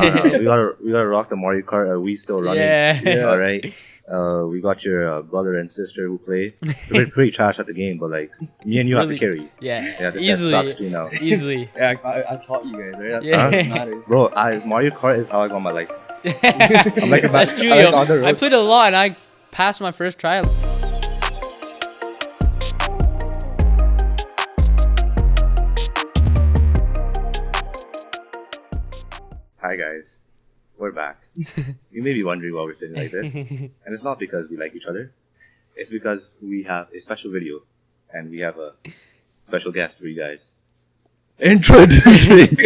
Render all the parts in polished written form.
We gotta rock the Mario Kart. Are we still running? Yeah. All right. We got your brother and sister who play. We're pretty trash at the game, but like me and you have to carry. Yeah. This Easily. guy sucks too now. Easily. Yeah, I taught you guys, right? That's Yeah. what matters. Bro, Mario Kart is how I got my license. I'm like That's true, I like yo. on the road. I played a lot and I passed my first trial. Hi guys, we're back. You may be wondering why we're sitting like this, and it's not because we like each other. It's because we have a special video, and we have a special guest for you guys. Introducing.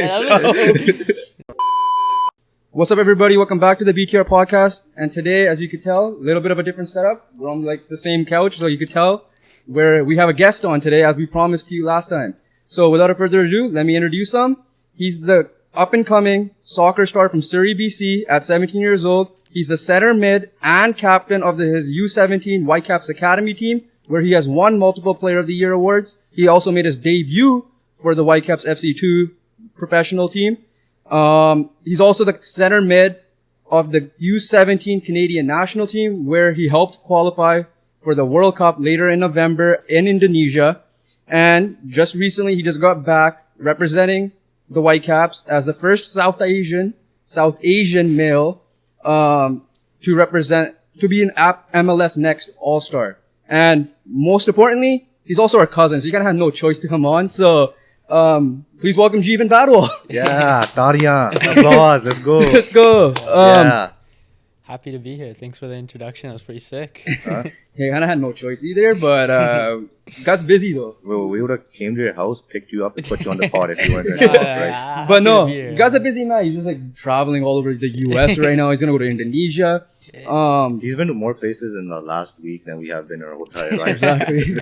What's up, everybody? Welcome back to the BTR podcast. And today, as you could tell, a little bit of a different setup. We're on like the same couch, so you could tell where we have a guest on today, as we promised to you last time. So without further ado, let me introduce him. He's the up-and-coming soccer star from Surrey, BC at 17 years old. He's the center mid and captain of his U17 Whitecaps Academy team, where he has won multiple Player of the Year awards. He also made his debut for the Whitecaps FC 2 professional team. He's also the center mid of the U17 Canadian national team, where he helped qualify for the World Cup later in November in Indonesia. And just recently, he just got back representing the Whitecaps as the first South Asian male to be an MLS Next All-Star. And most importantly, he's also our cousin, so you kind of have no choice to come on. So please welcome Jeevan Badwal. Yeah, Tarian. Applause. Let's go. Let's go. Yeah. Happy to be here. Thanks for the introduction. That was pretty sick. He kind of had no choice either, but guy's busy though. Well, we would have came to your house, picked you up, and put you on the pod if you weren't there. Right? But no, you guys are busy man. He's just like traveling all over the US right now. He's gonna go to Indonesia. He's been to more places in the last week than we have been our whole entire lives. Exactly.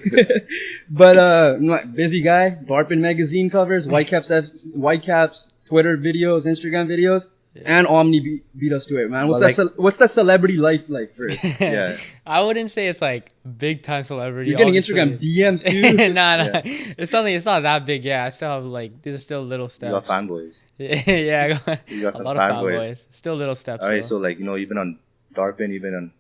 But busy guy. Darpin magazine covers, Whitecaps Twitter videos, Instagram videos. Yeah. And Omni beat us to it, man. What's that celebrity life like first? Yeah. I wouldn't say it's like big time celebrity. You're getting Instagram DMs too? Nah. Yeah. It's not that big. Yeah, I still have like, these are still little steps. You got fanboys. Yeah, you got a lot of fanboys. Still little steps. Alright, so like, you've been on Darpin, you've been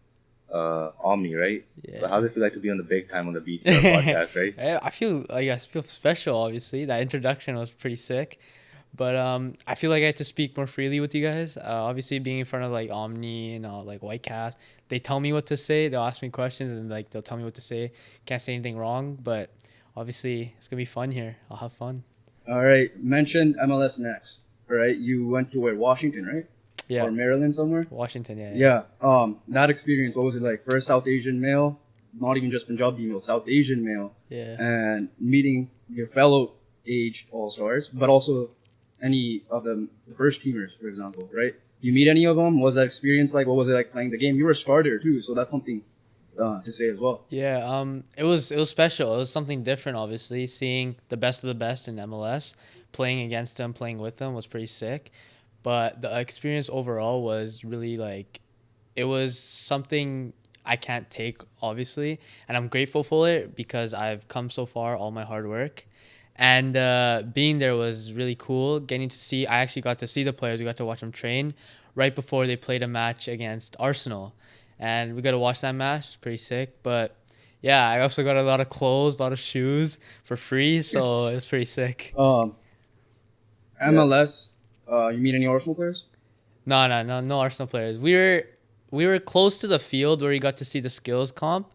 on Omni, right? Yeah. But how does it feel like to be on the big time on the BTR podcast, right? I feel special, obviously. That introduction was pretty sick. But I feel like I had to speak more freely with you guys. Obviously, being in front of like Omni and like Whitecaps, they tell me what to say. They'll ask me questions and like they'll tell me what to say. Can't say anything wrong, but obviously it's gonna be fun here. I'll have fun. All right, mentioned MLS Next. All right, you went to Washington, right? Yeah. Or Maryland somewhere. Washington, yeah. Yeah. That experience, what was it like? First South Asian male, not even just Punjabi male, South Asian male. Yeah. And meeting your fellow age All-Stars, but also any of the first teamers, for example, right? You meet any of them? Was that experience like? What was it like playing the game? You were a starter too, so that's something to say as well. Yeah, it was special. It was something different, obviously. Seeing the best of the best in MLS, playing against them, playing with them was pretty sick. But the experience overall was really like, it was something I can't take, obviously, and I'm grateful for it because I've come so far, all my hard work. And being there was really cool. I actually got to see the players. We got to watch them train right before they played a match against Arsenal. And we got to watch that match. It's pretty sick. But yeah, I also got a lot of clothes, a lot of shoes for free. So it was pretty sick. MLS, you meet any Arsenal players? No Arsenal players. We were close to the field where you got to see the skills comp.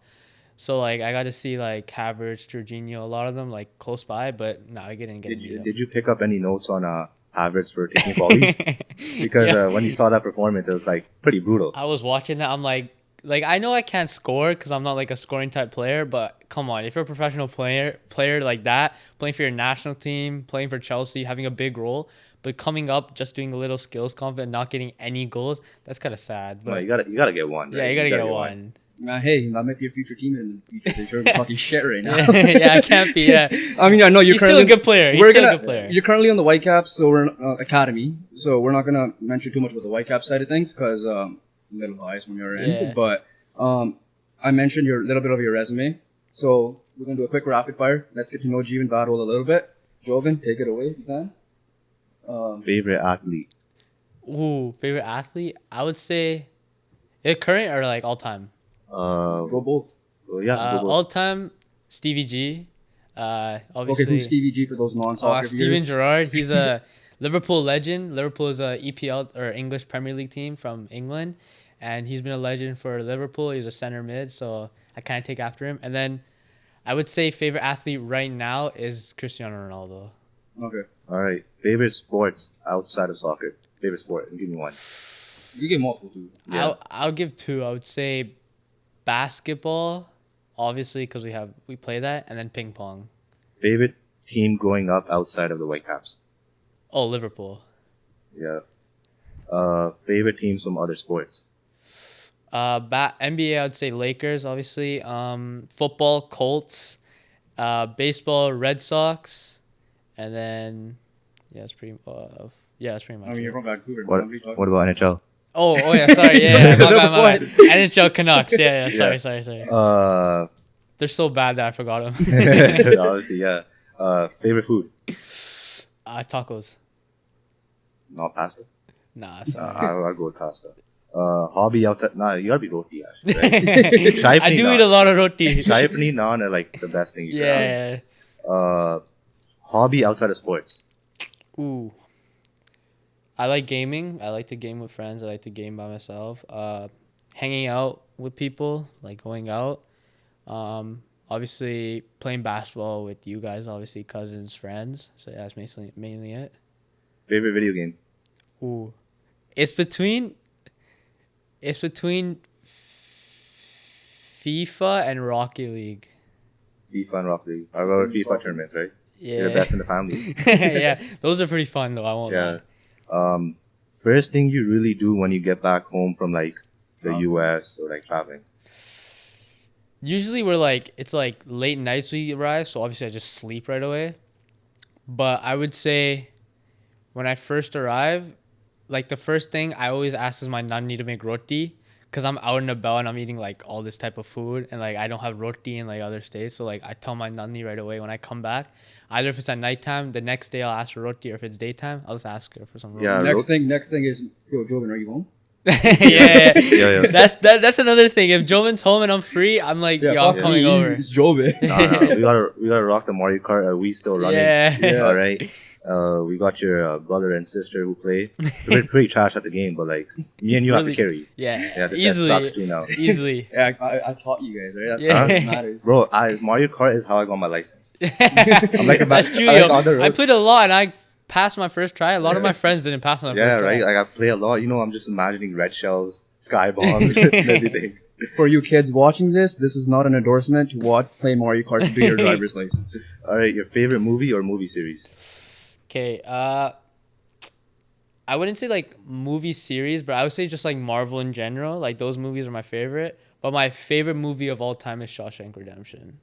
So, like, I got to see, like, Havertz, Jorginho, a lot of them, like, close by, but no, I didn't get Did you pick up any notes on Havertz for taking volleys? Because when you saw that performance, it was, like, pretty brutal. I was watching that. I'm like, I know I can't score because I'm not, like, a scoring type player, but come on. If you're a professional player like that, playing for your national team, playing for Chelsea, having a big role, but coming up, just doing a little skills comp and not getting any goals, that's kind of sad. But no, you gotta get one. Right? Yeah, you gotta get one. Hey, that might be a future team in the future. We're talking shit right now. Yeah, I can't be. Yeah. I mean, I know you're still a good player. He's still a good player. You're currently on the Whitecaps, so we're Academy. So we're not gonna mention too much about the Whitecaps side of things because a little bias from your end. Yeah. But I mentioned a little bit of your resume. So we're gonna do a quick rapid fire. Let's get to know Jeevan Badwal a little bit. Joban, take it away if you can. Favorite athlete? Ooh, favorite athlete? I would say, current or like all time. Go both. Well, yeah, go both. All time, Stevie G. Okay, who's Obviously. Stevie G for those non-soccer Steven viewers? Gerrard. He's a Liverpool legend. Liverpool is a EPL or English Premier League team from England, and he's been a legend for Liverpool. He's a center mid, so I kind of take after him. And then I would say favorite athlete right now is Cristiano Ronaldo. Okay. All right. Favorite sports outside of soccer. Favorite sport. Give me one. You get multiple too. Yeah. I'll give two. I would say basketball, obviously because we play that, and then ping pong. Favorite team growing up outside of the Whitecaps. Oh, Liverpool. Yeah. Favorite teams from other sports. NBA, I would say Lakers, obviously. Football, Colts. Baseball, Red Sox, and then that's pretty much I mean, you're it. from Vancouver. What, man. What are you talking what about NHL? Oh yeah, sorry, yeah, my bad. NHL Canucks, yeah, Yeah. sorry. They're so bad that I forgot them. Obviously, yeah. Favorite food. Tacos. Not pasta. Nah, sorry. I'll go with pasta. Hobby outside. Nah, you gotta be roti, Ash. Right? I do eat a lot of roti. Shahi paneer naan are like the best thing you can have. Yeah. Hobby outside of sports. Ooh. I like gaming. I like to game with friends. I like to game by myself. Hanging out with people, like going out. Obviously playing basketball with you guys, obviously cousins, friends. So that's mainly it. Favorite video game. Ooh. It's between FIFA and Rocket League. FIFA and Rocket League. I remember FIFA tournaments, right? Yeah. You're the best in the family. Yeah. Those are pretty fun though, I won't Yeah. lie. First thing you really do when you get back home from like the US or like traveling. Usually it's like late nights we arrive, so obviously I just sleep right away. But I would say when I first arrive, like the first thing I always ask is my nanny to make roti, because I'm out and about and I'm eating like all this type of food, and like I don't have roti in like other states. So like I tell my nanny right away when I come back, either if it's at nighttime, the next day I'll ask for roti, or if it's daytime, I'll just ask her for some roti. Yeah. Next thing is, yo, Joban, are you home? Yeah. Yeah. That's another thing. If Joban's home and I'm free, I'm like, yo, I'm coming over. It's Joban. No. We gotta rock the Mario Kart. We still running. Yeah. All right. We got your brother and sister who play. We're pretty trash at the game, but like me and you have to Really? carry. Yeah. This Easily. guy sucks too now. Easily. Yeah, I taught you guys, right? That's Yeah. how it matters. Bro, Mario Kart is how I got my license. I'm like That's true, I like yo. on the road. I played a lot and I passed my first try. A lot of my friends didn't pass on the Yeah, first right. try. Like I play a lot. You know, I'm just imagining red shells, sky bombs, and everything. For you kids watching this is not an endorsement to play Mario Kart to do your driver's license. All right, your favorite movie or movie series? Okay, I wouldn't say like movie series, but I would say just like Marvel in general. Like those movies are my favorite. But my favorite movie of all time is Shawshank Redemption.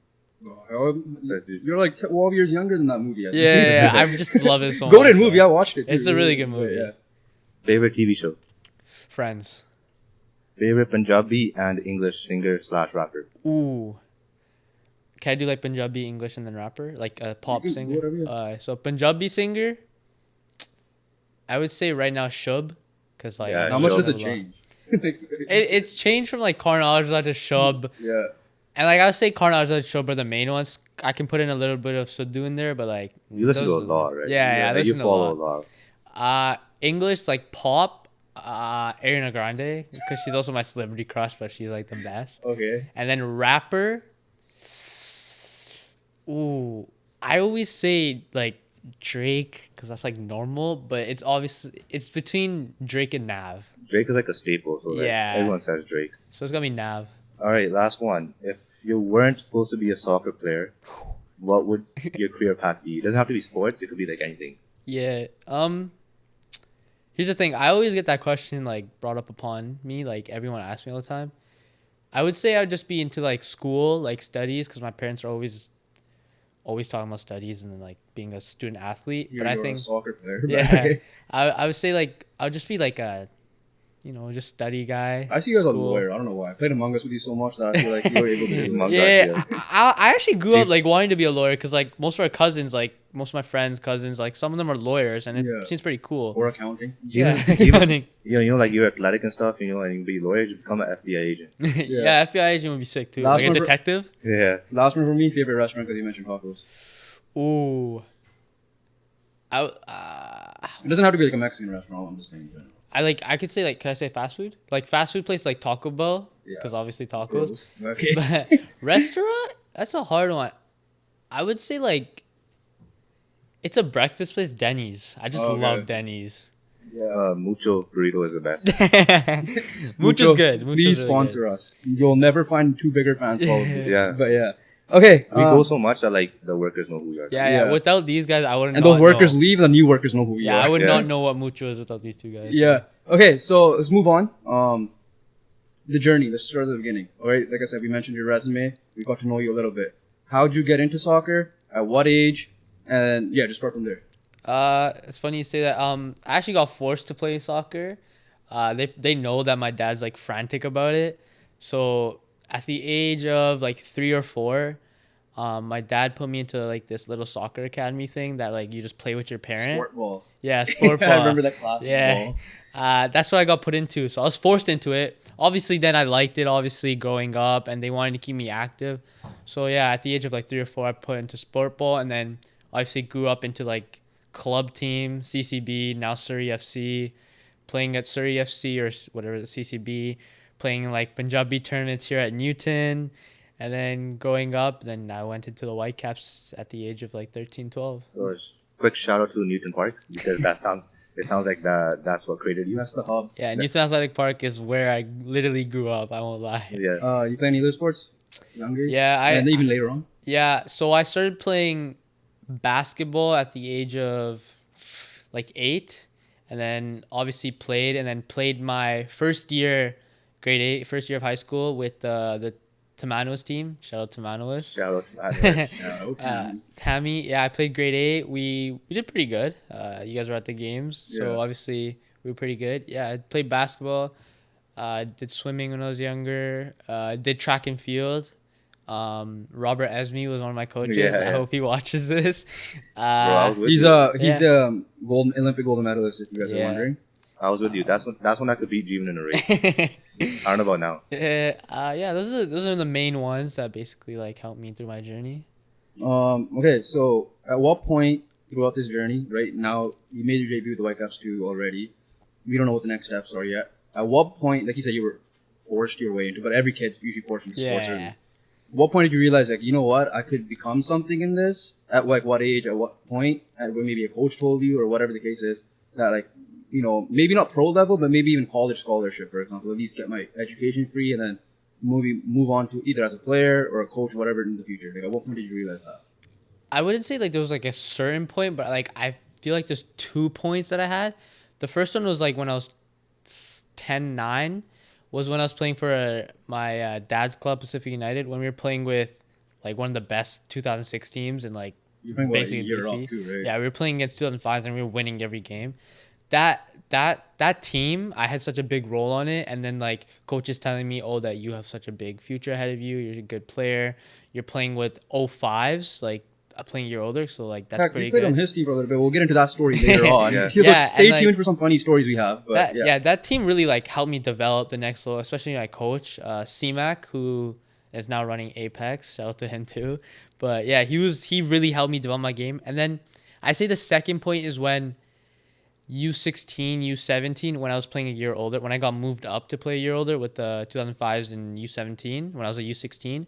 You're like 12 years younger than that movie. I think. Yeah. I just love it so much. Golden movie, I watched it. It's a really good movie. Yeah. Favorite TV show? Friends. Favorite Punjabi and English singer/rapper? Ooh. Can I do like Punjabi, English, and then rapper? Like a pop You can do singer? whatever you So Punjabi singer, I would say right now Shub. Because like, Yeah, How much Shub. does it change? It's changed from like Karnal to Shub. Yeah. And like I would say Karnal and Shub are the main ones. I can put in a little bit of Sudu in there, but like You listen to a those- lot, right? Yeah, I you listen to follow a lot. a lot. English like pop, Ariana Grande, because she's also my celebrity crush, but she's like the best. Okay. And then rapper, ooh, I always say like Drake because that's like normal, but it's between Drake and Nav, Drake is like a staple, so like Yeah. everyone says Drake. so it's gonna be Nav. All right, last one. If you weren't supposed to be a soccer player, what would your career path be? It doesn't have to be sports. It could be like anything. Yeah. Here's the thing. I always get that question like brought up upon me. Like everyone asks me all the time. I would say I would just be into like school, like studies, because my parents are always talking about studies and then like being a student athlete. You're I a think soccer player. yeah, I would say like I would just be like just study guy. I see you as a school. lawyer. I don't know why. I played Among Us with you so much that I feel like you were able to do Among Us, Yeah, yeah. I actually grew up like wanting to be a lawyer because like most of our cousins, like most of my friends' cousins, like some of them are lawyers, and it Yeah. seems pretty cool. or accounting. Yeah, Jeevan- accounting. like you're athletic and stuff, and you be a lawyer, you become an FBI agent. Yeah, FBI agent would be sick too. Last Like a one for- detective. Yeah. Last one for me, favorite restaurant because you mentioned tacos. Ooh. It doesn't have to be like a Mexican restaurant. I'm just saying. In general. I could say like, can I say fast food? Like fast food place like Taco Bell, Yeah. because obviously tacos. Gross. Okay. But restaurant, that's a hard one. I would say like, it's a breakfast place, Denny's. I just Okay. love Denny's. Mucho burrito is the best. Mucho's good. Mucho's Please really sponsor us. You'll never find two bigger fans probably. Yeah. But yeah. Okay. We go so much that like the workers know who we are. Yeah. Yeah. Without these guys, I wouldn't. and those not workers know. leave, and the new workers know who we Yeah, are. I would Yeah. not know what Mucho is without these two guys. Yeah. Okay, so let's move on. The journey. Let's start at the beginning. All right. Like I said, we mentioned your resume. We got to know you a little bit. How'd you get into soccer? At what age? And yeah, just start from there. It's funny you say that. I actually got forced to play soccer. They know that my dad's like frantic about it. So at the age of like 3 or 4, my dad put me into like this little soccer academy thing that like you just play with your parent. Sport ball. Yeah, sport ball. I remember that classic Yeah. ball. That's what I got put into. So I was forced into it. Obviously, then I liked it, obviously, growing up, and they wanted to keep me active. So, yeah, at the age of like 3 or 4, I put into sport ball, and then obviously grew up into like club team, CCB, now Surrey FC, playing at Surrey FC or whatever, the CCB, playing in like Punjabi tournaments here at Newton, and then growing up, then I went into the Whitecaps at the age of like 13, 12. So, quick shout out to Newton Park because it sounds like that's what created you. That's the hub. Yeah, Newton Athletic Park is where I literally grew up. I won't lie. Yeah. You play any other sports? Younger? Yeah, and even later on? Yeah, so I started playing basketball at the age of like 8, and then obviously played my first year, grade 8, first year of high school with the Tamanos team. Shout out Tamanos. Shout out to Amrit. Yeah, okay. Tammy, yeah, I played grade 8. We did pretty good. You guys were at the games, so Yeah. obviously we were pretty good. Yeah, I played basketball. Did swimming when I was younger. Did track and field. Robert Esme was one of my coaches. Yeah, I yeah. hope he watches this. Bro, I was with He's you. he's the Olympic gold medalist. If you guys are Yeah. wondering. I was with you. That's when I could beat Jeevan in a race. I don't know about now. Yeah, those are the main ones that basically like helped me through my journey. Okay, so at what point throughout this journey, right now, you made your debut with the Whitecaps 2 already. We don't know what the next steps are yet. At what point, like you said, you were forced your way into, but every kid's usually forced into sports. Yeah. Early. What point did you realize, like, you know what, I could become something in this? At like what age, at what point, and when maybe a coach told you, or whatever the case is, that like, you know, maybe not pro level, but maybe even college scholarship, for example, at least get my education free and then move on to either as a player or a coach, whatever in the future. Like, at what point did you realize that? I wouldn't say like there was like a certain point, but like I feel like there's 2 points that I had. The first one was like when I was 10-9, was when I was playing for my dad's club, Pacific United, when we were playing with like one of the best 2006 teams and like You're playing basically a year BC. off too, right? Yeah, we were playing against 2005s and we were winning every game. That team, I had such a big role on it, and then like coaches telling me, oh, that you have such a big future ahead of you, you're a good player, you're playing with 05s, like playing a year older, so like that's Heck, pretty we played on good. his team for a little bit. We'll get into that story later on. Yeah. So Yeah, stay and, like, tuned for some funny stories we have. But That team really like helped me develop the next level, especially my coach, CMAC, who is now running Apex. Shout out to him too. But yeah, he really helped me develop my game. And then I say the second point is when U16, U17, when I was playing a year older, when I got moved up to play a year older with the 2005s and U17, when I was a U16.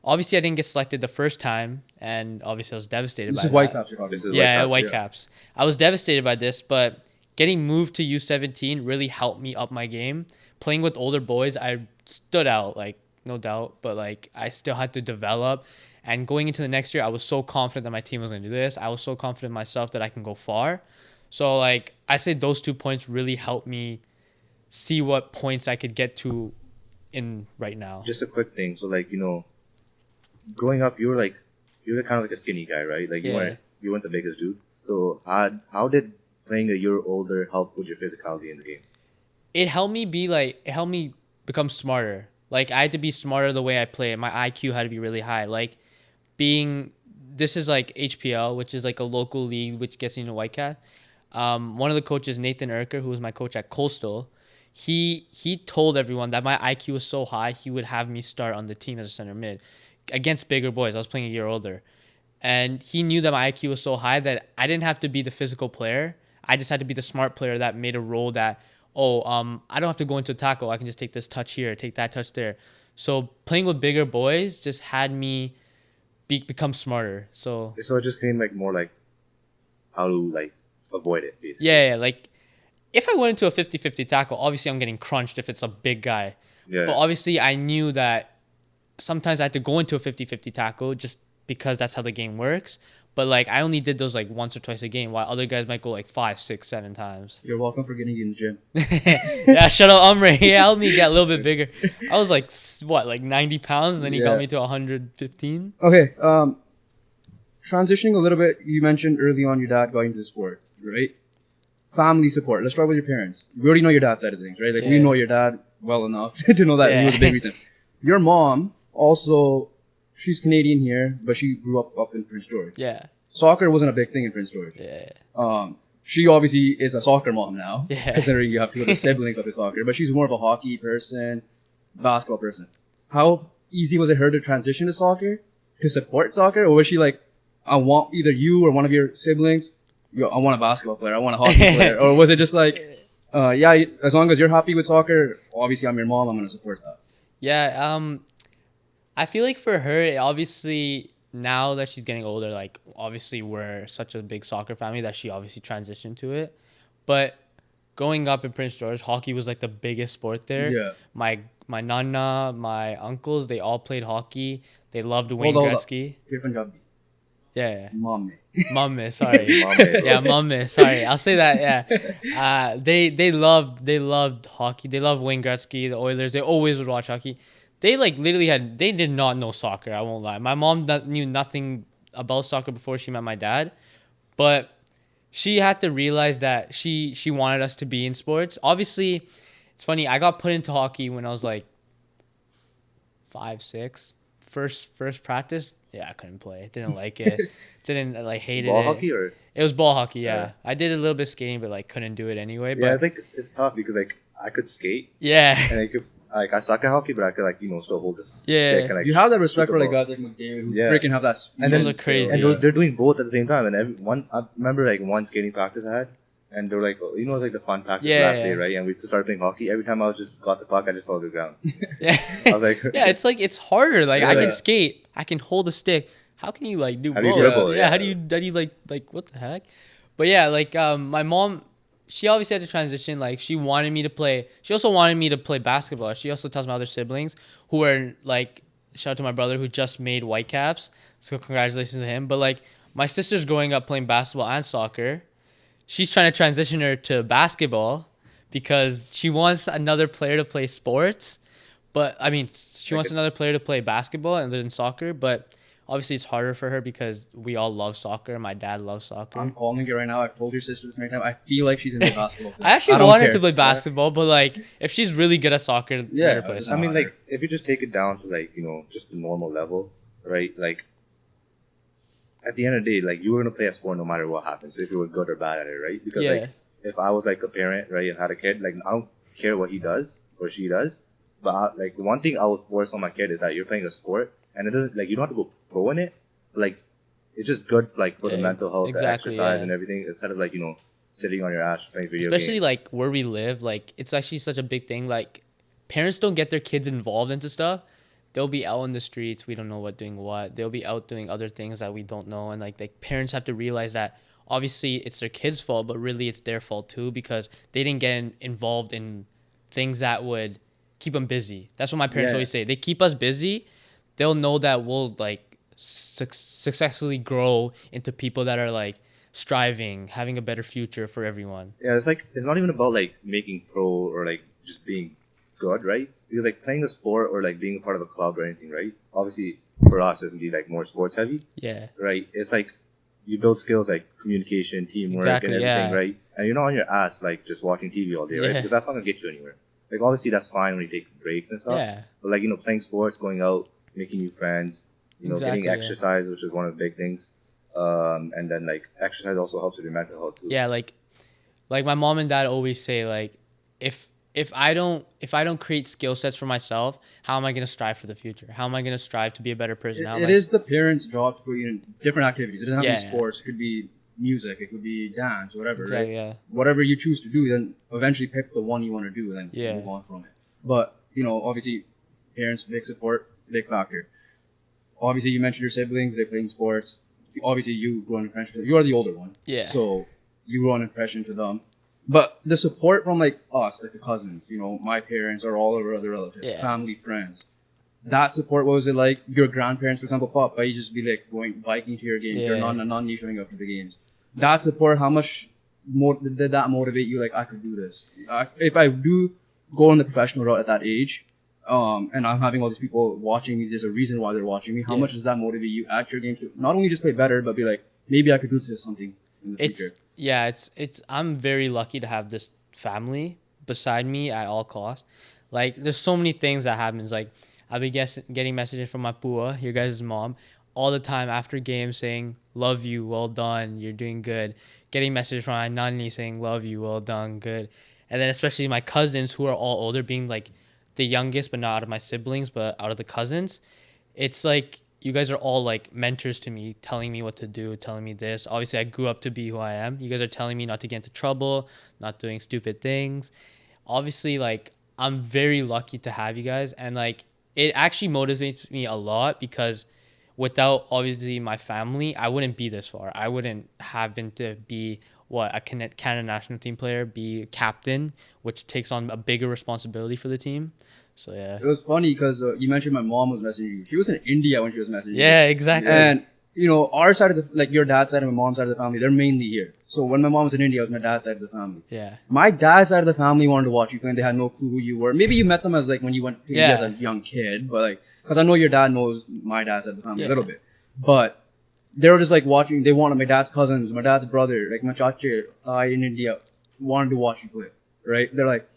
Obviously, I didn't get selected the first time, and obviously I was devastated This by is that. Whitecaps you're talking This about. is Yeah, Whitecaps, Whitecaps. I was devastated by this, but getting moved to U17 really helped me up my game. Playing with older boys, I stood out, like, no doubt, but like I still had to develop. And going into the next year, I was so confident that my team was going to do this. I was so confident in myself that I can go far. So like I say those 2 points really helped me see what points I could get to in right now. Just a quick thing. So like, growing up, you were kind of like a skinny guy, right? Like you weren't the biggest dude. So how did playing a year older help with your physicality in the game? it helped me become smarter. Like I had to be smarter the way I play. My IQ had to be really high. Like this is like HPL, which is like a local league which gets into Whitecap. One of the coaches, Nathan Erker, who was my coach at Coastal, he told everyone that my IQ was so high he would have me start on the team as a center mid against bigger boys. I was playing a year older. And he knew that my IQ was so high that I didn't have to be the physical player. I just had to be the smart player that made a role that, I don't have to go into a tackle. I can just take this touch here, take that touch there. So playing with bigger boys just had me become smarter. So it just came like more like how to like avoid it, basically. yeah. Like if I went into a 50-50 tackle, obviously I'm getting crunched if it's a big guy. Yeah. But obviously I knew that sometimes I had to go into a 50-50 tackle just because that's how the game works. But like I only did those like once or twice a game, while other guys might go like 5, 6, 7 times. You're welcome for getting you in the gym. Yeah, shout out Amrit. He helped me get a little bit bigger. I was like 90 pounds, and then he got me to 115. Okay. Transitioning a little bit, you mentioned early on your dad got into the sport, right? Family support. Let's start with your parents. We already know your dad's side of things, right? Like we know your dad well enough to know that he was a big reason. Your mom also, she's Canadian here, but she grew up in Prince George. Yeah. Soccer wasn't a big thing in Prince George. Yeah. She obviously is a soccer mom now, Yeah. considering you have two other siblings that play soccer. But she's more of a hockey person, basketball person. How easy was it her to transition to soccer, to support soccer, or was she like, I want either you or one of your siblings, I want a basketball player, I want a hockey player, or was it just like, as long as you're happy with soccer, obviously I'm your mom, I'm gonna support that. Yeah. I feel like for her, obviously, now that she's getting older, like, obviously, we're such a big soccer family that she obviously transitioned to it. But growing up in Prince George, hockey was, like, the biggest sport there. Yeah. My nana, my uncles, they all played hockey. They loved Wayne Gretzky. You're Punjabi. Yeah. Mommy. Mummy, sorry. Mummy. Yeah, mummy, sorry. I'll say that, yeah. They loved hockey. They loved Wayne Gretzky, the Oilers. They always would watch hockey. They like literally they did not know soccer, I won't lie. My mom knew nothing about soccer before she met my dad, but she had to realize that she wanted us to be in sports. Obviously, it's funny, I got put into hockey when I was like 5, 6. First practice, yeah, I couldn't play. Didn't like it. Didn't like hated ball it. hockey or It was ball hockey, yeah. I did a little bit of skating, but like couldn't do it anyway. But yeah, it's tough because like I could skate yeah. and I suck at hockey, but I could still hold this Yeah. stick and like You have that respect shoot for the like ball. guys like McDavid who Yeah. freaking have that speed. And Those then- are crazy. And Yeah. they're doing both at the same time. And I remember like one skating practice I had, and they were like, it's like the fun practice last day, right? And we started playing hockey. Every time I just got the puck, I just fell to the ground. Yeah. I was like, yeah, it's harder. Like I Yeah. can skate, I can hold a stick. How can you like do How do you both? dribble? Yeah, Yeah. how do you like what the heck? But yeah, like my mom, she obviously had to transition. Like she wanted me to play. She also wanted me to play basketball. She also tells my other siblings who are like, shout out to my brother who just made Whitecaps. So congratulations to him. But like my sister's growing up playing basketball and soccer. She's trying to transition her to basketball because she wants another player to play sports. But I mean, she wants another player to play basketball and then soccer. But obviously, it's harder for her because we all love soccer. My dad loves soccer. I'm calling you right now. I've told your sister this many times. I feel like she's in the basketball. I actually don't wanted care. to play basketball, but like, if she's really good at soccer, Yeah, let her play it's soccer. I mean, like if you just take it down to like just the normal level, right? Like at the end of the day, like you were gonna play a sport no matter what happens, if you were good or bad at it, right? Because Yeah. like if I was like a parent, right, and had a kid, like I don't care what he does or she does, but like the one thing I would force on my kid is that you're playing a sport, and it doesn't like you don't have to go pro in it, but like it's just good like for the Yeah, mental health, the exactly, exercise, yeah. and everything, instead of like sitting on your ass playing video Especially games. like where we live, like it's actually such a big thing. Like parents don't get their kids involved into stuff. They'll be out in the streets. We don't know doing what. They'll be out doing other things that we don't know. And like parents have to realize that obviously it's their kids' fault, but really it's their fault too because they didn't get involved in things that would keep them busy. That's what my parents Yeah. always say. They keep us busy. They'll know that we'll like successfully grow into people that are like striving, having a better future for everyone. Yeah, it's not even about like making pro or like just being good, right? Because like playing a sport or like being a part of a club or anything, right? Obviously for us it's gonna be like more sports heavy, Yeah. right? It's like you build skills like communication, teamwork, Exactly, and everything, yeah. right? And you're not on your ass like just watching TV all day, right? Yeah. Because that's not gonna get you anywhere. Like obviously that's fine when you take breaks and stuff. Yeah. But like playing sports, going out, making new friends, Exactly, getting yeah. exercise, which is one of the big things. And then like exercise also helps with your mental health too. Yeah, like my mom and dad always say, like, if I don't create skill sets for myself, how am I gonna strive for the future? How am I gonna strive to be a better person? It is the parents' job to put you in different activities. It doesn't have to Yeah. be sports. It could be music. It could be dance, whatever. Exactly, Right? yeah. Whatever you choose to do, then eventually pick the one you want to do, and then Yeah. move on from it. But obviously, parents' big support, big factor. Obviously, you mentioned your siblings. They're playing sports. Obviously, you grow an impression. You are the older one. Yeah. So you grow an impression to them. But the support from like us, like the cousins, my parents or all of our other relatives, Yeah. family, friends. That support, what was it like? Your grandparents, for example, Pop, you just be like going biking to your games. Yeah. They're not showing up to the games. That support, how much more did that motivate you? Like, I could do this. If I do go on the professional route at that age, and I'm having all these people watching me, there's a reason why they're watching me. How Yeah. much does that motivate you at your game to not only just play better, but be like, maybe I could do this something in the future? It's I'm very lucky to have this family beside me at all costs. Like, there's so many things that happens. Like, I've been getting messages from my pua, your guys' mom, all the time after games saying, love you, well done, you're doing good. Getting messages from my nani saying, love you, well done, good. And then especially my cousins who are all older, being like the youngest, but not out of my siblings, but out of the cousins. It's like, you guys are all like mentors to me, telling me what to do, telling me this. Obviously, I grew up to be who I am. You guys are telling me not to get into trouble, not doing stupid things. Obviously, like, I'm very lucky to have you guys. And like, it actually motivates me a lot because without obviously my family, I wouldn't be this far. I wouldn't have been to be a Canada national team player, be captain, which takes on a bigger responsibility for the team. So yeah. It was funny because you mentioned my mom was messaging you. She was in India when she was messaging you. Yeah, exactly. And, our side of the, like your dad's side and my mom's side of the family, they're mainly here. So when my mom was in India, it was my dad's side of the family. Yeah. My dad's side of the family wanted to watch you play and they had no clue who you were. Maybe you met them as like when you went to India as a young kid, but like, because I know your dad knows my dad's side of the family a little bit. But they were just like watching, they wanted my dad's cousins, my dad's brother, like my chache in India wanted to watch you play, right? They're like,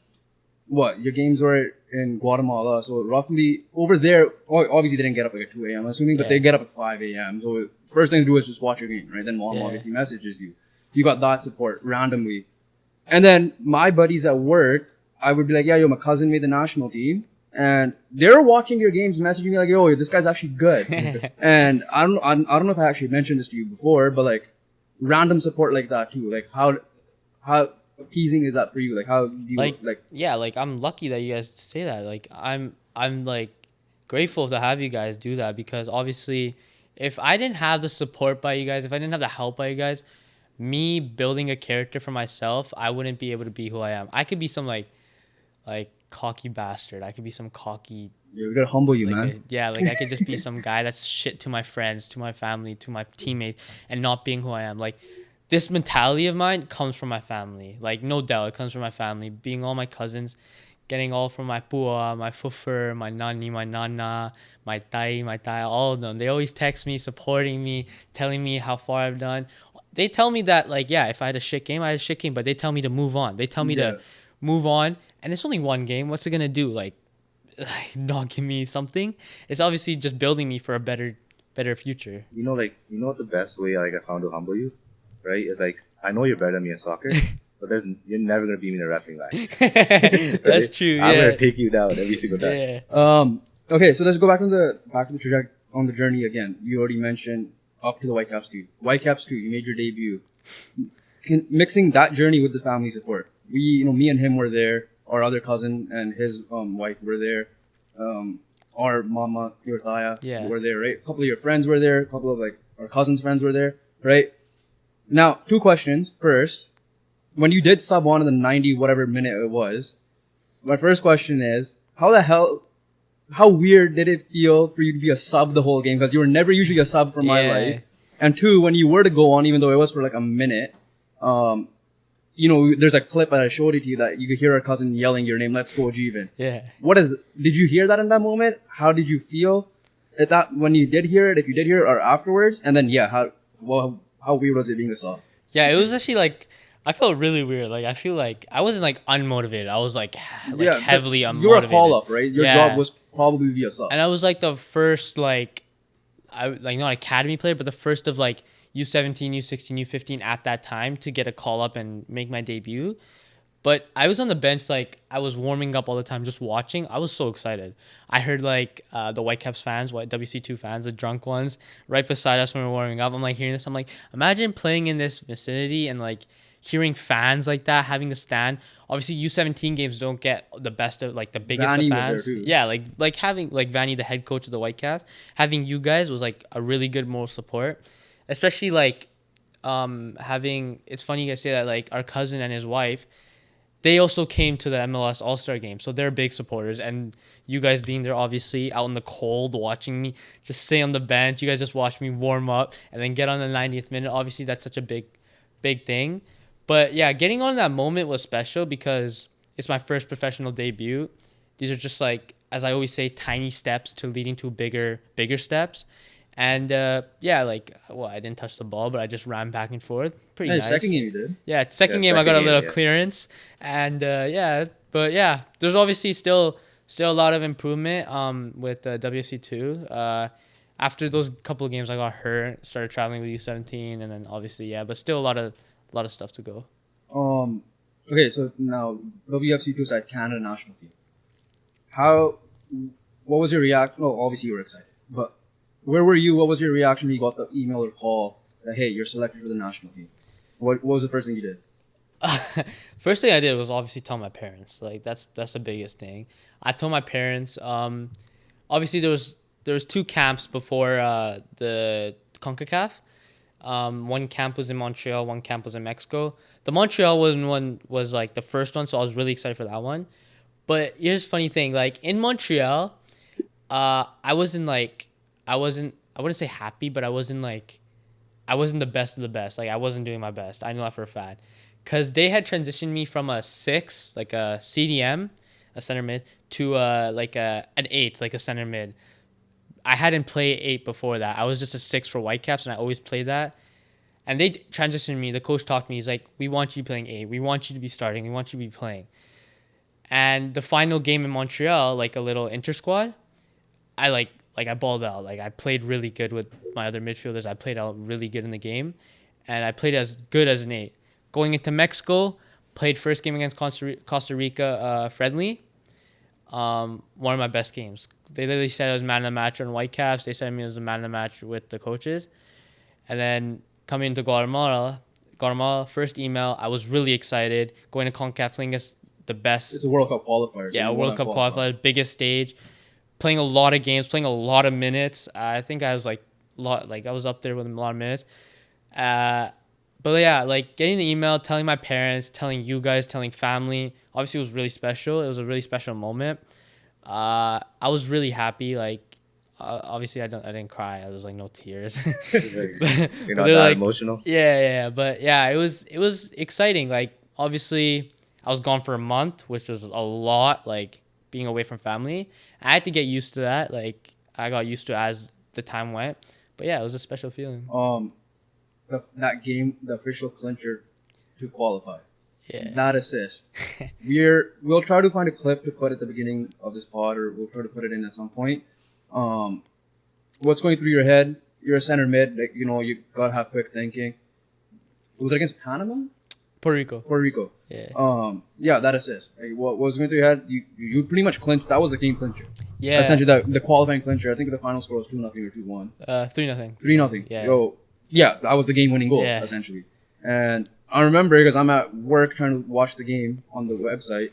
what, your games were in Guatemala, so roughly over there, obviously they didn't get up like at 2 a.m. assuming, but they get up at 5 a.m. So first thing to do is just watch your game, right? Then mom obviously messages you. You got that support randomly. And then my buddies at work, I would be like, yeah, yo, my cousin made the national team. And they're watching your games, messaging me like, yo, this guy's actually good. And I don't know if I actually mentioned this to you before, but like random support like that too. Like how appeasing is that for you? Like how do you like yeah, like I'm lucky that you guys say that. Like I'm like grateful to have you guys do that because obviously if I didn't have the support by you guys, if I didn't have the help by you guys, me building a character for myself, I wouldn't be able to be who I am. I could be some like cocky bastard. I could be some cocky. Yeah, we gotta humble you, like man. I could just be some guy that's shit to my friends, to my family, to my teammates, and not being who I am. Like, this mentality of mine comes from my family. Like, no doubt, it comes from my family. Being all my cousins, getting all from my pua, my fufer, my nani, my nana, my tai, all of them. They always text me, supporting me, telling me how far I've done. They tell me that, like, yeah, if I had a shit game, I had a shit game, but they tell me to move on. They tell me to move on, and it's only one game. What's it gonna do? Like not give me something? It's obviously just building me for a better future. You know what the best way like I found to humble you, right? Is like I know you're better than me in soccer, but you're never gonna beat me in a wrestling match. That's true. I'm gonna take you down every single time. Yeah. Okay, so let's go back to the trajectory on the journey again. You already mentioned up to the Whitecaps 2. Whitecaps 2, you made your debut. Mixing that journey with the family support. Me and him were there. Our other cousin and his wife were there. Our mama, your Taya, were there, right? A couple of your friends were there. A couple of like our cousins' friends were there, right? Now, 2 questions. First, when you did sub on in the 90 whatever minute it was, my first question is, how weird did it feel for you to be a sub the whole game? Because you were never usually a sub for my life. And 2, when you were to go on, even though it was for like a minute, there's a clip that I showed it to you that you could hear our cousin yelling your name, "Let's go, Jeevan." Yeah. Did you hear that in that moment? How did you feel at that when you did hear it? If you did hear it, or afterwards? And then how How weird was it being the sub? Yeah, it was actually like I felt really weird. Like I feel like I wasn't like unmotivated. I was like heavily unmotivated. You were a call up, right? Your Yeah. job was probably be a sub. And I was like the first like not academy player, but the first of like U17, U16, U15 at that time to get a call up and make my debut. But I was on the bench, like I was warming up all the time, just watching. I was so excited. I heard like the Whitecaps fans, WC2 fans, the drunk ones, right beside us when we were warming up. I'm like hearing this. I'm like, imagine playing in this vicinity and like hearing fans like that having to stand. Obviously, U17 games don't get the best of like the biggest Vanny of was fans. there too. Yeah, like having like Vanny, the head coach of the Whitecaps, having you guys was like a really good moral support, especially like having. It's funny you guys say that. Like our cousin and his wife, they also came to the MLS All-Star game, so they're big supporters. And you guys being there, obviously, out in the cold, watching me just stay on the bench. You guys just watch me warm up and then get on the 90th minute. Obviously, that's such a big thing. But yeah, getting on that moment was special because it's my first professional debut. These are just like, as I always say, tiny steps to leading to bigger steps. And yeah, like, well, I didn't touch the ball, but I just ran back and forth. Pretty nice. Second game you did. Yeah, second game I got a little clearance. And yeah, but yeah, there's obviously still a lot of improvement with WFC2. After those couple of games, I got hurt, started traveling with U17, and then obviously, yeah, but still a lot of stuff to go. Okay, so now WFC2 side Canada national team. What was your reaction? Well, obviously you were excited, but where were you? What was your reaction when you got the email or call that, hey, you're selected for the national team? What was the first thing you did? First thing I did was obviously tell my parents. Like that's the biggest thing. I told my parents. Obviously there was two camps before the CONCACAF. One camp was in Montreal, one camp was in Mexico. The Montreal one was like the first one, so I was really excited for that one. But here's the funny thing, like in Montreal, I wouldn't say happy, but I wasn't the best of the best. Like I wasn't doing my best. I know that for a fact. Cause they had transitioned me from a 6, like a CDM, a center mid, to like an 8, like a center mid. I hadn't played 8 before that. I was just a 6 for Whitecaps, and I always played that. And they transitioned me. The coach talked to me. He's like, we want you playing 8. We want you to be starting. We want you to be playing. And the final game in Montreal, like a little inter-squad, I balled out. Like I played really good with my other midfielders. I played out really good in the game. And I played as good as an 8. Going into Mexico, played first game against Costa Rica friendly. One of my best games. They literally said I was man of the match on Whitecaps. They said me was the man of the match with the coaches. And then coming into Guatemala, first email, I was really excited. Going to CONCACAF, playing against the best. It's a World Cup qualifier. Yeah, a World Cup qualifier, biggest stage. Playing a lot of games, playing a lot of minutes. I think I was I was up there with a lot of minutes. But yeah, like getting the email, telling my parents, telling you guys, telling family, obviously it was really special. It was a really special moment. I was really happy. Like, obviously I didn't cry. I was like no tears. You're not that emotional. Yeah. But yeah, it was exciting. Like obviously I was gone for a month, which was a lot. Like being away from family, I had to get used to that. Like I got used to it as the time went. But yeah, it was a special feeling. That game, the official clincher to qualify. Yeah. That assist. We'll try to find a clip to put at the beginning of this pod, or we'll try to put it in at some point. What's going through your head? You're a center mid, like you gotta have quick thinking. Was it against Panama? Puerto Rico. Yeah. Yeah, that assist. Like, what was going through your head? You pretty much clinched. That was the game clincher. Yeah. Essentially, the qualifying clincher. I think the final score was 2-0 or 2-1. 3-0. 3-0. Yeah. Yeah, that was the game-winning goal, essentially. And I remember because I'm at work trying to watch the game on the website.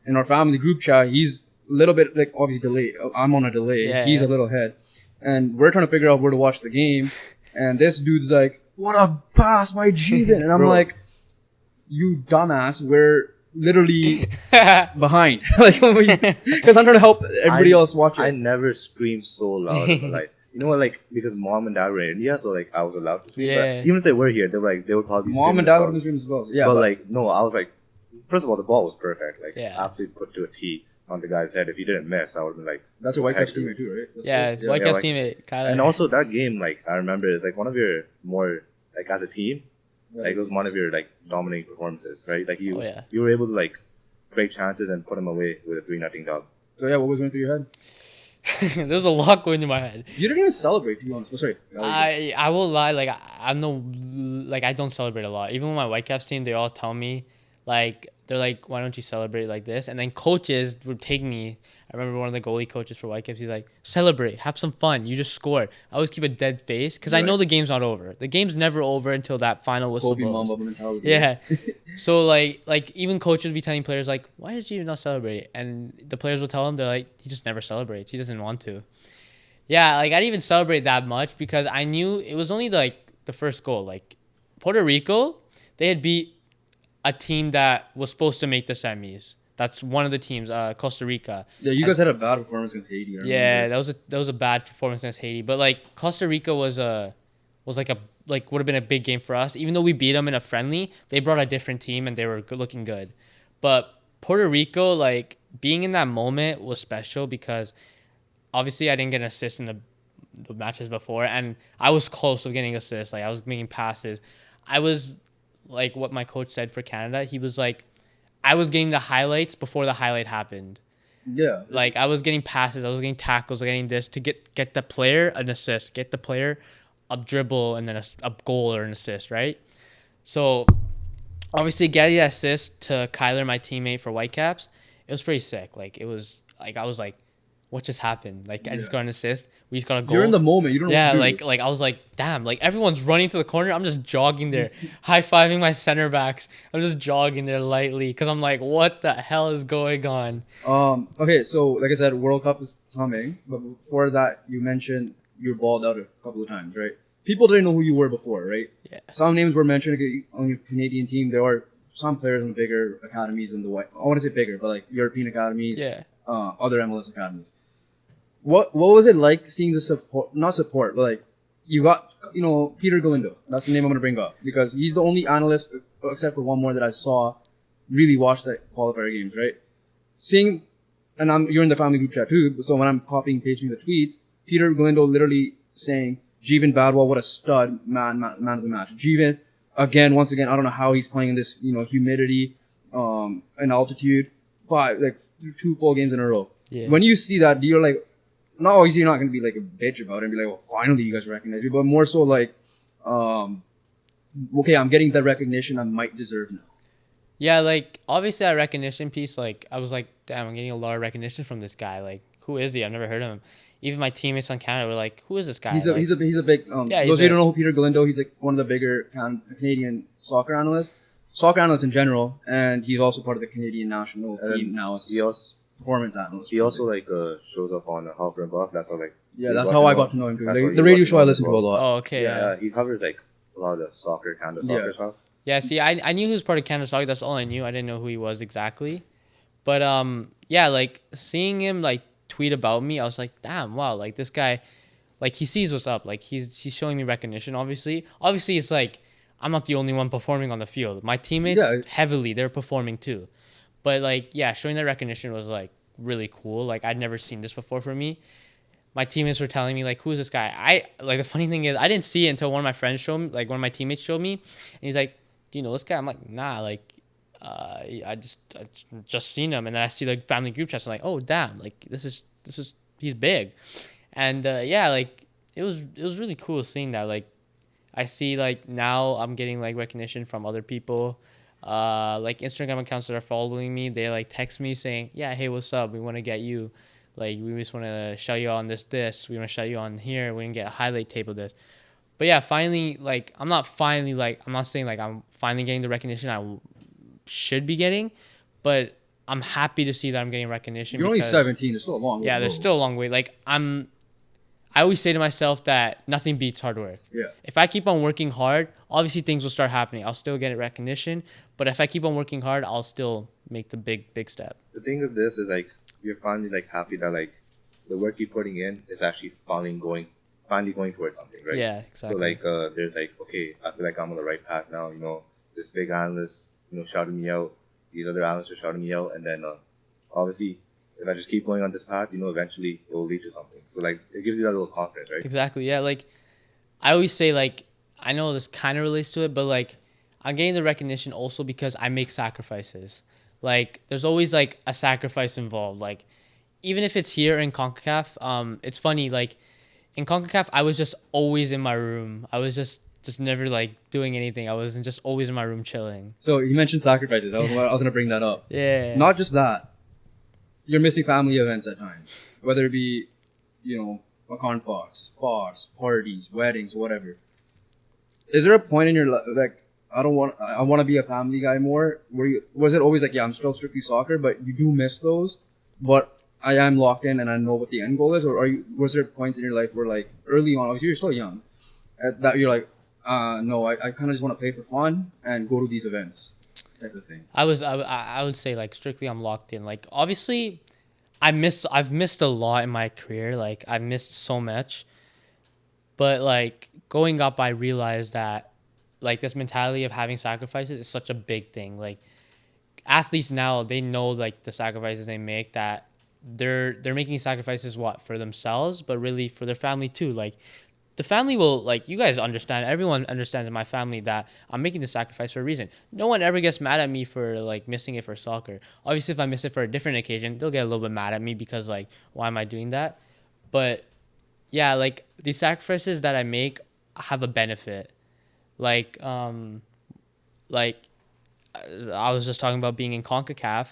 In our family group chat, he's a little bit, like, obviously delayed. I'm on a delay. Yeah, he's a little ahead. And we're trying to figure out where to watch the game. And this dude's like, what a pass by Jeevan. And I'm like, you dumbass, we're literally behind. Because I'm trying to help everybody else watch it. I never screamed so loud in my life. You know what, like, because mom and dad were in India, so, like, I was allowed to scream. Yeah. But even if they were here, they would probably scream. Mom and dad were in the stream as well. Yeah. But, like, no, I was like, first of all, the ball was perfect. Like, Yeah. absolutely put to a T on the guy's head. If he didn't miss, I would have been like... That's a Whitecaps teammate too, right? Whitecaps teammate. And also that game, like, I remember, it's like one of your more, like as a team, like it was one of your like dominating performances, right? Like you Oh, yeah. you were able to like create chances and put them away with a 3-0 dub. So yeah, what was going through your head? There's a lot going through my head. You didn't even celebrate, to be honest. Oh, sorry. I will lie, like I'm no, like I don't celebrate a lot. Even with my Whitecaps team, they all tell me, like they're like, why don't you celebrate like this? And then coaches would take me. I remember one of the goalie coaches for Whitecaps. He's like, celebrate, have some fun. You just scored. I always keep a dead face because I know the game's not over. The game's never over until that final whistle Kobe blows. Mamba mentality. Yeah. So like even coaches be telling players like, why does Jeevan not celebrate? And the players will tell him, they're like, he just never celebrates. He doesn't want to. Yeah, like I didn't even celebrate that much because I knew it was only like the first goal. Like Puerto Rico, they had beat a team that was supposed to make the semis. That's one of the teams, Costa Rica. Yeah, you guys had a bad performance against Haiti. I Yeah, remember. that was a bad performance against Haiti. But like Costa Rica was would have been a big game for us. Even though we beat them in a friendly, they brought a different team and they were looking good. But Puerto Rico, like being in that moment was special because obviously I didn't get an assist in the matches before, and I was close of getting assists. Like I was making passes. I was like what my coach said for Canada. He was like, I was getting the highlights before the highlight happened. Yeah. Like I was getting passes, I was getting tackles, getting this to get the player an assist, get the player a dribble and then a goal or an assist, right? So obviously getting that assist to Kyler, my teammate for Whitecaps, it was pretty sick. Like it was like I was like, what just happened? Like I just got an assist. We just got a goal. You're in the moment. You don't know what to do. like I was like, damn, like everyone's running to the corner. I'm just jogging there, high-fiving my center backs. I'm just jogging there lightly because I'm like, what the hell is going on? Okay, so like I said, World Cup is coming, but before that, you mentioned you were balled out a couple of times, right? People didn't know who you were before, right? Yeah. Some names were mentioned on your Canadian team. There are some players in the bigger academies in the white. I want to say bigger, but like European academies, Yeah. Other MLS academies. What was it like seeing the support? Not support, but like you got Peter Galindo. That's the name I'm gonna bring up because he's the only analyst, except for one more that I saw, really watch the qualifier games, right? Seeing, and you're in the family group chat too. So when I'm copying and pasting the tweets, Peter Galindo literally saying, "Jeevan Badwal, what a stud man of the match." Jeevan, once again, I don't know how he's playing in this humidity, and altitude, 2 full games in a row. Yeah. When you see that, you're like, not always you're not gonna be like a bitch about it and be like, "Oh, finally you guys recognize me," but more so like, okay, I'm getting the recognition I might deserve now. Yeah, like obviously that recognition piece, like I was like, damn, I'm getting a lot of recognition from this guy. Like, who is he? I've never heard of him. Even my teammates on Canada were like, who is this guy? He's a big. Yeah, those of you who don't know who Peter Galindo, he's like one of the bigger Canadian soccer analysts in general, and he's also part of the Canadian national team now as a performance analyst. He also like shows up on Half and Buff. That's how that's how I got to know him too. That's how The radio show I listened to a lot. Oh, okay. Yeah, he covers like a lot of the soccer, Canada soccer stuff. Yeah, see, I knew he was part of Canada Soccer. That's all I knew. I didn't know who he was exactly. But yeah, like seeing him like tweet about me, I was like, damn, wow, like this guy, like he sees what's up. Like he's showing me recognition. Obviously, it's like I'm not the only one performing on the field. My teammates heavily, they're performing too. But like, yeah, showing that recognition was like really cool. Like I'd never seen this before for me. My teammates were telling me like, who's this guy? The funny thing is I didn't see it until one of my friends showed me, like one of my teammates showed me, and he's like, do you know this guy? I'm like, nah, like I just seen him, and then I see like family group chats. I'm like, oh damn, like this is he's big, and yeah, like it was really cool seeing that. Like I see like now I'm getting like recognition from other people, like Instagram accounts that are following me. They like text me saying, yeah, hey, what's up? We want to get you. Like we just want to shout you on this. We want to shout you on here. We can get a highlight tape of this. But yeah, finally, like I'm not saying like I'm finally getting the recognition I should be getting, but I'm happy to see that I'm getting recognition. You're only 17. There's still a long way. Yeah, there's still a long way. Like I always say to myself that nothing beats hard work. Yeah. If I keep on working hard, obviously things will start happening. I'll still get recognition, but if I keep on working hard, I'll still make the big step. The thing with this is like you're finally like happy that like the work you're putting in is actually finally going towards something, right? Yeah, exactly. So like there's like, okay, I feel like I'm on the right path now. This big analyst, shouting me out. These other analysts are shouting me out, and then obviously if I just keep going on this path, eventually it will lead to something. So like it gives you that little confidence, right? Exactly. Yeah. Like I always say, like I know this kind of relates to it, but like I'm getting the recognition also because I make sacrifices. Like there's always like a sacrifice involved. Like even if it's here in CONCACAF, it's funny. Like in CONCACAF, I was just always in my room. I was just never like doing anything. I was just always in my room chilling. So you mentioned sacrifices. I was gonna bring that up. Yeah. Not just that. You're missing family events at times, whether it be, a conpox, spas, parties, weddings, whatever. Is there a point in your life like I want to be a family guy more? Was it always like, yeah, I'm still strictly soccer, but you do miss those, but I am locked in and I know what the end goal is, or was there points in your life where like early on, obviously you're still young, that you're like, no, I kind of just want to play for fun and go to these events, type of thing. I would say like strictly I'm locked in. Like obviously I've missed a lot in my career. Like I've missed so much. But like going up, I realized that like this mentality of having sacrifices is such a big thing. Like athletes now, they know like the sacrifices they make, that they're making sacrifices for themselves, but really for their family too. Like the family will, like, you guys understand, everyone understands in my family that I'm making the sacrifice for a reason. No one ever gets mad at me for like missing it for soccer. Obviously if I miss it for a different occasion, they'll get a little bit mad at me because like, why am I doing that? But yeah, like these sacrifices that I make have a benefit. Like like I was just talking about being in CONCACAF.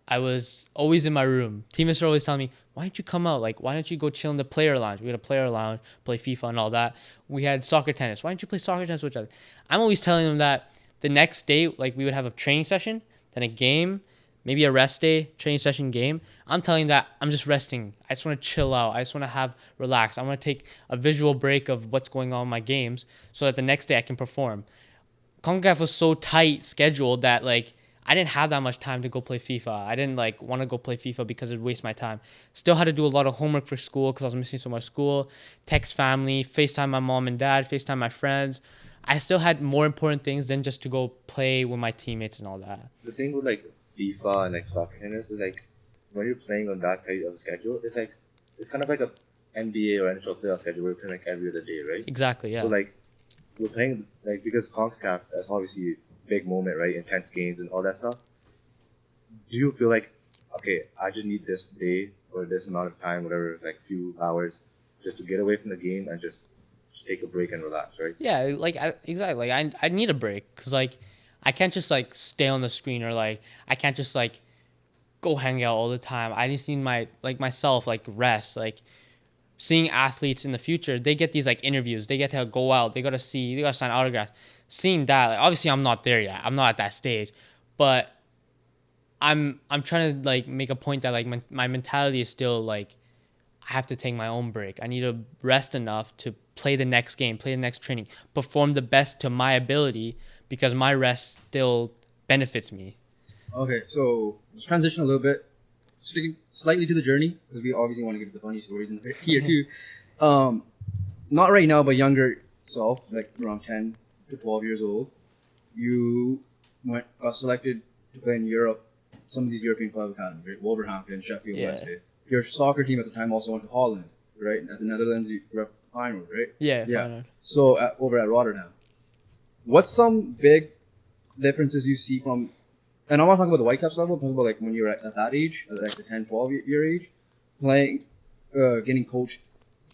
I was always in my room. Teammates are always telling me, why don't you come out? Like, why don't you go chill in the player lounge? We had a player lounge, play FIFA and all that. We had soccer tennis. Why don't you play soccer tennis with each other? I'm always telling them that the next day, like, we would have a training session, then a game, maybe a rest day, training session, game. I'm telling that I'm just resting. I just want to chill out. I just want to relax. I want to take a visual break of what's going on in my games so that the next day I can perform. CONCACAF was so tight scheduled that like I didn't have that much time to go play FIFA. I didn't like want to go play FIFA because it would waste my time. Still had to do a lot of homework for school because I was missing so much school. Text family, FaceTime my mom and dad, FaceTime my friends. I still had more important things than just to go play with my teammates and all that. The thing with like FIFA and like soccer tennis is like when you're playing on that tight of a schedule, it's kind of like a NBA or NHL playoff schedule where you're playing like every other day, right? Exactly, yeah. So like we're playing like because CONCACAF is obviously a big moment, right? Intense games and all that stuff. Do you feel like, okay, I just need this day or this amount of time, whatever, like few hours, just to get away from the game and just take a break and relax, right? Yeah, like exactly. Like I need a break because like I can't just like stay on the screen, or like I can't just like go hang out all the time. I just need myself like rest. Like seeing athletes in the future, they get these like interviews, they get to go out, they got to sign autographs. Seeing that, like, obviously I'm not there yet. I'm not at that stage, but I'm trying to like make a point that like my mentality is still like I have to take my own break. I need to rest enough to play the next game, play the next training, perform the best to my ability because my rest still benefits me. Okay, so let's transition a little bit, sticking slightly to the journey because we obviously want to get to the funny stories in here too. Not right now, but younger self, like around 10 to 12 years old, you got selected to play in Europe, some of these European club academies, right? Wolverhampton, Sheffield Wednesday. Your soccer team at the time also went to Holland, right? At the Netherlands, you were Feyenoord, right? Yeah. Feyenoord. So over at Rotterdam, what's some big differences you see from, and I'm not talking about the Whitecaps level, I'm talking about like when you're at that age, like the 10, 12 year age, playing, getting coached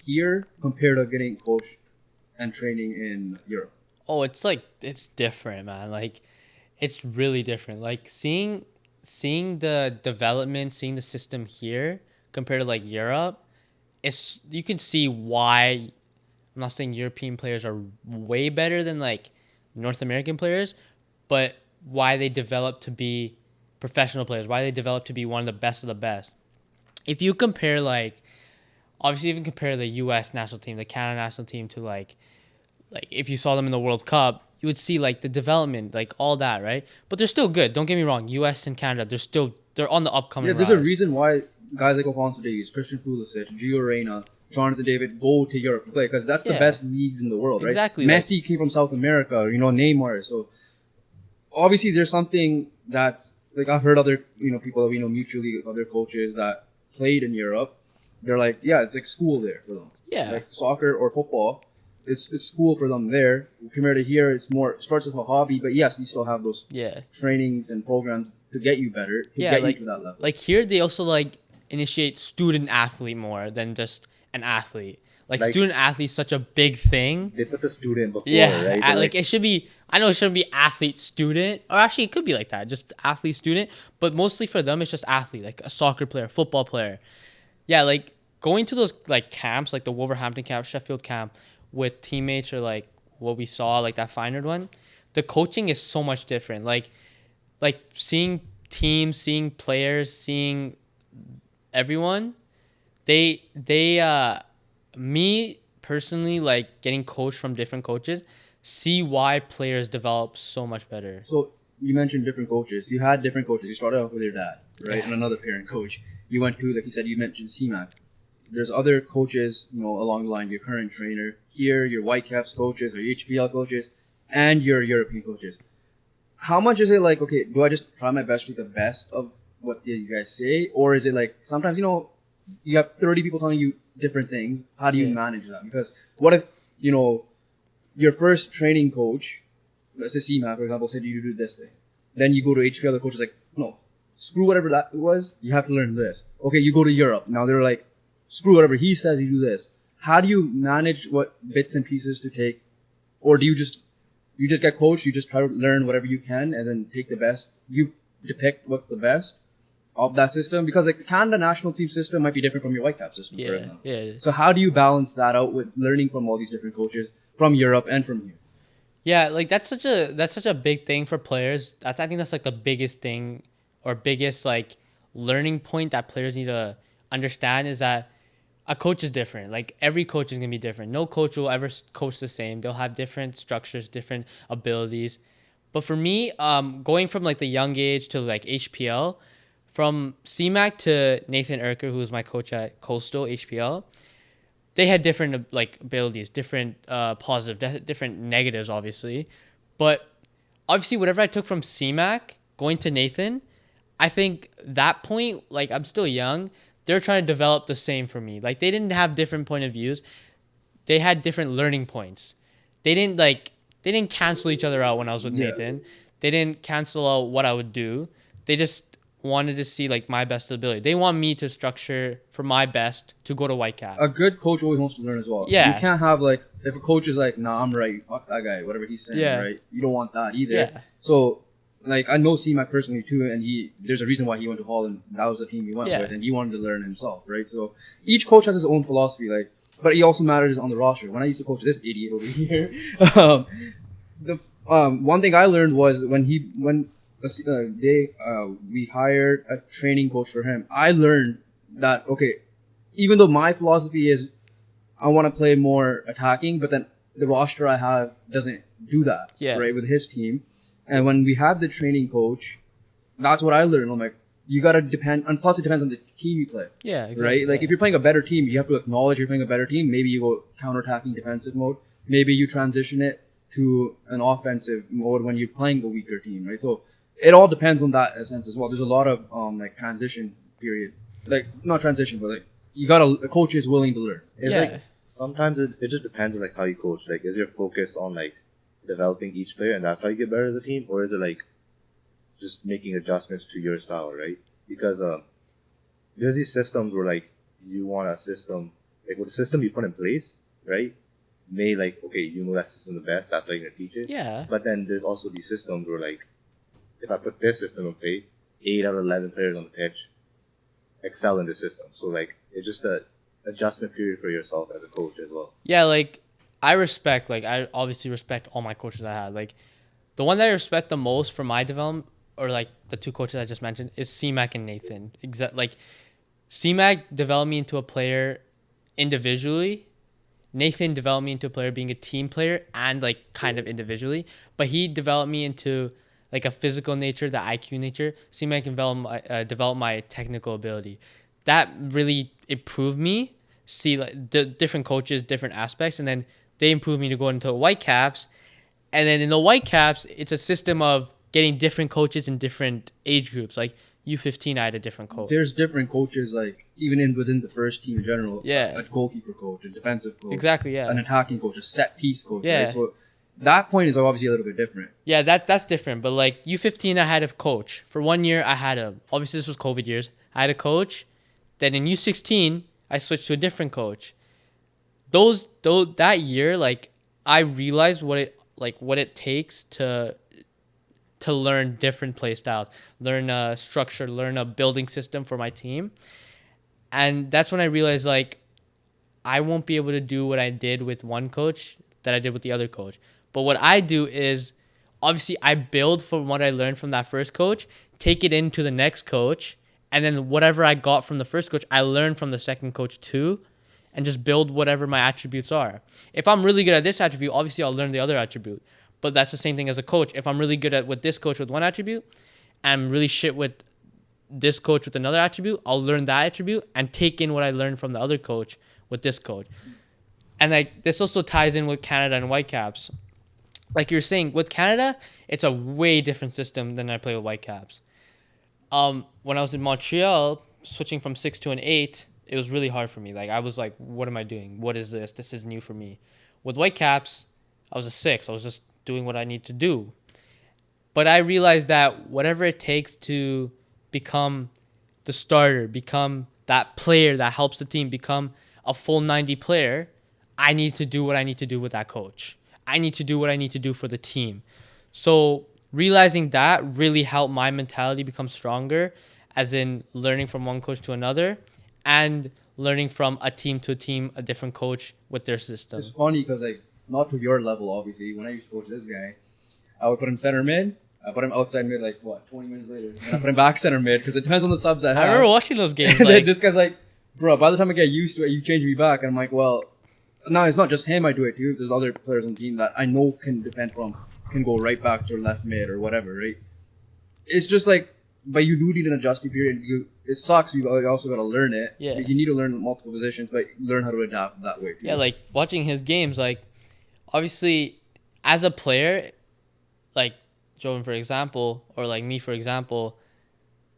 here compared to getting coached and training in Europe? Oh, it's different, man. Like, it's really different. Like seeing the development, seeing the system here compared to like Europe, you can see why. I'm not saying European players are way better than like North American players, but why they develop to be professional players, why they develop to be one of the best of the best. If you compare obviously even compare the U.S. national team, the Canada national team to like if you saw them in the World Cup, you would see like the development, like all that, right? But they're still good. Don't get me wrong. U.S. and Canada, they're on the upcoming. Yeah, there's rise. a reason why guys like Alfonso Davies, Christian Pulisic, Gio Reyna, Jonathan David go to Europe to play because that's the best leagues in the world, right? Exactly. Messi came from South America, Neymar. So obviously there's something that's like I've heard other people that we know mutually, other coaches that played in Europe. They're like, yeah, it's like school there for them. Yeah. Like soccer or football, it's school for them there. Compared to here, it's more starts with a hobby, but yes, you still have those trainings and programs to get you better, to get you to that level. Like here, they also like initiate student athlete more than just an athlete. Like student athlete is such a big thing. They put the student before, right? Like it should be. I know it shouldn't be athlete student, or actually it could be like that, just athlete student. But mostly for them, it's just athlete, like a soccer player, football player. Yeah, like going to those like camps, like the Wolverhampton camp, Sheffield camp, with teammates or like what we saw, like that Feyenoord one. The coaching is so much different. Like seeing teams, seeing players, seeing everyone. Me personally, like getting coached from different coaches, see why players develop so much better. So you mentioned different coaches. You had different coaches. You started off with your dad, right? And another parent coach. You went to, like you said, you mentioned CMAC. There's other coaches, along the line, your current trainer here, your Whitecaps coaches or your HPL coaches, and your European coaches. How much is it like, okay, do I just try my best to do the best of what these guys say? Or is it like, sometimes, you have 30 people telling you different things. How do you manage that? Because what if, your first training coach, let's say CMAC, for example, said you do this thing. Then you go to HPL, the coach is like, no, screw whatever that was, you have to learn this. Okay, you go to Europe. Now they're like, screw whatever he says, you do this. How do you manage what bits and pieces to take? Or do you just get coached, you just try to learn whatever you can and then take the best? You depict what's the best of that system? Because like the Canada national team system might be different from your Whitecap system. Yeah. So how do you balance that out with learning from all these different coaches from Europe and from here? Yeah, like that's such a big thing for players. I think that's like the biggest thing or biggest like learning point that players need to understand is that a coach is different. Like every coach is gonna be different. No coach will ever coach the same. They'll have different structures, different abilities. But for me, going from like the young age to like HPL, from CMAC to Nathan Erker, who was my coach at Coastal HPL, they had different like abilities, different positive, different negatives, obviously. But obviously, whatever I took from CMAC going to Nathan, I think that point, like I'm still young, they're trying to develop the same for me. Like they didn't have different point of views. They had different learning points. They didn't cancel each other out when I was with Nathan. They didn't cancel out what I would do. They just wanted to see like my best ability. They want me to structure for my best to go to Whitecap. A good coach always wants to learn as well. Yeah. You can't have like, if a coach is like, nah, I'm right, fuck that guy, whatever he's saying, right? You don't want that either. Yeah. So, like, I know CMAC personally too, and there's a reason why he went to Holland. That was the team he went with, and he wanted to learn himself, right? So, each coach has his own philosophy, like, but he also matters on the roster. When I used to coach this idiot over here, one thing I learned was when we hired a training coach for him, I learned that, okay, even though my philosophy is I want to play more attacking, but then the roster I have doesn't do that, right, with his team. And when we have the training coach, that's what I learned. I'm like, you got to depend, and plus it depends on the team you play. Yeah, exactly. Right? Like if you're playing a better team, you have to acknowledge you're playing a better team. Maybe you go counter-attacking defensive mode. Maybe you transition it to an offensive mode when you're playing the weaker team, right? So it all depends on that sense as well. There's a lot of like transition period. Like, not transition, but like, a coach is willing to learn. Like, sometimes it just depends on like how you coach. Like, is your focus on like developing each player and that's how you get better as a team, or is it like just making adjustments to your style, right? Because there's these systems where like you want a system, like with the system you put in place, right? May like, okay, you know that system the best, that's why you're gonna teach it. Yeah. But then there's also these systems where like, if I put this system in play, 8 out of 11 players on the pitch excel in the system. So like it's just a adjustment period for yourself as a coach as well. Yeah, like I obviously respect all my coaches I had. Like the one that I respect the most for my development, or like the two coaches I just mentioned, is CMAC and Nathan. Like CMAC developed me into a player individually. Nathan developed me into a player being a team player and like kind of individually, but he developed me into like a physical nature, the IQ nature. CMAC developed my technical ability. That really improved me. See like the different coaches, different aspects, and then they improved me to go into Whitecaps. And then in the Whitecaps, it's a system of getting different coaches in different age groups. Like U15, I had a different coach. There's different coaches, like even within the first team in general. Yeah. A goalkeeper coach, a defensive coach, Exactly, yeah. an attacking coach, a set piece coach. Yeah. Right? So that point is obviously a little bit different. Yeah, that's different. But like U15, I had a coach. For 1 year, I had obviously this was COVID years. I had a coach. Then in U16, I switched to a different coach. That year, like I realized what it takes to learn different play styles, learn a structure, learn a building system for my team. And that's when I realized like I won't be able to do what I did with one coach that I did with the other coach. But what I do is obviously I build from what I learned from that first coach, take it into the next coach, and then whatever I got from the first coach, I learn from the second coach too, and just build whatever my attributes are. If I'm really good at this attribute, obviously I'll learn the other attribute. But that's the same thing as a coach. If I'm really good at with this coach with one attribute, and I'm really shit with this coach with another attribute, I'll learn that attribute and take in what I learned from the other coach with this coach. And like this also ties in with Canada and Whitecaps. Like you're saying, with Canada, it's a way different system than I play with Whitecaps. When I was in Montreal, switching from 6 to an 8, it was really hard for me. Like I was like, what am I doing? What is this? This is new for me. With Whitecaps, I was a 6. I was just doing what I need to do. But I realized that whatever it takes to become the starter, become that player that helps the team, become a full 90 player, I need to do what I need to do with that coach. I need to do what I need to do for the team. So realizing that really helped my mentality become stronger, as in learning from one coach to another and learning from a team to a team, a different coach with their system. It's funny because, like, not to your level, obviously. When I used to coach this guy, I would put him center mid. I put him outside mid, 20 minutes later. And I put him back center mid because it depends on the subs I have. I remember watching those games. And like, then this guy's like, bro, by the time I get used to it, you change me back. And I'm like, well, no, it's not just him. I do it too. There's other players on the team that I know can defend from, can go right back to left mid or whatever, right? It's just like, but you do need an adjusting period. It sucks. You also got to learn it. Yeah. You need to learn multiple positions, but learn how to adapt that way too. Yeah, like watching his games, like obviously as a player, like Joban, for example, or like me, for example,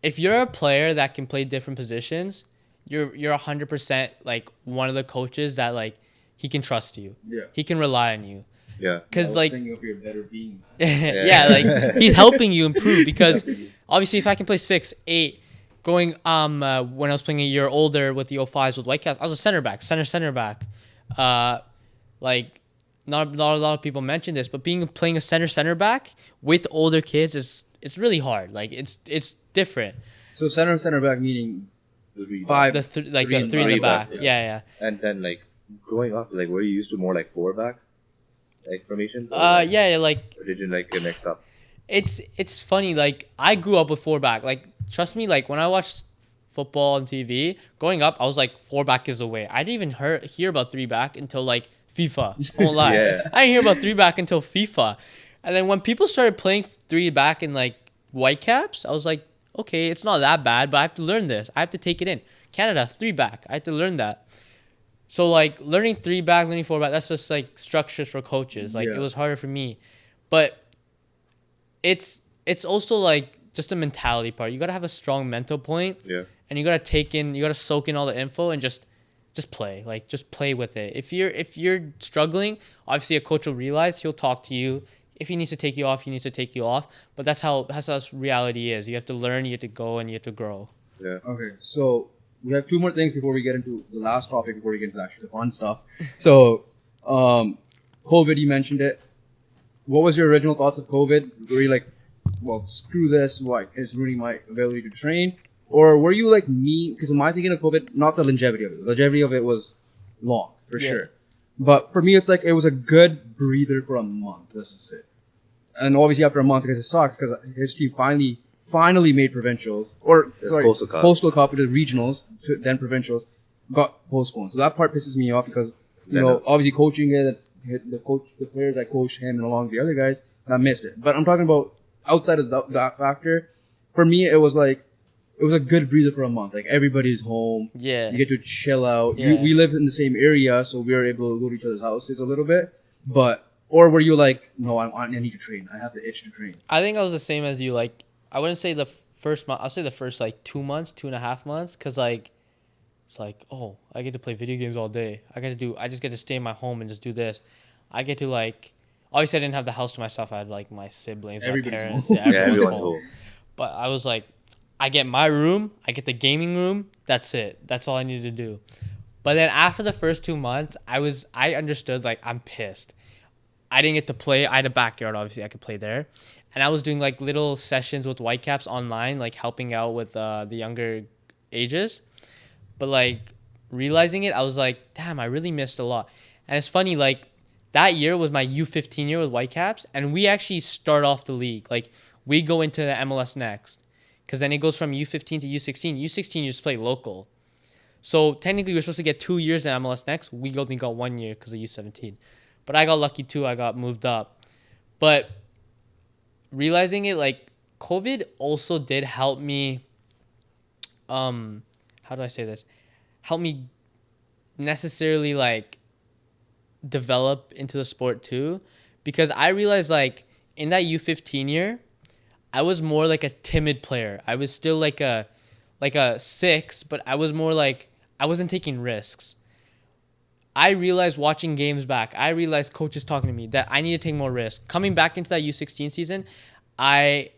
if you're a player that can play different positions, you're 100% like one of the coaches that like he can trust you. Yeah. He can rely on you. Yeah. Because like thinking of your better being. yeah, like he's helping you improve because obviously if I can play 6, 8, going when I was playing a year older with the 05s with Whitecaps, I was a center back. Like not a lot of people mention this, but playing a center back with older kids it's really hard. Like it's different. So center back meaning Five. The three in the back. Yeah. And then like growing up, like were you used to more like 4-back, like formations? Yeah, like. Or did you like get mixed up? It's funny. Like I grew up with 4-back. Like trust me. Like when I watched football on TV, growing up, I was like 4-back is the way. I didn't even hear about 3-back until like FIFA. I won't lie. Yeah. I didn't hear about 3-back until FIFA. And then when people started playing 3-back in like Whitecaps, I was like, okay, it's not that bad, but I have to learn this. I have to take it in. Canada, 3-back. I have to learn that. So like learning 3-back, learning 4-back, that's just like structures for coaches. Like it was harder for me. But it's also like just a mentality part. You gotta have a strong mental point. Yeah. And you gotta soak in all the info and just play. Like just play with it. If you're struggling, obviously a coach will realize, he'll talk to you. If he needs to take you off, he needs to take you off. But that's how reality is. You have to learn, you have to go, and you have to grow. Yeah. Okay, so we have 2 more things before we get into the last topic, before we get into actually the fun stuff. So, COVID, you mentioned it. What was your original thoughts of COVID? Were you like, well, screw this, like, it's ruining my ability to train? Or were you like me? Because my thinking of COVID, not the longevity of it. The longevity of it was long, for sure. But for me, it's like it was a good breather for a month. Let's just say. And obviously after a month, because it sucks, because his team finally made provincials, or Coastal Cup, which is regionals, then provincials, got postponed. So that part pisses me off because obviously coaching it, the players I coached him and along the other guys, I missed it. But I'm talking about outside of that factor. For me, it was like it was a good breather for a month. Like everybody's home. Yeah. You get to chill out. Yeah. We live in the same area, so we were able to go to each other's houses a little bit. Or were you like, no, I need to train. I have the itch to train. I think I was the same as you. Like I wouldn't say the first month, I'll say the first like 2 months, 2.5 months, because like it's like, oh, I get to play video games all day. I just get to stay in my home and just do this. I get to like, obviously I didn't have the house to myself. I had like my siblings, Everybody's my parents, home. yeah, everyone's everyone's home. home. But I was like, I get my room, I get the gaming room. That's it. That's all I needed to do. But then after the first 2 months, I understood like I'm pissed. I didn't get to play. I had a backyard, obviously I could play there, and I was doing like little sessions with Whitecaps online, like helping out with the younger ages. But like realizing it, I was like, damn, I really missed a lot. And it's funny, like that year was my U15 year with Whitecaps, and we actually start off the league. Like we go into the MLS next, because then it goes from U15 to U16. U16 you just play local. So technically we're supposed to get 2 years in MLS next. We only got 1 year because of U17. But I got lucky too. I got moved up. But realizing it, like COVID also did help me. How do I say this? Help me necessarily like develop into the sport too, because I realized like in that U15 year, I was more like a timid player. I was still like a 6, but I was more like I wasn't taking risks. I realized watching games back, I realized coaches talking to me that I need to take more risks. Coming back into that U16 season, I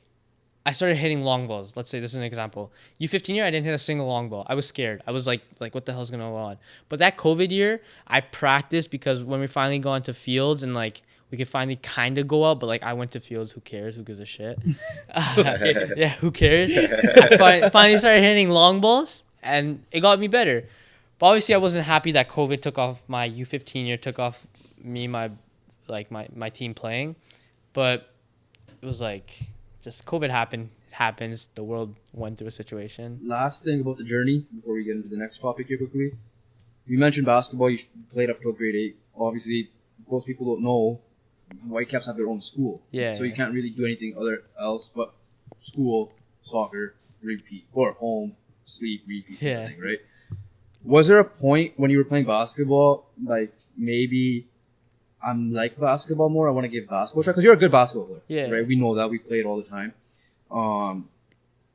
started hitting long balls. Let's say this is an example. U15 year, I didn't hit a single long ball. I was scared. I was like what the hell's going to go on? But that COVID year, I practiced, because when we finally got into fields and like we could finally kind of go out, but like I went to fields. Who cares? Who gives a shit? Yeah, who cares? I finally started hitting long balls, and it got me better. But obviously, I wasn't happy that COVID took off my U15 year, took off me, my team playing. But it was like, just COVID happened. It happens. The world went through a situation. Last thing about the journey before we get into the next topic here quickly. You mentioned basketball. You played up till grade 8. Obviously, most people don't know Whitecaps have their own school. Yeah. So you can't really do anything else but school, soccer, repeat, or home, sleep, repeat. Yeah. Thing, right? Was there a point when you were playing basketball, like maybe I'm like basketball more, I want to give basketball a try? Because you're a good basketball player. Yeah. Right? We know that. We play it all the time.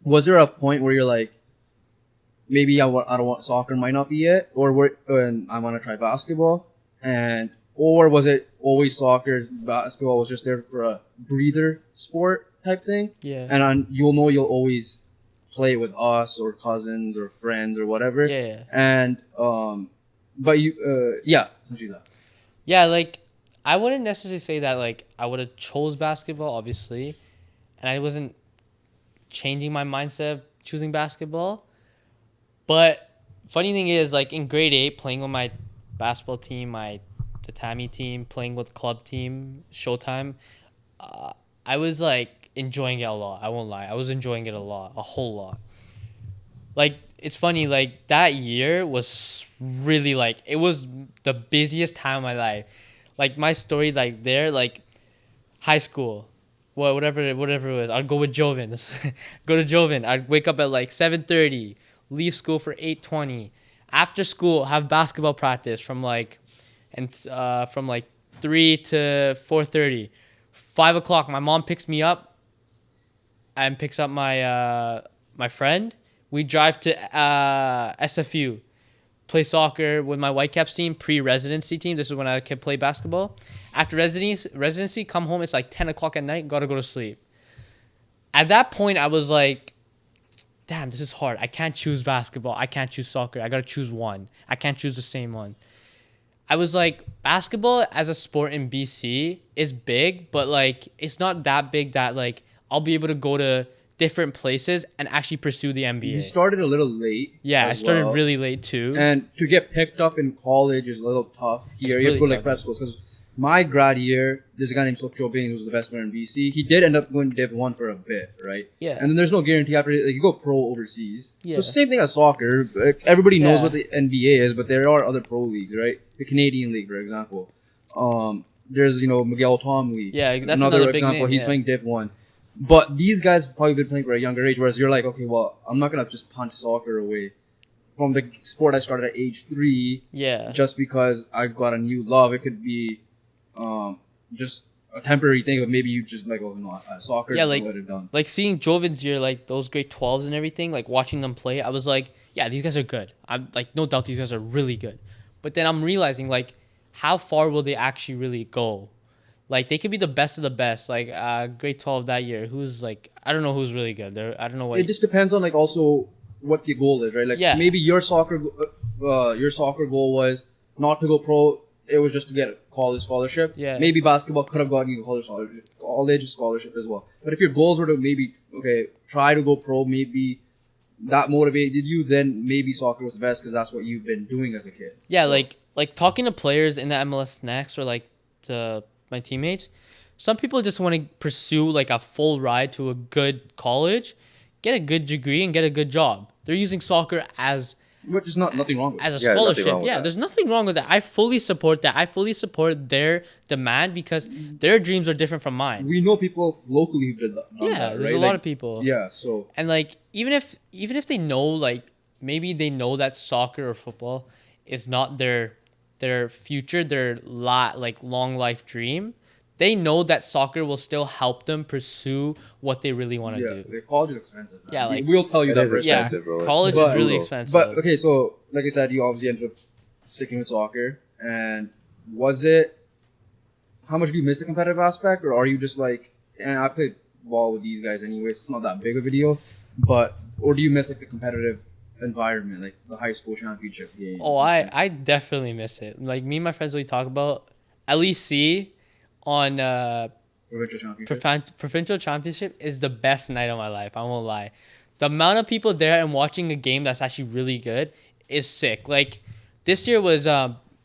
Was there a point where you're like, maybe I don't want soccer, might not be it, or I want to try basketball, or was it always soccer, basketball was just there for a breather sport type thing? Yeah. And you'll always play with us or cousins or friends or whatever. Yeah. And but essentially that. Yeah, like I wouldn't necessarily say that like I would have chose basketball, obviously, and I wasn't changing my mindset of choosing basketball. But funny thing is, like in grade 8, playing with my basketball team, my tatami team, playing with club team, Showtime, I was like enjoying it a lot. I won't lie, I was enjoying it a whole lot. Like it's funny, like that year was really like it was the busiest time of my life. Like my story, like there, like high school, whatever it was, I'd go with Joban. Go to Joban. I'd wake up at like 7:30, leave school for 8:20. After school, have basketball practice from like 3 to 4:30. 5 o'clock, my mom picks me up and picks up my my friend. We drive to SFU, play soccer with my Whitecaps team, pre-residency team. This is when I could play basketball. After residency, come home. It's like 10 o'clock at night. Gotta go to sleep. At that point, I was like, damn, this is hard. I can't choose basketball. I can't choose soccer. I gotta choose one. I can't choose the same one. I was like, basketball as a sport in BC is big, but like it's not that big that like I'll be able to go to different places and actually pursue the NBA. You started a little late. Yeah, I started really late too. And to get picked up in college is a little tough here. You have to go to like prep schools. Because my grad year, there's a guy named Joban who was the best player in BC. He did end up going to Div 1 for a bit, right? Yeah. And then there's no guarantee after, like, you go pro overseas. Yeah. So same thing as soccer. Everybody knows what the NBA is, but there are other pro leagues, right? The Canadian League, for example. There's, Miguel Tom League. Yeah, that's another big example. Name, He's playing Div 1. But these guys have probably been playing for a younger age, whereas you're like, okay, well, I'm not going to just punch soccer away from the sport I started at age 3. Yeah. Just because I got a new love. It could be just a temporary thing, but maybe you just like, oh no, soccer, Yeah, just like let it down. like seeing Joven's year, like those grade 12s and everything, like watching them play, I was like, yeah, these guys are good. I'm like, no doubt these guys are really good. But then I'm realizing like, how far will they actually really go? Like they could be the best of the best. Like grade 12 that year, who's like, I don't know who's really good. I don't know what. It just depends on like also what your goal is, right? Like Yeah. maybe your soccer goal was not to go pro. It was just to get a college scholarship. Yeah. Maybe basketball could have gotten you a college scholarship as well. But if your goals were to maybe try to go pro, maybe that motivated you, then maybe soccer was the best because that's what you've been doing as a kid. Yeah, So, like talking to players in the MLS Next or like to my teammates, some people just want to pursue like a full ride to a good college, get a good degree, and get a good job. They're using soccer as which is nothing wrong with it. a Yeah, there's nothing scholarship. wrong with Yeah, that. there's nothing wrong with that. I fully support that. I fully support their demand because their dreams are different from mine. We know people locally who did that. Yeah, there's a lot of people. Yeah, so And like even if they know like maybe they know that soccer or football is not their future, their long life dream, they know that soccer will still help them pursue what they really want to do. the college is expensive. Man. Yeah, like- we'll tell you It that is first. Yeah, expensive, bro. It's college is But- really brutal. expensive. But okay, so like I said, you obviously ended up sticking with soccer, and was it? How much do you miss the competitive aspect, or are you just like, and I played ball with these guys anyways, it's not that big of a deal, but or do you miss like the competitive environment, like the high school championship game? Oh, I definitely miss it. Like me and my friends, we talk about LEC on provincial championship. provincial championship is the best night of my life. I won't lie. The amount of people there and watching a game that's actually really good is sick. Like this year was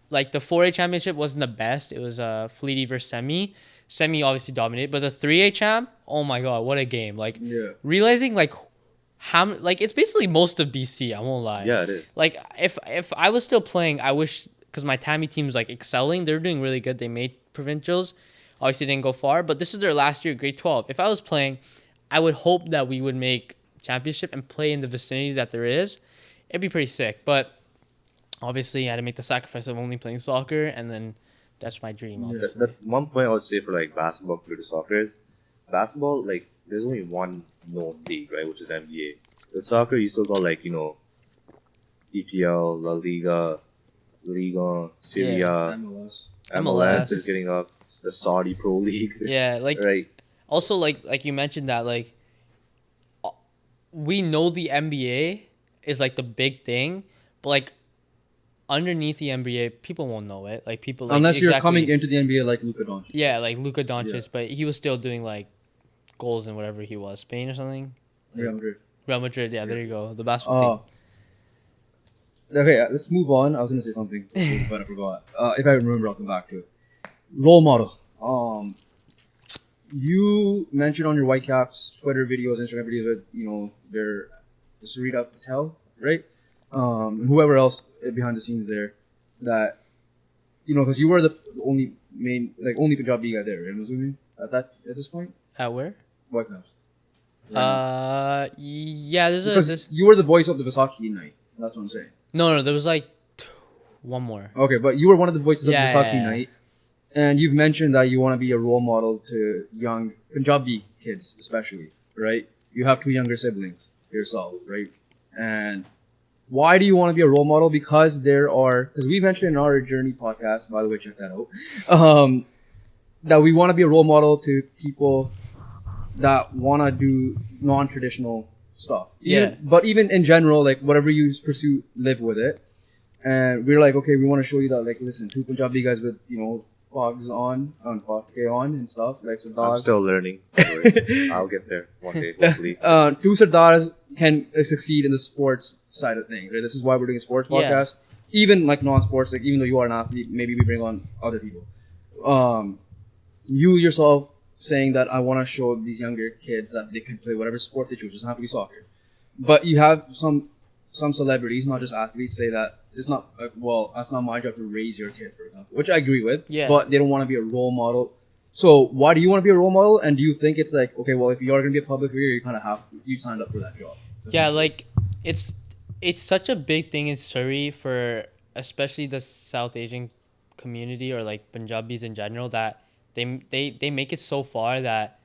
like the 4A championship wasn't the best. It was Fleety versus Semi. Semi obviously dominated, but the 3A champ, oh my god, what a game! Like Yeah. realizing like how like it's basically most of BC. I won't lie. Yeah, it is. Like if I was still playing, I wish because my Tammy team's like excelling. They're doing really good. They made provincials. Obviously didn't go far, but this is their last year, grade 12. If I was playing, I would hope that we would make championship and play in the vicinity that there is. It'd be pretty sick. But obviously, I had to make the sacrifice of only playing soccer, and then that's my dream. Yeah. Obviously. That one point I would say for like basketball compared to soccer is basketball, like there's only one known league, right, which is the NBA. With soccer, you still got like EPL, La Liga, Liga, Serie A, MLS. MLS is getting up, the Saudi Pro League. Yeah, like right. also like you mentioned that like we know the NBA is like the big thing, but like underneath the NBA, people won't know it. Like people like, Unless you're exactly- coming into the NBA like Luka Doncic. Yeah, like Luka Doncic, Yeah. but he was still doing like goals in whatever he was, Spain or something. Real Madrid. Real Madrid, yeah, there you go. The basketball team. Okay, let's move on. I was gonna say something, but I forgot. If I remember, I'll come back to it. Role model. You mentioned on your Whitecaps Twitter videos, Instagram videos that they're the Sarita Patel, right? And whoever else behind the scenes there, that because you were the only Punjabi guy there, right? I'm assuming at this point, At where? Whitecaps. Yeah, Because this. you were the voice of the Vaisakhi night. That's what I'm saying. No, there was like one more. Okay, but you were one of the voices Yeah, of the Vaisakhi yeah, yeah. night, and you've mentioned that you want to be a role model to young Punjabi kids, especially, right? You have two younger siblings yourself, right? And why do you want to be a role model? Because we mentioned in our Journey podcast, by the way, check that out, that we want to be a role model to people that want to do non-traditional stuff. Yeah. But even in general, like whatever you pursue, live with it. And we're like, okay, we want to show you that, like, listen, two Punjabi guys with, pogs on and stuff, like I'm Sardars. still learning. Don't worry. I'll get there one day, hopefully. Two Sardars can succeed in the sports side of things, right? This is why we're doing a sports Yeah. podcast. Even like non-sports, like even though you are an athlete, maybe we bring on other people. You yourself saying that I want to show these younger kids that they can play whatever sport they choose, it doesn't have to be soccer. But you have some celebrities, not just athletes, say that it's not that's not my job to raise your kid, for example, which I agree with. Yeah. But they don't want to be a role model. So why do you want to be a role model? And do you think it's like, okay, well, if you're going to be a public figure, you kind of you signed up for that job? Yeah, like it's such a big thing in Surrey for especially the South Asian community or like Punjabis in general that they make it so far that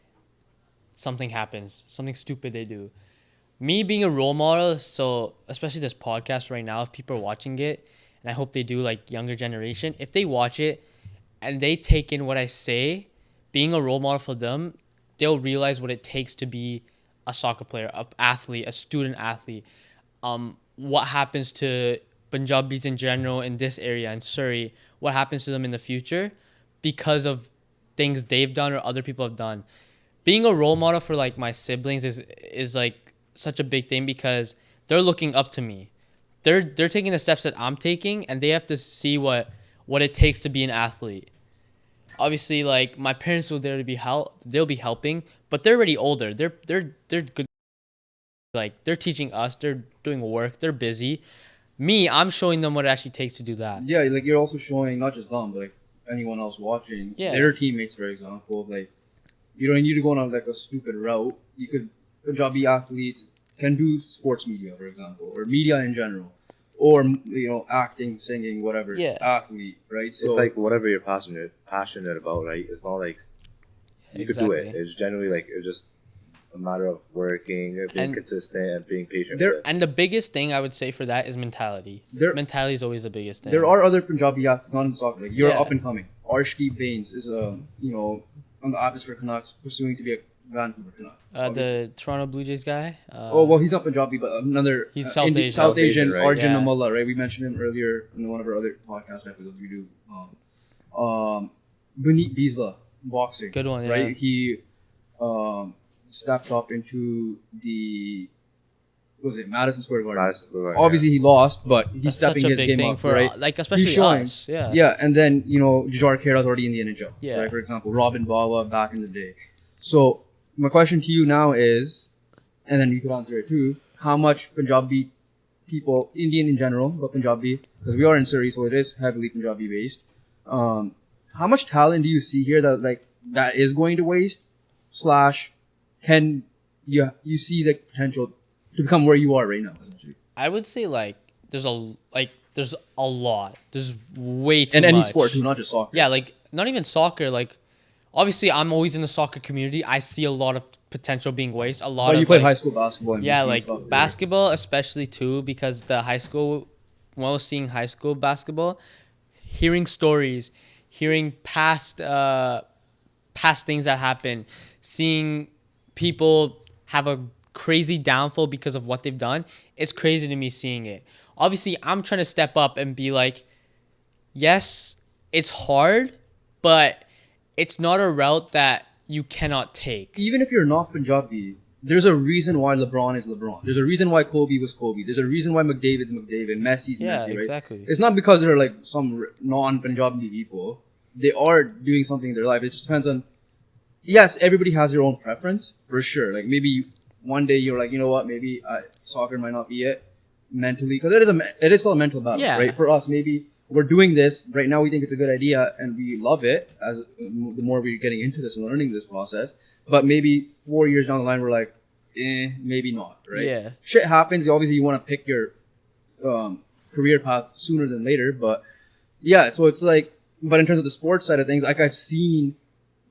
something happens, something stupid they do. Me being a role model, so especially this podcast right now, if people are watching it, and I hope they do, like younger generation, if they watch it and they take in what I say, being a role model for them, they'll realize what it takes to be a soccer player, a athlete, a student athlete. What happens to Punjabis in general in this area in Surrey? What happens to them in the future because of things they've done or other people have done? Being a role model for like my siblings is like such a big thing because they're looking up to me. They're taking the steps that I'm taking, and they have to see what it takes to be an athlete. Obviously, like my parents will there to be they'll be helping, but they're already older. They're good. Like they're teaching us. They're doing work. They're busy. Me, I'm showing them what it actually takes to do that. Yeah, like you're also showing not just them, but like anyone else watching, their teammates, for example. Like you don't need to go on like a stupid route. You could Punjabi athletes can do sports media, for example, or media in general, or acting, singing, whatever. Yeah. Athlete, right? So it's like whatever you're passionate about, right? It's not like you could do it. It's generally like it's just a matter of working, being consistent, and being patient. And the biggest thing I would say for that is mentality. Mentality is always the biggest thing. There are other Punjabi athletes, not in soccer. Like you're up and coming. Arshdeep Bains is on the Abbotsford Canucks, pursuing to be a Vancouver Canuck. The Toronto Blue Jays guy. He's not Punjabi, but another. He's South Asian. South Asian, right? Arjun Amala, right? We mentioned him earlier in one of our other podcast episodes we do. Guneet Bisla, boxing. Good one, right? yeah. He stepped up into the Madison Square Garden. Obviously, he lost, but he's stepping his game up, right? Like especially us, yeah. Yeah, and then Jajar Kera's already in the NHL, yeah. right? For example, Robin Bawa back in the day. So my question to you now is, and then you could answer it too: how much Punjabi people, Indian in general, but Punjabi, because we are in Surrey, so it is heavily Punjabi based. How much talent do you see here that is going to waste? / can you see the potential to become where you are right now, essentially? I would say there's a lot. There's way too much. In any sport too, not just soccer. Yeah, like not even soccer. Like obviously, I'm always in the soccer community. I see a lot of potential being wasted. But you played high school basketball. And yeah, like basketball especially too, because when I was seeing high school basketball, hearing stories, hearing past things that happen, seeing people have a crazy downfall because of what they've done, it's crazy to me seeing it. Obviously, I'm trying to step up and be like, yes, it's hard, but it's not a route that you cannot take. Even if you're not Punjabi, there's a reason why LeBron is LeBron. There's a reason why Kobe was Kobe. There's a reason why McDavid's McDavid, Messi's Messi, right? Exactly. It's not because they're like some non-Punjabi people. They are doing something in their life. It just depends on. Yes, everybody has their own preference, for sure. Like maybe one day you're like, you know what, maybe soccer might not be it mentally, because it is still a mental battle, right? For us, maybe we're doing this right now. We think it's a good idea and we love it as the more we're getting into this and learning this process. But maybe 4 years down the line, we're like, maybe not, right? Yeah. Shit happens. Obviously, you want to pick your career path sooner than later. But yeah, so it's like, but in terms of the sports side of things, like I've seen,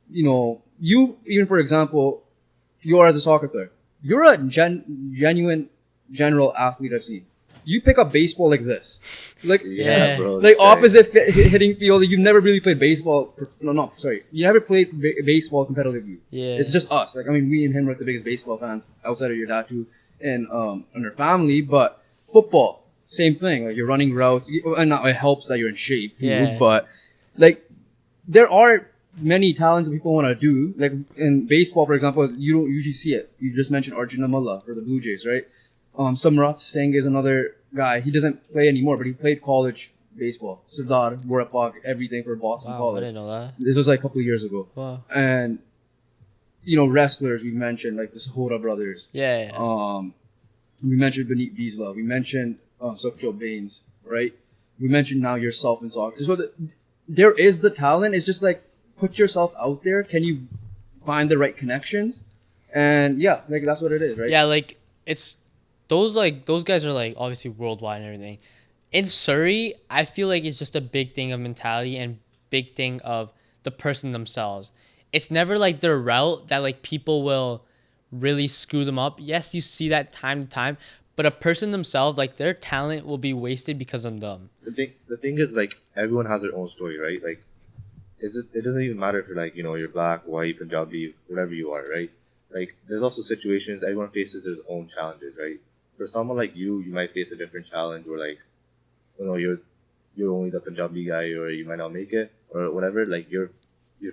you, even for example, you are the soccer player. You're a genuine general athlete I've seen. You pick up baseball like this. Like, yeah, bro. Like opposite hitting field. You've never really played baseball. You never played baseball competitively. Yeah. It's just us. Like, I mean, me and him are the biggest baseball fans outside of your dad too and our family. But football, same thing. Like, you're running routes. And it helps that you're in shape. Yeah. But, like, there are many talents that people want to do. Like, in baseball, for example, you don't usually see it. You just mentioned Arjun Amala for the Blue Jays, right? Samrat Singh is another guy. He doesn't play anymore, but he played college baseball. Sardar, Borapak, everything for Boston College. I didn't know that. This was like a couple of years ago. Wow. And, wrestlers we mentioned, like the Sahora brothers. Yeah. We mentioned Guneet Bisla. We mentioned Sukhjot Bains, right? We mentioned now yourself in soccer. So there is the talent. It's just like, put yourself out there. Can you find the right connections? And yeah, like that's what it is, right? Yeah, like it's those guys are like obviously worldwide and everything. In Surrey, I feel like it's just a big thing of mentality and big thing of the person themselves. It's never like their route that like people will really screw them up. Yes, you see that time to time, but a person themselves, like their talent will be wasted because of them. The thing is, like, everyone has their own story, right? Like, it doesn't even matter if you're like, you're black, white, Punjabi, whatever you are, right? Like, there's also situations everyone faces their own challenges, right? For someone like you might face a different challenge, or like, you're only the Punjabi guy, or you might not make it, or whatever. Like, you're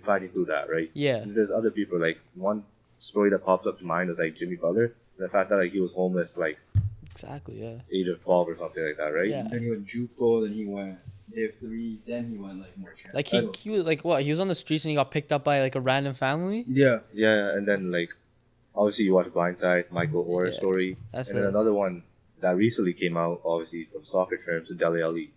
fighting through that, right? Yeah. And there's other people, like, one story that pops up to mind is like Jimmy Butler, the fact that like he was homeless to like Exactly, yeah. age of 12 or something like that, right? Yeah. Then he went JUCO, then he went Div 3, then he went like more camp. Like he was like what? He was on the streets and he got picked up by like a random family. Yeah. Yeah, and then like obviously you watch Blindside, Michael Orr's Yeah, story, that's and then it. another one that recently came out, obviously from soccer terms, Dele Alli.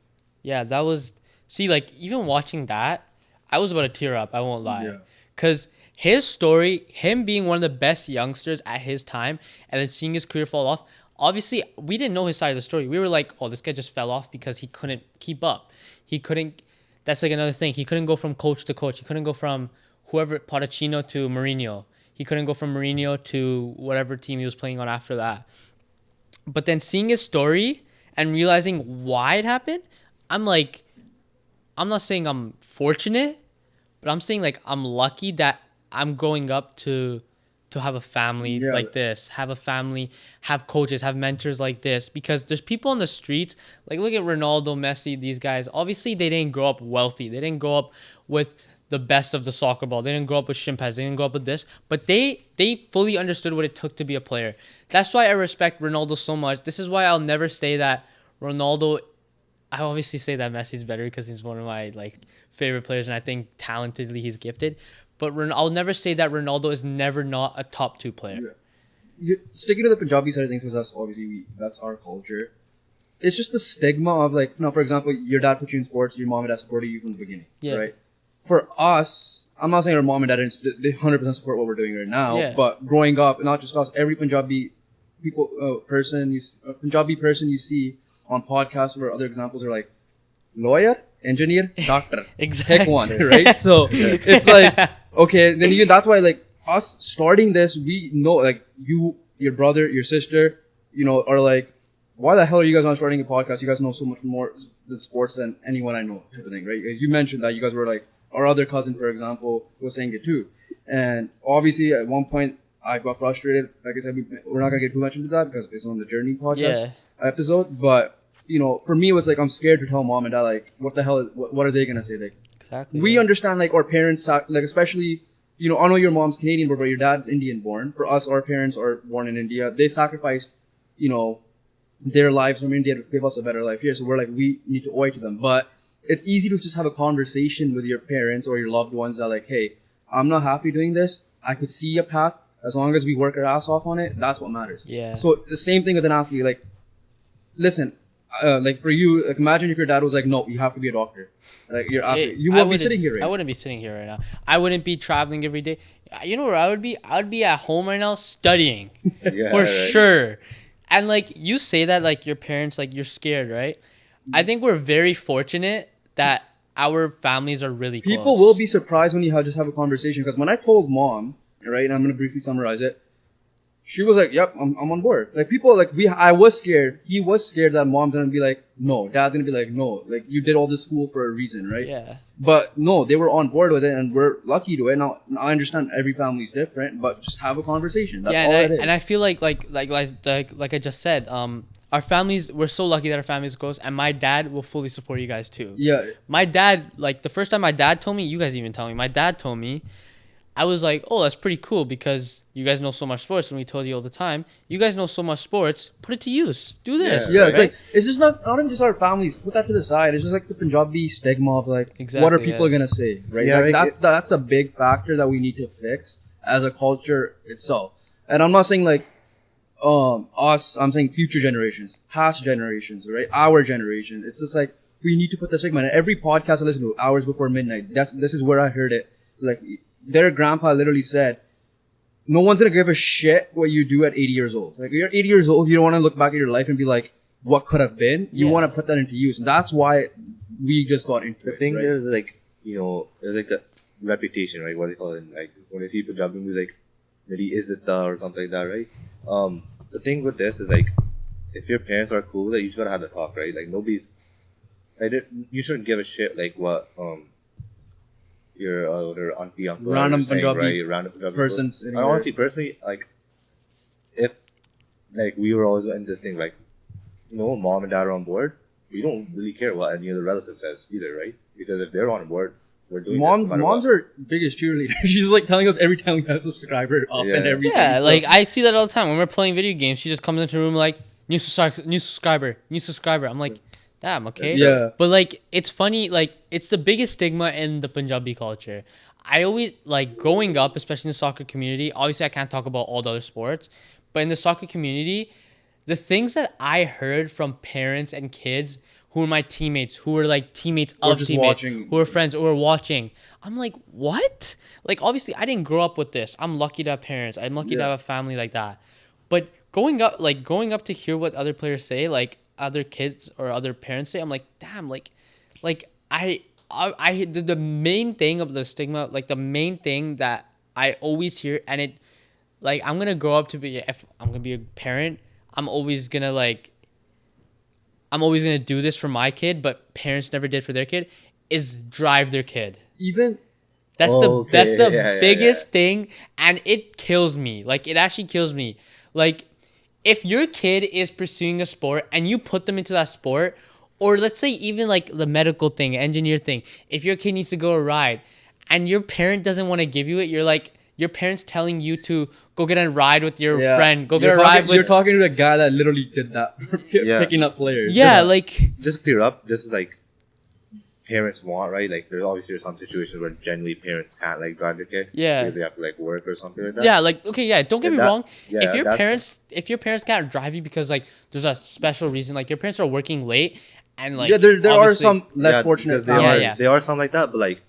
Yeah, that was. See, like even watching that, I was about to tear up. I won't lie, Yeah. because his story, him being one of the best youngsters at his time, and then seeing his career fall off. Obviously, we didn't know his side of the story. We were like, "Oh, this guy just fell off because he couldn't keep up. He couldn't." That's like another thing. He couldn't go from coach to coach. He couldn't go from whoever Pochettino to Mourinho. He couldn't go from Mourinho to whatever team he was playing on after that. But then seeing his story and realizing why it happened, I'm like, I'm not saying I'm fortunate, but I'm saying like I'm lucky that I'm growing up to have a family like this, have a family, have coaches, have mentors like this, because there's people on the streets, like look at Ronaldo, Messi, these guys. Obviously, they didn't grow up wealthy. They didn't grow up with the best of the soccer ball. They didn't grow up with shin pads. They didn't grow up with this, but they fully understood what it took to be a player. That's why I respect Ronaldo so much. This is why I'll never say that Ronaldo. I obviously say that Messi's better because he's one of my like favorite players, and I think talentedly he's gifted. But I'll never say that Ronaldo is never not a top 2 player. Yeah. Sticking to the Punjabi side of things, because that's obviously that's our culture. It's just the stigma of like, now for example, your dad put you in sports, your mom and dad supported you from the beginning, right? For us, I'm not saying our mom and dad didn't, they 100% support what we're doing right now, but growing up, not just us, every Punjabi Punjabi person you see on podcasts or other examples are like lawyer, engineer, doctor. Exactly. Pick one, right? So it's like, okay, then even that's why like us starting this, we know like you, your brother, your sister, are like, why the hell are you guys not starting a podcast? You guys know so much more than sports than anyone I know, type of thing, right? You mentioned that you guys were like, our other cousin, for example, was saying it too. And obviously at one point I got frustrated. Like I said, we're not going to get too much into that because it's on the Journey podcast episode. But, for me, it was like, I'm scared to tell mom and dad, like, what the hell, what are they going to say? Like, exactly. We understand, like, our parents, like, especially, I know your mom's Canadian, but your dad's Indian born. For us, our parents are born in India. They sacrificed, their lives from India to give us a better life here. So we're like, we need to owe it to them. But it's easy to just have a conversation with your parents or your loved ones that are like, hey, I'm not happy doing this. I could see a path. As long as we work our ass off on it, that's what matters. Yeah. So the same thing with an athlete. Like, listen, like for you, like imagine if your dad was like, no, you have to be a doctor. Like you're athlete. You won't be sitting here right now. I wouldn't be sitting here right now. I wouldn't be traveling every day. You know where I would be? I would be at home right now studying. For sure. And like you say that like your parents, like you're scared, right? I think we're very fortunate that our families are really close. People will be surprised when you just have a conversation, because when I told mom, right, and I'm going to briefly summarize it, she was like, yep, I'm on board. Like people, like I was scared. He was scared that mom's going to be like, no. Dad's going to be like, no. Like you did all this school for a reason, right? Yeah. But no, they were on board with it, and we're lucky to it. Now I understand every family's different, but just have a conversation. That's all it is. And I feel like I just said, our families, we're so lucky that our families close, and my dad will fully support you guys too. Yeah. My dad, like the first time my dad told me, you guys even tell me, my dad told me, I was like, oh, that's pretty cool because you guys know so much sports, and we told you all the time, you guys know so much sports, put it to use. Do this. Yeah, it's like, it's just not even just our families, put that to the side. It's just like the Punjabi stigma of like, what are people going to say, right? Yeah, like, that's a big factor that we need to fix as a culture itself. And I'm not saying like, us, I'm saying future generations, past generations, right? Our generation. It's just like, we need to put the stigma. And every podcast I listen to, hours before midnight, this is where I heard it. Like, their grandpa literally said, no one's going to give a shit what you do at 80 years old. Like, you're 80 years old, you don't want to look back at your life and be like, what could have been? You want to put that into use. And that's why we just got into it. The thing is, like, there's like reputation, right? What they call it, like when they see Punjabi music, maybe izzata or something like that, right? The thing with this is like, if your parents are cool, like you just gotta have the talk, right? Like nobody's, like you shouldn't give a shit like what your other auntie uncle Random are saying, Punjabi right? Random Punjabi person. I honestly, personally, like if like we were always in this thing, like mom and dad are on board, we don't really care what any other relative says either, right? Because if they're on board, we're doing this no matter Mom's what. our biggest cheerleader. She's like telling us every time we have a subscriber up and everything. Yeah, so. like I see that all the time when we're playing video games. She just comes into the room like new subscriber. I'm like, damn, okay. Yeah. But like it's funny, like it's the biggest stigma in the Punjabi culture. I always like growing up, especially in the soccer community. Obviously, I can't talk about all the other sports, but in the soccer community, the things that I heard from parents and kids who are my teammates, who are like teammates Or of just teammates, watching. who are friends, who are watching. I'm like, what? Like, obviously, I didn't grow up with this. I'm lucky to have parents. I'm lucky to have a family like that. But going up to hear what other players say, like other kids or other parents say, I'm like, damn, like the main thing of the stigma, like the main thing that I always hear, and it, like, I'm gonna grow up to be, if I'm gonna be a parent, I'm always gonna do this for my kid, but parents never did for their kid, is drive their kid. Even that's the biggest thing, and it kills me. Like, it actually kills me. Like, if your kid is pursuing a sport and you put them into that sport, or let's say even like the medical thing, engineer thing, if your kid needs to go a ride and your parent doesn't want to give you it, you're like, your parents telling you to go get a ride with your friend, You're talking to a guy that literally did that, picking up players. Yeah, like, just clear up. This is like parents want, right? Like there's some situations where generally parents can't like drive their kid, because they have to like work or something like that. Yeah, like, okay, yeah, don't get me wrong. Yeah, if your parents can't drive you because like there's a special reason, like your parents are working late, and like there are some less fortunate. There are some like that, but like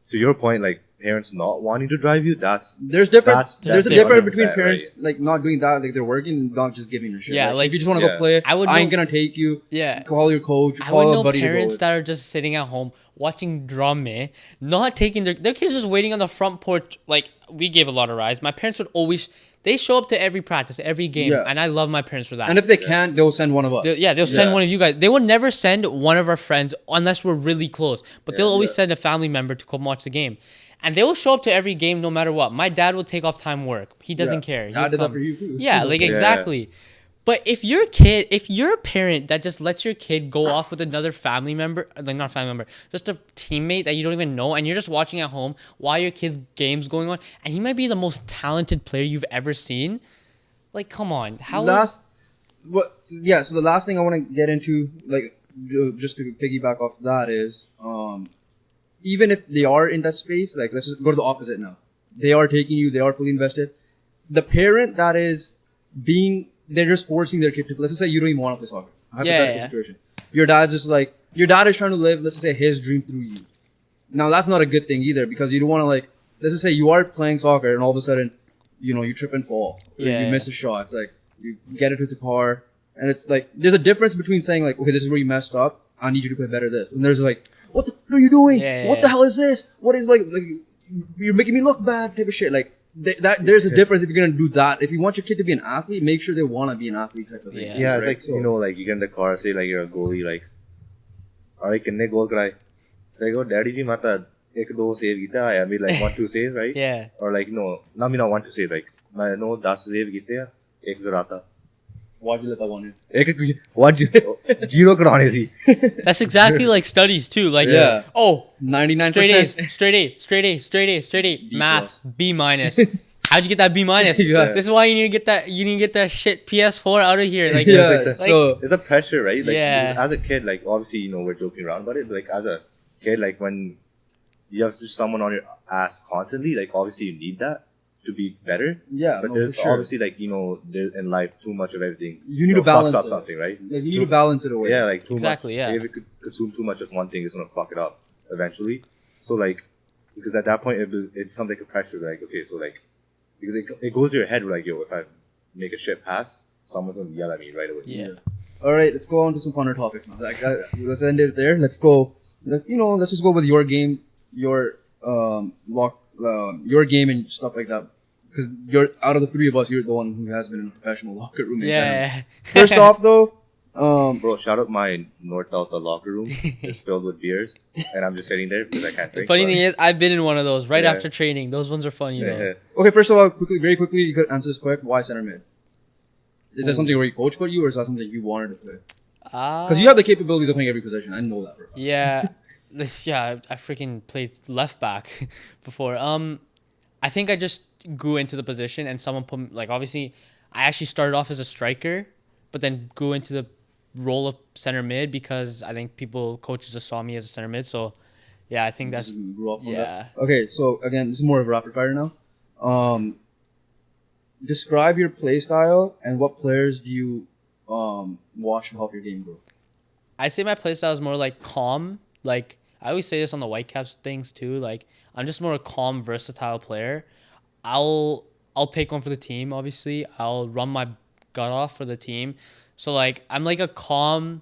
to your point, like parents not wanting to drive you, there's a difference between parents like not doing that, like they're working, not just giving your shit. Yeah, like if you just want to go play, I ain't gonna take you. Yeah, call your coach. I would know parents that are just sitting at home watching drama, not taking their kids, just waiting on the front porch. Like, we gave a lot of rides. My parents would always. They show up to every practice, every game, and I love my parents for that. And if they can't, they'll send one of us. They'll send one of you guys. They will never send one of our friends unless we're really close. But they'll always send a family member to come watch the game. And they will show up to every game no matter what. My dad will take off time work. He doesn't care. I did that for you too. Yeah, like exactly. But if you're a parent that just lets your kid go off with another family member, like not a family member, just a teammate that you don't even know, and you're just watching at home while your kid's game's going on, and he might be the most talented player you've ever seen, like, come on. So the last thing I want to get into, like, just to piggyback off that is, even if they are in that space, like, let's just go to the opposite now. They are taking you, they are fully invested. The parent that is they're just forcing their kid to, let's just say you don't even want to play soccer. Hypothetical situation. Your dad's just like, your dad is trying to live, let's just say, his dream through you. Now, that's not a good thing either, because you don't want to, like, let's just say you are playing soccer and all of a sudden, you trip and fall. You miss a shot. It's like, you get into the car, and it's like, there's a difference between saying, like, okay, this is where you messed up, I need you to play better this. And there's like, what are you doing? What the hell is this? What is, like, you're making me look bad type of shit. Like, there's a difference if you're gonna do that. If you want your kid to be an athlete, make sure they want to be an athlete type of thing. Yeah, it's like, like you get in the car, say like you're a goalie, like, alright, kinne goal karai? Like, oh, daddy ji mata ek do save kita. I mean, like 1-2 saves, right? Yeah. Or like, no, not 1-2 save, like, I know 10 save kita, ek karata. Why'd you let that one in? Zero karane thi. That's exactly like studies too. Like, 99% straight A. Math, B-. How'd you get that B-? This is why you need to get that shit PS4 out of here. Like, so it's a pressure, right? Like, as a kid, like, obviously, we're joking around about it, but like, as a kid, like, when you have someone on your ass constantly, like, obviously you need that to be better. Yeah, but there's obviously, like, there's in life too much of everything. You need to balance fucks up something, right? Like, you need to balance it away. Yeah, like too much. Yeah. If you could consume too much of one thing, it's gonna fuck it up eventually. So like, because at that point it becomes like a pressure. Like, okay, so like, because it goes to your head, like, yo, if I make a shit pass, someone's gonna yell at me right away. Yeah. All right, let's go on to some funner topics now. Like, let's end it there. Let's go. Let's just go with your game, your your game and stuff like that? Because you're out of the three of us, you're the one who has been in a professional locker room. Yeah. First off, though, Bro, shout out my North Delta locker room. It's filled with beers, and I'm just sitting there because I can't The drink. funny thing is, I've been in one of those right Yeah. after training. Those ones are funny though. okay. First of all, very quickly, you could answer this quick. Why center mid? Is that something where your coach put you, or is that something you wanted to play? Because you have the capabilities of playing every position. I know that for a fact. Yeah, I freaking played left back before. I think I just grew into the position, and someone put like obviously, I actually started off as a striker, but then grew into the role of center mid because I think coaches just saw me as a center mid. So, yeah, I think that's You grew up on yeah. that. Okay, so again, this is more of a rapid fire now. Describe your play style and what players do you watch to help your game grow. I'd say my playstyle is more like calm. Like I always say this on the Whitecaps things too. Like I'm just more a calm, versatile player. I'll take one for the team. Obviously, I'll run my gut off for the team. So like I'm like a calm,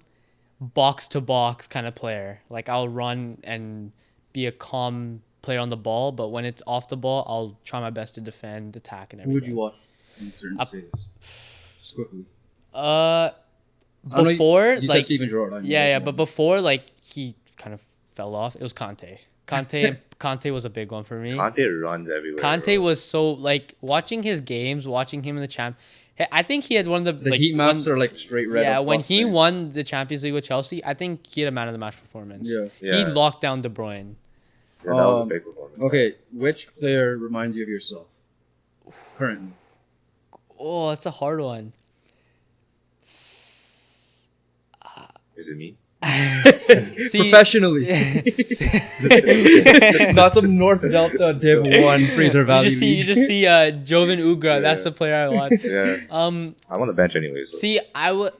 box to box kind of player. Like I'll run and be a calm player on the ball, but when it's off the ball, I'll try my best to defend, attack, and Who everything. would you watch in certain stages? Just quickly. Before You like said Steven Gerrard. I know yeah, that's but one. before like he kind of fell off. It was Conte. Conte was a big one for me. Conte runs everywhere. Conte bro. was so like watching his games, watching him in the champ. I think he had one of The like heat maps are like straight red. yeah, up when plus he thing. won the Champions League with Chelsea, I think he had a man of the match performance. Yeah. He Yeah. locked down De Bruyne. Yeah, that was a big performance. Okay, which player reminds you of yourself? Currently. Oh, that's a hard one. Is it me? See, Professionally. Not some North Delta Div 1 Fraser Valley you League. just see Jovan Ugra. That's the player I want. Yeah. I'm on the bench anyways. So. See, I would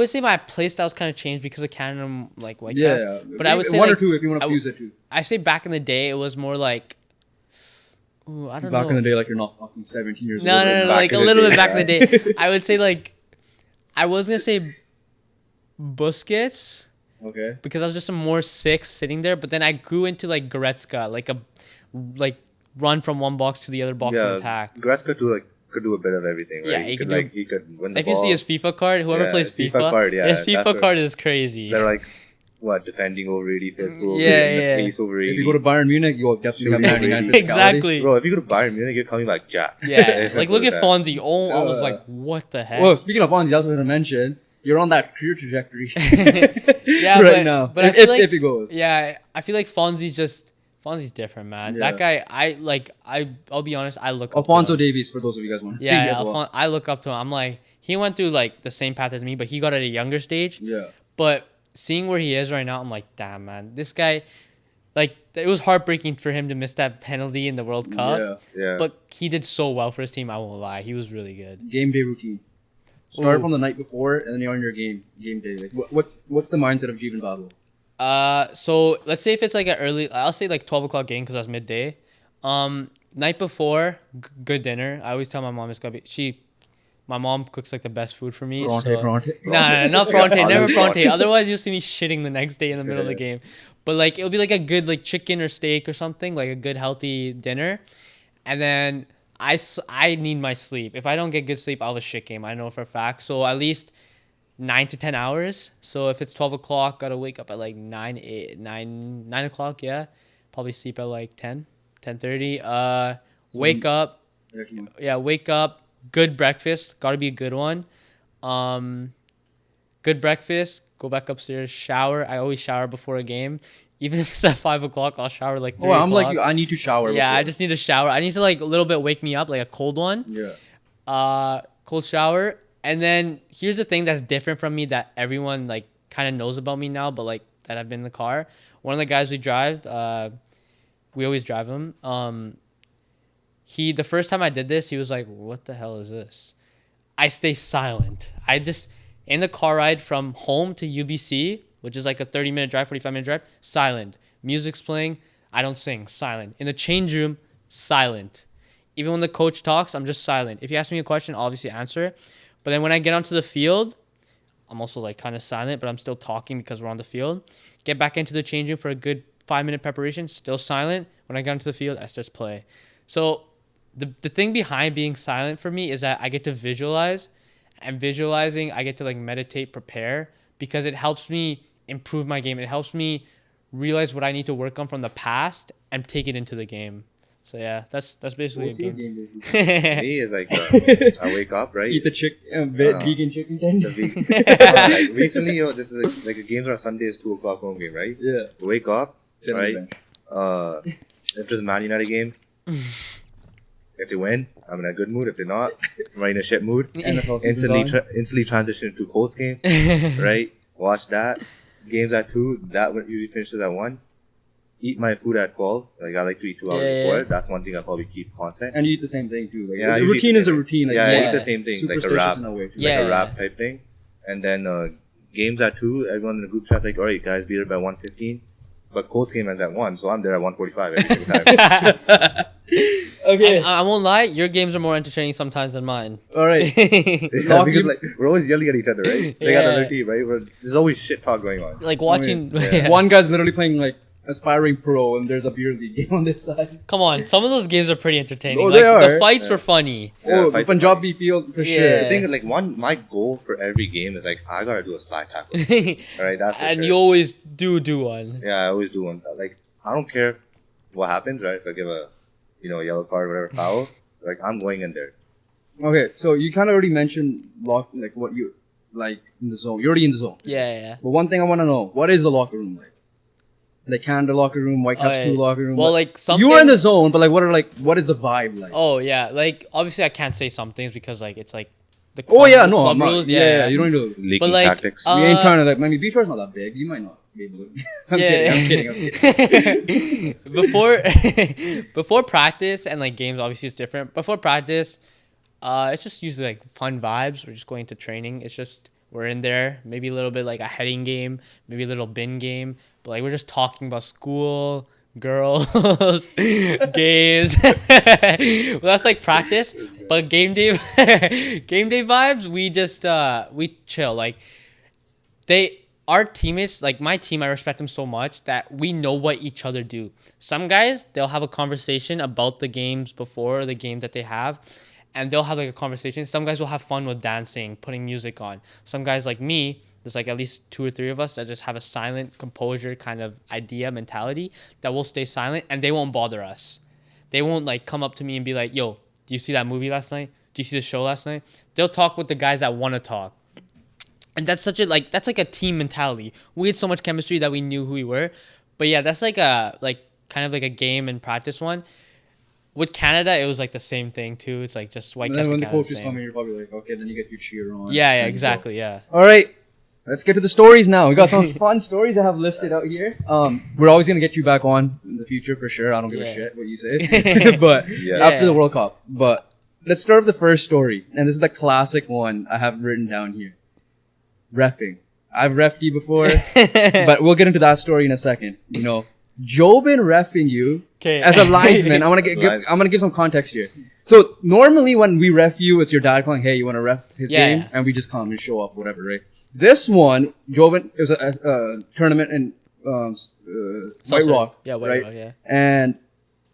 say my playstyle's kind of changed because of Canada, like Whitecaps. Yeah, But I would say one like, or two if you want to fuse it too. I say back in the day, it was more like, ooh, I don't know. Back in the day, like you're not fucking 17 years No, old. no, no, back like a in the little day, bit back in the yeah. day. I would say like, I was gonna say Busquets Okay. because I was just a more six sitting there, but then I grew into like Goretzka, like run from one box to the other box and attack. Goretzka could do a bit of everything. Right? Yeah, he could do- like he could win the If ball. you see his FIFA card, whoever Yeah, plays his FIFA card, yeah, his that's FIFA what- card is crazy. They're like what defending over 80, physical over Yeah, 80, yeah. pace over 80. If you go to Bayern Munich, you'll definitely have Shooting 99 over physicality. Exactly. Bro, if you go to Bayern Munich, you're coming back jacked. Yeah, It's like simple look as at that. Fonzie. Oh, I was like, what the heck? Well, speaking of Fonzie, that's what I was going to mention. You're on that career trajectory Yeah, right now. But I if, feel like if it goes. yeah, I feel like Fonzie's different, man. Yeah. That guy, I'll be honest, I look up Alfonso to him. Davies, for those of you guys wondering. Yeah, as well. I look up to him. I'm like, he went through like the same path as me, but he got at a younger stage. Yeah. But seeing where he is right now, I'm like, damn, man, this guy, like, it was heartbreaking for him to miss that penalty in the World Cup. Yeah. Yeah. But he did so well for his team. I won't lie, he was really good. Game day routine. Start Ooh. from the night before, and then you're on your game day. Like, what's the mindset of Jeevan Badwal? So let's say if it's like I'll say like 12 o'clock game because that's midday. Night before, good dinner. I always tell my mom it's gotta be my mom cooks like the best food for me. Bronte. Nah, not Yeah, Bronte, never olive Bronte. Bronte. Otherwise, you'll see me shitting the next day in the middle of the Yeah. game. But like it'll be like a good like chicken or steak or something, like a good healthy dinner, and then I need my sleep. If I don't get good sleep, I'll have a shit game. I know for a fact. So at least 9 to 10 hours. So if it's 12 o'clock, gotta wake up at like 9 o'clock. Yeah, probably sleep at like 10:30. Wake up. Yeah, wake up. Good breakfast. Gotta be a good one. Good breakfast. Go back upstairs. Shower. I always shower before a game. Even if it's at 5 o'clock, I'll shower like 3 Oh, o'clock. I'm like you. I need to shower. Yeah, before. I just need a shower. I need to like a little bit wake me up, like a cold one. Yeah. Cold shower. And then here's the thing that's different from me that everyone like kind of knows about me now, but like that I've been in the car. One of the guys we drive, we always drive him. The first time I did this, he was like, "What the hell is this?" I stay silent. I just in the car ride from home to UBC, which is like a 30-minute drive, 45-minute drive, silent. Music's playing, I don't sing, silent. In the change room, silent. Even when the coach talks, I'm just silent. If you ask me a question, I'll obviously answer it. But then when I get onto the field, I'm also like kind of silent, but I'm still talking because we're on the field. Get back into the change room for a good 5-minute preparation, still silent. When I got into the field, I just play. So the thing behind being silent for me is that I get to visualize, and visualizing, I get to like meditate, prepare, because it helps me improve my game. It helps me realize what I need to work on from the past and take it into the game. So yeah, that's basically What's a your game. Me is like I wake up, right? Eat the vegan chicken tender. Like recently, this is like a game on Sunday is 2:00 home game, right? Yeah. Wake up, Sit on the right? bench. If there's a Man United game, if they win, I'm in a good mood. If they're not, I'm right in a shit mood. NFL season's Instantly transition to Colts game, right? Watch that. Games at 2. That usually finishes at 1. Eat my food at 12. Like I like to eat 2 hours before. That's one thing I'll probably keep constant. And you eat the same thing too. Like, Yeah, I a usually routine eat is the a same routine. Like, I eat the same thing, like a superstitious wrap, in a way. like a wrap type thing. And then games at 2. Everyone in the group chat's like, "All right, guys, be there by 1:15." But Colts game ends at 1, so I'm there at 1:45 every single time. Okay. I won't lie, your games are more entertaining sometimes than mine. All right. Yeah, because like we're always yelling at each other, right? They got the other team, right? There's always shit talk going on. Like watching. Yeah. One guy's literally playing like aspiring pro, and there's a beer league game on this side. Come on, some of those games are pretty entertaining. Oh, like they are. the fights were funny. Yeah, The fights are Punjabi field for Yeah. sure. The thing is, like, my goal for every game is like I gotta do a slide tackle. All right, that's for And sure. you always do one. Yeah, I always do one. Like, I don't care what happens, right? If I give a yellow card, whatever, foul, like I'm going in there. Okay, so you kind of already mentioned like what you like in the zone. You're already in the zone. Yeah. But one thing I want to know: what is the locker room like? The Canada locker room, Whitecaps 2 locker room. Well, like some you are in the zone, but like, what is the vibe like? Oh yeah, like obviously I can't say some things because like it's like the Oh yeah, club no, I'm not, rules. yeah, you don't need to. Leaking like, tactics. We ain't trying to like. I mean, BTR's not that big. You might not be able to. I'm kidding. Before practice and like games, obviously it's different. Before practice, it's just usually like fun vibes. We're just going to training. It's just we're in there, maybe a little bit like a heading game, maybe a little bin game, but like we're just talking about school, girls, games. Well, that's like practice, but game day vibes. We just we chill. Like our teammates, like my team, I respect them so much that we know what each other do. Some guys, they'll have a conversation about the games before the game that they have, and they'll have like a conversation. Some guys will have fun with dancing, putting music on. Some guys like me, there's like at least 2 or 3 of us that just have a silent composure kind of idea, mentality that will stay silent and they won't bother us. They won't like come up to me and be like, "Yo, do you see that movie last night? Do you see the show last night?" They'll talk with the guys that want to talk. And that's that's like a team mentality. We had so much chemistry that we knew who we were. But yeah, that's like kind of like a game and practice one. With Canada, it was like the same thing too. It's like just Whitecaps. And then when the Canada coaches come in, you're probably like, okay, then you get your cheer on. Yeah, exactly, yeah. All right, let's get to the stories now. We got some fun stories I have listed out here. We're always gonna get you back on in the future for sure. I don't give a shit what you say, but after the World Cup. But let's start with the first story, and this is the classic one I have written down here. Reffing. I've reffed you before, but we'll get into that story in a second. Joban reffing you as a linesman. I'm gonna give some context here. So normally when we ref you, it's your dad calling, "Hey, you want to ref his game?" And we just come and show up, whatever, right? This one, Joban, it was a tournament in White Rock, White Rock, yeah. And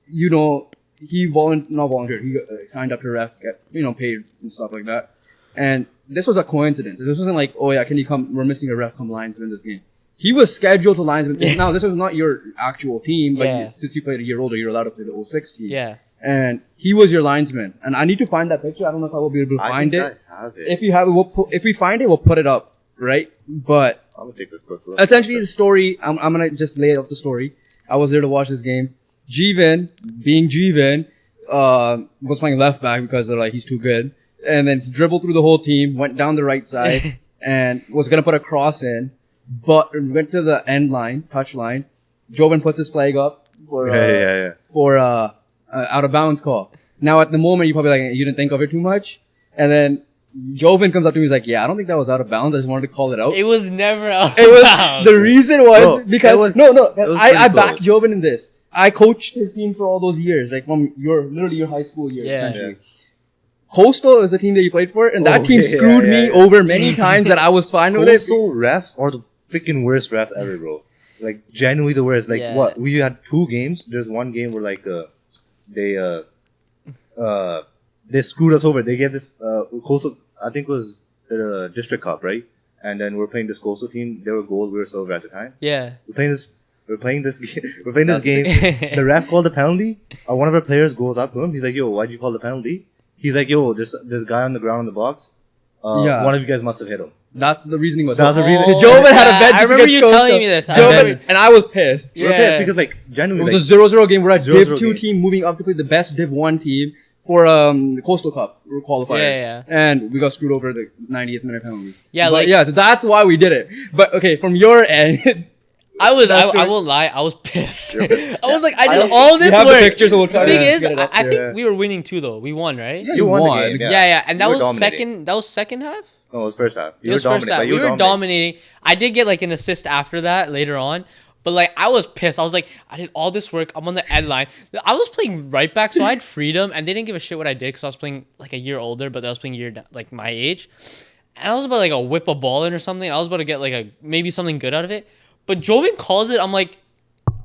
he not volunteered. He signed up to ref, get paid and stuff like that. And this was a coincidence. This wasn't like, "Oh yeah, can you come? We're missing a ref. Come linesman this game." He was scheduled to linesman. Now, this was not your actual team, but since you played a year older, you're allowed to play the 06 team. Yeah. And he was your linesman. And I need to find that picture. I don't know if I will be able to find it. I have it. If you have it, if we find it, we'll put it up, right? But I'm gonna take a quick look. Essentially, the story, I'm gonna just lay out the story. I was there to watch this game. Jeevan, being Jeevan, was playing left back because they're like, he's too good. And then dribbled through the whole team, went down the right side, and was gonna put a cross in, but went to the end line, touch line. Joban puts his flag up for out of bounds call. Now at the moment you're probably like, you didn't think of it too much, and then Joban comes up to me, he's like, "Yeah, I don't think that was out of bounds. I just wanted to call it out." It was never out of bounds. The reason was because I close. back Joban in this. I coached his team for all those years, like from your high school years, essentially. Yeah. Coastal is the team that you played for, and that team screwed me over many times that I was fine with it. Coastal refs are the freaking worst refs ever, bro. Like genuinely the worst. Like Yeah. what? We had 2 games. There's one game where like they screwed us over. They gave this coastal. I think it was the district cup, right? And then we're playing this coastal team. They were gold. We were silver at the time. Yeah. We're playing this. We're playing this game. The ref called the penalty. One of our players goes up to him. He's like, "Yo, why'd you call the penalty?" He's like, "Yo, this guy on the ground in the box. Yeah. One of you guys must have hit him." That's the reasoning was. That's the reason. Joban had a bet. I remember you telling me this. And I was pissed. We're Yeah. pissed because like It genuinely, was like, a 0-0 game. We're at 0-0 Div 2 game. team moving up to play the best Div 1 team for the Coastal Cup qualifiers. Yeah. And we got screwed over the 90th minute penalty. Yeah, But like- yeah, so that's why we did it. But okay, from your end, I That's good. won't lie, I was pissed. You're pissed. I was like, I I did also- all this you have work. the pictures. So we'll The try thing to is, get it up I there. think we were winning too, though. We won, right? Yeah, you won the game. Yeah, and that You were was dominating. That was second half. No, it was first half. It was first half. We were dominating. I did get like an assist after that later on, but like I was pissed. I was like, I did all this work. I'm on the end line. I was playing right back, so I had freedom, and they didn't give a shit what I did because I was playing like a year older, but I was playing like my age, and I was about to like whip a ball in or something. I was about to get like maybe something good out of it, but Joban calls it. I'm like,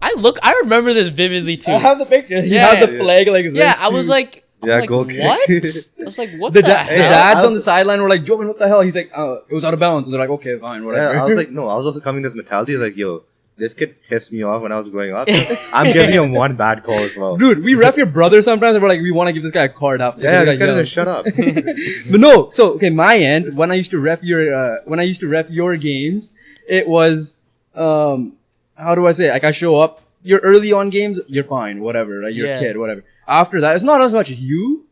I remember this vividly too. I have the picture. He Yeah. has the flag like this. Yeah, I was too. like, Yeah, I'm like, go what? kick. I was like, what The the, hell? dads I on the was- sideline were like, Joban, what the hell? He's like, it was out of bounds. And they're like, okay, fine, whatever. Yeah, I was like, no, I was also coming this mentality like, yo, this kid pissed me off when I was growing up. I'm giving him one bad call as well. Dude, we ref your brother sometimes, and we're like, we want to give this guy a card after. Yeah, this this guy doesn't yells. shut up. But no, so okay, my end when I used to ref your games, it was how do I say it? Like I show up, you're early on games, you're fine, whatever, right? You're Yeah. a kid, whatever. After that, it's not as much as you.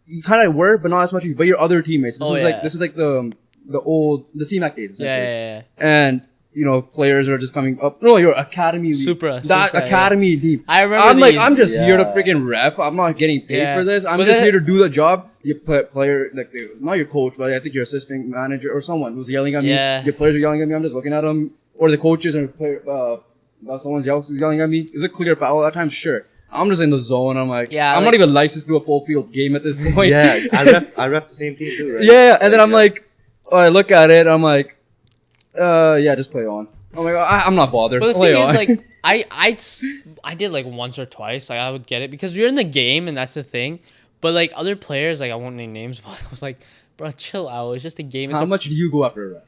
You kind of were, but not as much as you. But your other teammates. This Oh, was yeah. like the old CMAC days. Yeah, essentially. yeah, yeah. And you know, players are just coming up. No, your academy, Supra, that Supra, academy team. I remember I'm like, these. I'm just here to Yeah. freaking ref. I'm not getting paid Yeah. for this. I'm But just then- here to do the job. Your player, like, not your coach, but I think your assistant manager or someone was yelling at me. Yeah. Your players are yelling at me. I'm just looking at them. Or the coaches and player, someone else is yelling at me. Is it clear foul at times? Sure. I'm just in the zone. I'm like, Yeah, I'm like- not even licensed to do a full field game at this point. Yeah, I ref the same team too, right? Yeah, and then I'm Yeah. like, I look at it. I'm like, yeah, just play on. I'm like, I'm not bothered. But the Play thing is, on. like, I did like once or twice. Like, I would get it because you're in the game, and that's the thing. But like other players, like I won't name names, but I was like, bro, chill out. It's just a game. It's how a, much do you go after a ref?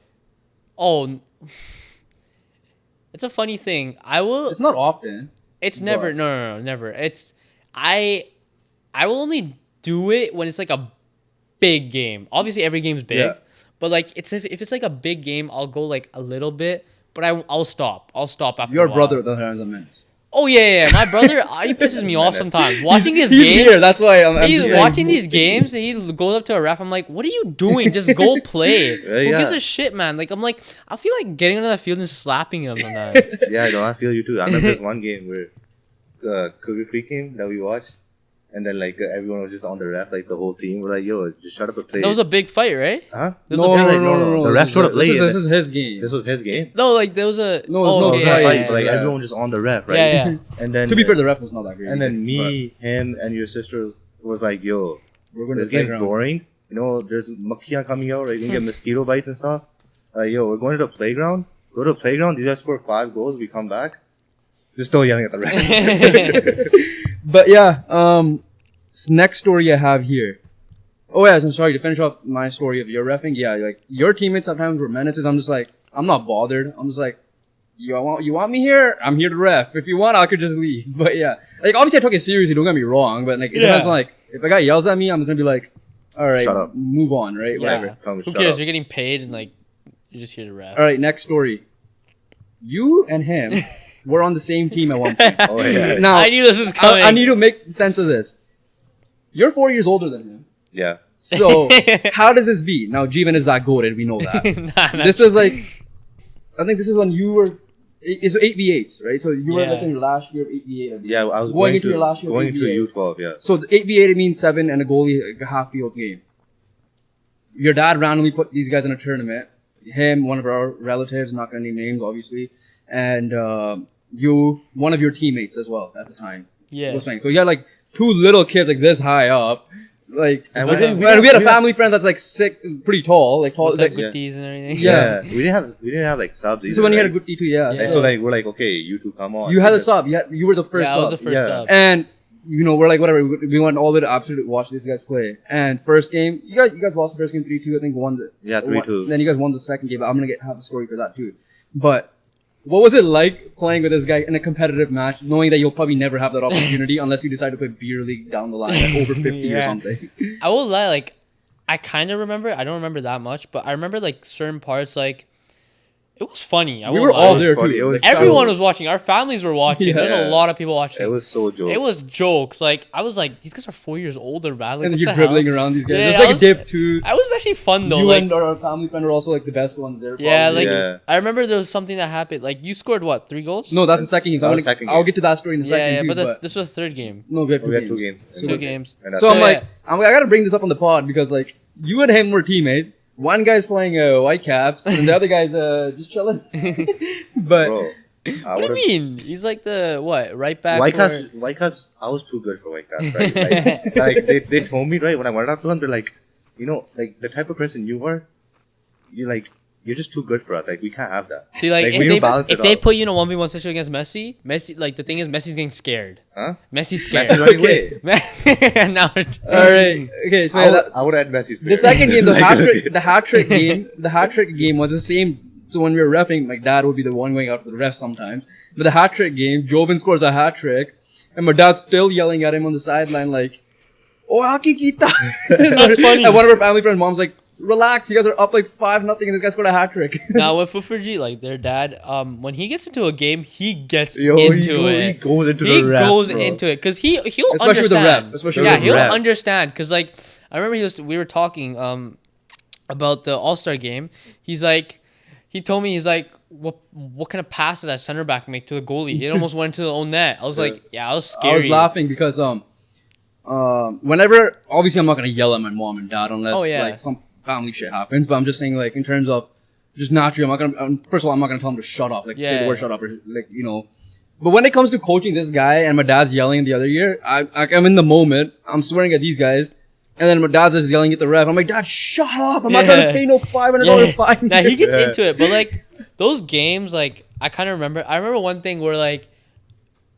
Oh, it's a funny thing. I will. It's not often. It's never. But- No, never. It's I will only do it when it's like a big game. Obviously, every game's big, Yeah. but like if it's like a big game, I'll go like a little bit, but I'll stop. I'll stop after. Your a while. brother, the is a menace. Oh yeah. My brother, he pisses me off Menace. sometimes. Watching his He's games. here. That's why I'm He's just watching saying. these games. And he goes up to a ref. I'm like, "What are you doing? Just go play." Who Yeah. gives a shit, man? Like I'm like, I feel like getting onto the field and slapping him on that. Yeah, no, I feel you too. I remember this one game where Cougar Creek game that we watched, and then like everyone was just on the ref, like the whole team. We're like, yo, just shut up and play. That was a big fight, right? huh? There was No, a no, big- no. The ref showed up late. This is his game. This was his game. No, like there was a. No, it's oh, no okay, It was fight, a fight, but like yeah. everyone just on the ref, right? Yeah, yeah. And then To be fair, the ref was not that great. and then either, me, him, and your sister was like, yo, but we're going to this the game's playground. boring. You know, there's makia coming out, right? You can get mosquito bites and stuff. Yo, we're going to the playground. Go to the playground. These guys score 5 goals. We come back. Just still yelling at the ref. But yeah, next story I have here. Oh yeah, so I'm sorry to finish off my story of your refing. Yeah, like your teammates sometimes were menaces. I'm just like, I'm not bothered. I'm just like, you want me here? I'm here to ref. If you want, I could just leave. But yeah, like obviously I took it seriously. Don't get me wrong. But like it Yeah. depends on like if a guy yells at me, I'm just gonna be like, all right, Shut up. move on, right? Yeah. Whatever. Come, Who shut cares? up. You're getting paid and like you're just here to ref. All right, next story. You and him were on the same team at one point. Oh, yeah. Now I knew this was coming. I need to make sense of this. You're 4 years older than him. Yeah. So how does this be? Now Jeevan is that goated, we know that. Nah. This is like, I think this is when you were, it's 8v8s, right? So you were Yeah. like in your last year of 8v8. I believe. Yeah, I was Going going, into to your last year going of into ABA. U12, yeah. So the 8v8 it means 7 and a goalie, like a half field game. Your dad randomly put these guys in a tournament. Him, one of our relatives, not gonna name names obviously, and you, one of your teammates as well at the time. Yeah. Was playing. So you had like 2 little kids like this high up Like, And we we had a family friend that's like sick, pretty tall, like tall. With Like, the good teas and everything. Yeah. We didn't have like subs either. so when you had a right? good T too, yeah. And so like we're like, okay, you two come on. you had a Because- sub. You were the first Yeah, I sub. was the first Yeah. sub. And you know, we're like, whatever. We went all the way to absolute to watch these guys play. And first game, you guys lost the first game 3-2. I think won the 3-2. Then you guys won the second game. But I'm gonna have a story for that too. But what was it like playing with this guy in a competitive match, knowing that you'll probably never have that opportunity unless you decide to play beer league down the line, like over 50 or Yeah. something? I will lie, like, I kind of remember. I don't remember that much, but I remember like certain parts. Like, it was funny. We were all there funny. It too. was Like, Everyone was watching. Our families were watching. Yeah. There's a lot of people watching. It was so joke. It was jokes. Like, I was like, these guys are 4 years older, man. Like, and what you're the hell? dribbling around these guys. Yeah, There's I like a was- div too. I was actually fun though. You Like, and our family friend were also like the best ones there. yeah, probably. like Yeah. I remember there was something that happened. Like, you scored what, 3 goals? No, that's the second game. That was the second I'll game. get to that story in a second. Yeah, too, but this was the third game. no, we had We had 2 games. games. Two games. And that's So it. I'm yeah. like, I gotta bring this up on the pod because like you and him were teammates. One guy's playing Whitecaps and the other guy's just chilling. But bro. What do you mean? He's like the what? Right back. Whitecaps, I was too good for Whitecaps, right? Like they told me, right, when I went up to them, they're like, you know, like the type of person you are, you're just too good for us. Like we can't have that. See, like, we need to balance if it they out. put you in a 1v1 situation against Messi, like the thing is, Messi's getting scared. Huh? Messi's scared. Messi running away. And now all right, okay. So yeah, I would have had Messi's the second game, the Like, hat trick game was the same. So when we were repping, my dad would be the one going out for the ref sometimes. But the hat trick game, Joban scores a hat trick, and my dad's still yelling at him on the sideline like, "Oh, Aki kita." That's funny. And one of our family friends' mom's like, "Relax, you guys are up like 5-0, and this guy scored a hat trick." now with Fufuji, like their dad, when he gets into a game, he gets Yo, into it. he goes into He the ref, goes bro. into it because he'll Especially with the understand. ref, especially yeah, with the he'll ref. understand because like I remember we were talking about the All-Star game. He told me he's like, what kind of pass did that center back make to the goalie? It almost went into the own net. I was like, yeah, I was scary. I was laughing because whenever obviously I'm not gonna yell at my mom and dad unless Oh, yeah. like some family shit happens, but I'm just saying like in terms of just naturally, I'm not gonna first of all I'm not gonna tell them to shut up, like say the Yeah. word shut up or like you know. But when it comes to coaching this guy and my dad's yelling the other year, I'm in the moment. I'm swearing at these guys. And then my dad's just yelling at the ref. I'm like, Dad, shut up. I'm not going to pay no $500 fine. Now he gets Yeah. into it, but like those games, like I kind of remember. I remember one thing where like,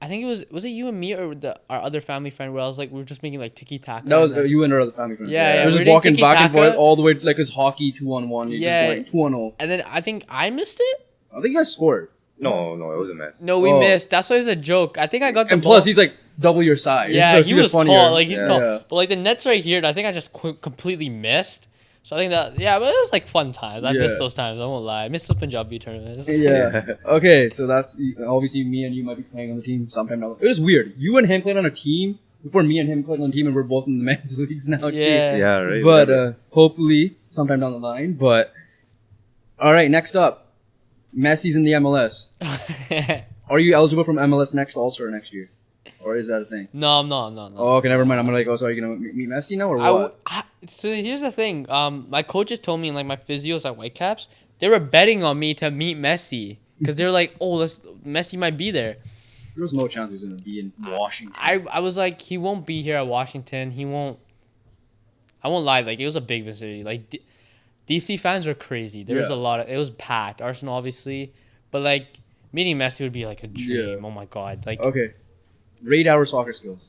I think it was it you and me or our other family friend where I was like we were just making like tiki taka. That was you and our other family friend. Yeah, yeah, We're we just were doing walking back and tiki-taka. forth all the way like it's hockey 2-on-1. You're Yeah. just going 2-on-0. And then I think I missed it. I think you guys scored. No, it was a mess. No, we Oh. missed. That's why it's a joke. I think I got the And ball. plus, he's like double your size. yeah, So he it's even was funnier. tall. Like he's Yeah. tall. Yeah. But like the net's right here. And I think I just completely missed. So I think that but it was like fun times. I Yeah. missed those times. I won't lie. I missed those Punjabi tournaments. Yeah. Okay, so that's obviously me and you might be playing on the team sometime now. It was weird. You and him played on a team before me and him played on a team, and we're both in the men's leagues now. too. Yeah. Yeah, right. But whatever. hopefully sometime down the line. But all right, next up, Messi's in the MLS. Are you eligible from MLS next All-Star next year, or is that a thing? No, I'm not. No. Oh, okay, never mind. I'm gonna like, so are you gonna meet Messi now or what? So here's the thing. My coaches told me, and like my physios at Whitecaps, they were betting on me to meet Messi because they were like, "Oh, Messi might be there." There was no chance he was gonna be in Washington. I was like, he won't be here at Washington. He won't. I won't lie. Like it was a big vicinity. Like DC fans were crazy. There was Yeah. a lot of. It was packed. Arsenal obviously, but like meeting Messi would be like a dream. Yeah. Oh my god. Like Okay, rate our soccer skills.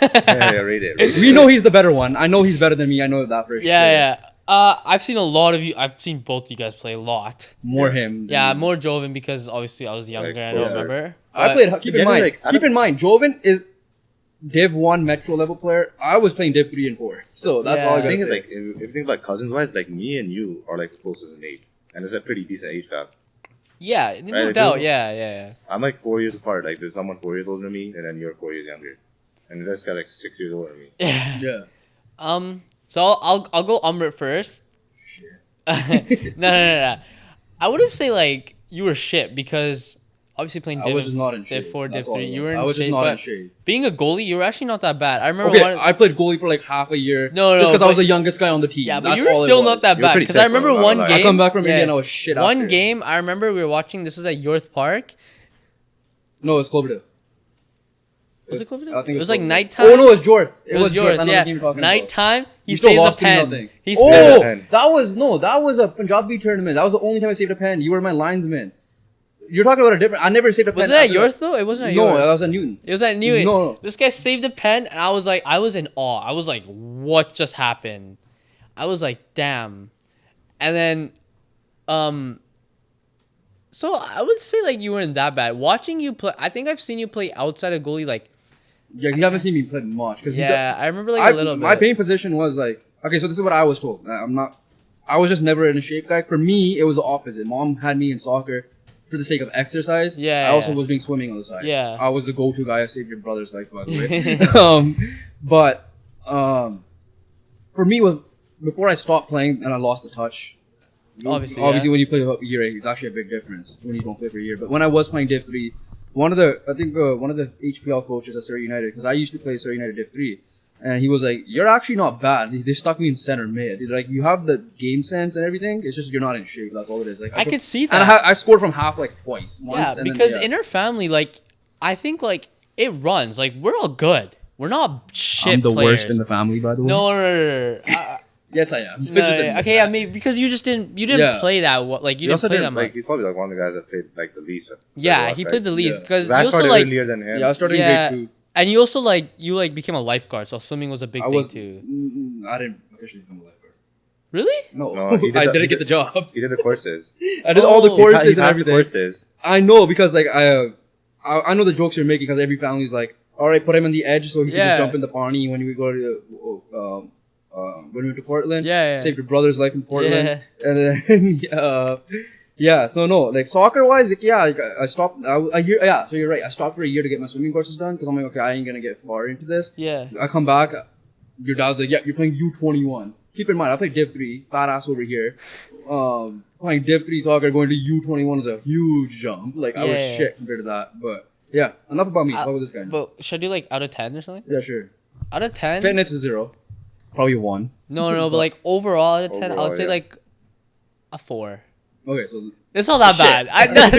yeah, rate it. We know he's the better one. I know he's better than me. I know that for sure. yeah. I've seen a lot of you. I've seen both you guys play a lot. More him. than Yeah, me. more Jovan because obviously I was younger. Like, I don't yeah. remember. I But- played. Keep in Again, mind. like, I keep don't- in mind. Jovan is Div 1 Metro level player. I was playing Div 3 and 4. So that's Yeah. all I The gotta thing is, say. like, if you think about cousins wise, like me and you are like closest in age, and it's a pretty decent age gap. Yeah, no Right, doubt. dude. Yeah. I'm like 4 years apart. Like, there's someone 4 years older than me, and then you're 4 years younger, and this guy like 6 years older than me. Yeah. So I'll go Amrit first. Shit. No. I wouldn't say like you were shit because obviously playing I Div, was just not in Div shape. 4, Div That's all 3, it you was. were in I was just shape, not in but shape. being a goalie, you were actually not that bad. I remember Okay, one. I played goalie for like half a year. No, just because I was but- the youngest guy on the team. Yeah, but That's you were all it still was. not that You were bad pretty because I sick, remember bro, not one gonna game. lie. I come back from India and I was shit One after. game I remember we were watching. This was at Yorth Park. No, it's Cloverdale. Was it Cloverdale? I think It was Cloverdale. like nighttime. Oh no, it was Jorth. It was Jorth. I yours. know the Yeah. game you're talking about. Nighttime. He We still saves a lost 2-0. pen. He Oh! saves a pen. that was a Punjabi tournament. That was the only time I saved a pen. You were my linesman. You're talking about a different. I never saved a pen. Was it at after yours that. though? It wasn't at No, yours. that was at Newton. It was at Newton. No. This guy saved a pen, and I was in awe. I was like, what just happened? I was like, damn. And then, so I would say like you weren't that bad. Watching you play, I think I've seen you play outside of goalie like. Yeah, you haven't seen me play much. Yeah, I remember like a little bit. My main position was like, okay, so this is what I was told. I was just never in a shape guy. For me, it was the opposite. Mom had me in soccer for the sake of exercise. Yeah. I also was doing swimming on the side. Yeah. I was the go-to guy. I saved your brother's life, by the way. For me, before I stopped playing and I lost the touch. Obviously, when you play a year, it's actually a big difference when you don't play for a year. But when I was playing Div 3, one of the HPL coaches at Surrey United, because I used to play Surrey United Div 3, and he was like, "You're actually not bad." They stuck me in center mid. They're like, "You have the game sense and everything. It's just you're not in shape. That's all it is." Like I could see that. And I scored from half like twice. Yeah, because in our family, like I think like it runs. Like we're all good. We're not shit. I'm the players. worst in the family, by the way. No. Yes, I am. No, okay, yeah, maybe because you didn't play that like you didn't also play didn't, that much. like, he's probably like one of the guys that played like the least. Yeah, he played the least Yeah. because I you also started like earlier than him. Yeah, I started yeah, in grade 2. and you also like became a lifeguard, so swimming was a big thing too. I didn't officially become a lifeguard. Really? No, he did I the- didn't he get the job. He did the courses. I did all the Oh. courses He and passed the everything. courses. I know because like I know the jokes you're making because every family's like, all right, put him on the edge so he can Yeah. just jump in the Pawnee when we go to when we went to Portland. Yeah. Saved your brother's life in Portland. Yeah. And then yeah. So no, like soccer wise, like, yeah, like, I stopped a year. Yeah, so you're right. I stopped for a year to get my swimming courses done because I'm like, okay, I ain't gonna get far into this. Yeah. I come back. Your dad's like, yeah, you're playing U21. Keep in mind, I played Div 3, fat ass over here. Playing Div 3 soccer, going to U21 is a huge jump. Like, I was Yeah. shit compared to that. But, yeah, enough about me. How about this guy? But should I do like out of 10 or something? Yeah, sure. Out of 10? Fitness is 0. Probably 1. No, but like overall out of 10, I Overall, would say yeah. like a 4. Okay, so It's not that bad.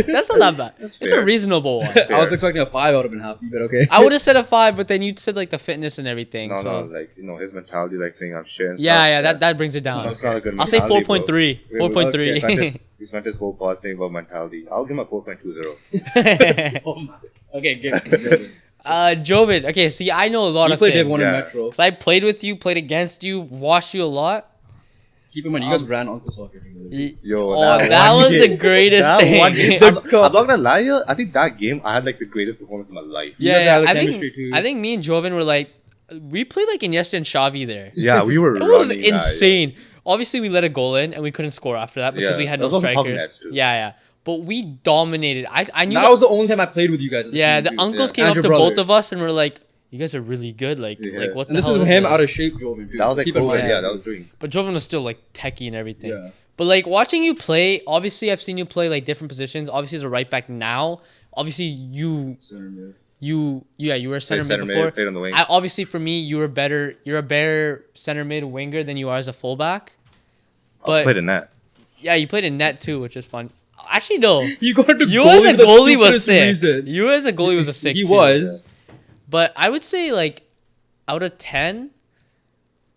That's not that bad. It's a fair. reasonable one. I was expecting a 5. I would have been happy, but okay. I would have said a 5, but then you said like the fitness and everything. No, so. like his mentality, like saying I'm shit. And Yeah, stuff. that brings it down. That's not a good I'll say mentality, bro. 4.3. He 4.3. spent his whole pod saying about mentality. I'll give him a 4.20. Oh my. Okay, good. Jovan. Okay, see, I know a lot You of played things. Div 1 in Yeah. Metro. Because I played with you, played against you, watched you a lot. Keep in mind, you guys ran Uncle Soccer together. Yo, That one was game- the greatest that thing. one game- I'm not gonna lie, yo. I think that game I had like the greatest performance of my life. You guys Yeah, had the I think chemistry too. I think me and Jovan were like, we played like Iniesta and Xavi there. Yeah, we were. It was running that, yo. insane. Obviously, we let a goal in and we couldn't score after that because Yeah, we had that no was also puck strikers. nets, too. Yeah. But we dominated. I knew That was the only time I played with you guys. As a yeah, team, the too. uncles Yeah. came And up your to brother. both of us and were like, "You guys are really good." Like Yeah. what the And this hell is is him that? out of shape, Jovan. Too. That was like Keep in COVID. mind. Yeah, that was doing. But Jovan was still like techie and everything. Yeah. But like watching you play, obviously I've seen you play like different positions. Obviously as a right back now. Obviously you Center mid. you were a center Played mid before. played on the wing. Obviously for me you're a better center mid winger than you are as a fullback. I played in that. Yeah, you played in net too, which is fun. Actually no. You got to You goalie as a the goalie was stupidest sick. reason. You as a goalie was a sick He too. was. But I would say like out of 10,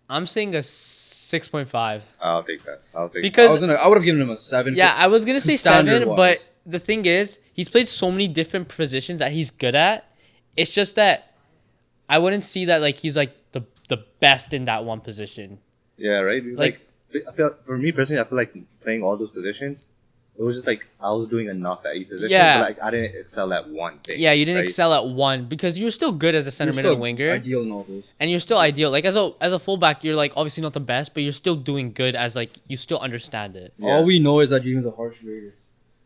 I'm saying a 6.5. I'll take that. Because I would have given him a 7. yeah, I was gonna say 7, Standard-wise. but the thing is, he's played so many different positions that he's good at. It's just that I wouldn't see that like he's like the best in that one position. Yeah, right. It's like I feel for me personally, I feel like playing all those positions. It was just like I was doing enough at each position. Yeah. But like I didn't excel at one thing. Yeah, you didn't right? excel at one because you're still good as a center You're mid and still winger, Ideal in all those. and you're still ideal. Like as a fullback, you're like obviously not the best, but you're still doing good as like you still understand it. Yeah. All we know is that Jeevan's a harsh grader.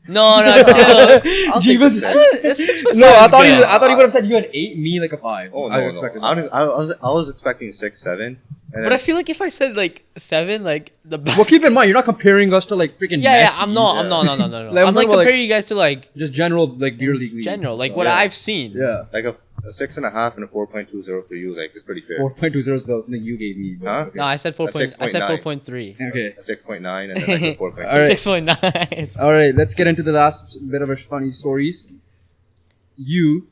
No, chill. I'll take the Jeevan's. six. No, I thought good. he would have said you had 8, me like a 5. Oh no, I no. expected I that. was expecting 6, 7. And But I feel like if I said like 7, like the Well, keep in mind, you're not comparing us to like freaking yeah, Messi. I'm not, no. Like, I'm I'm like talking about, comparing like, you guys to like Just general like beer league leagues general, and like stuff. what Yeah. I've seen. Yeah. like a 6.5 and a 4.20 for you, like it's pretty fair. 4.20 is the thing you gave me. But, Huh? okay. No, I said 4. A I said 6.9. 4.3. Okay. A 6.9 and then like a 4.2. All right. 6.9. All right, let's get into the last bit of our funny stories. You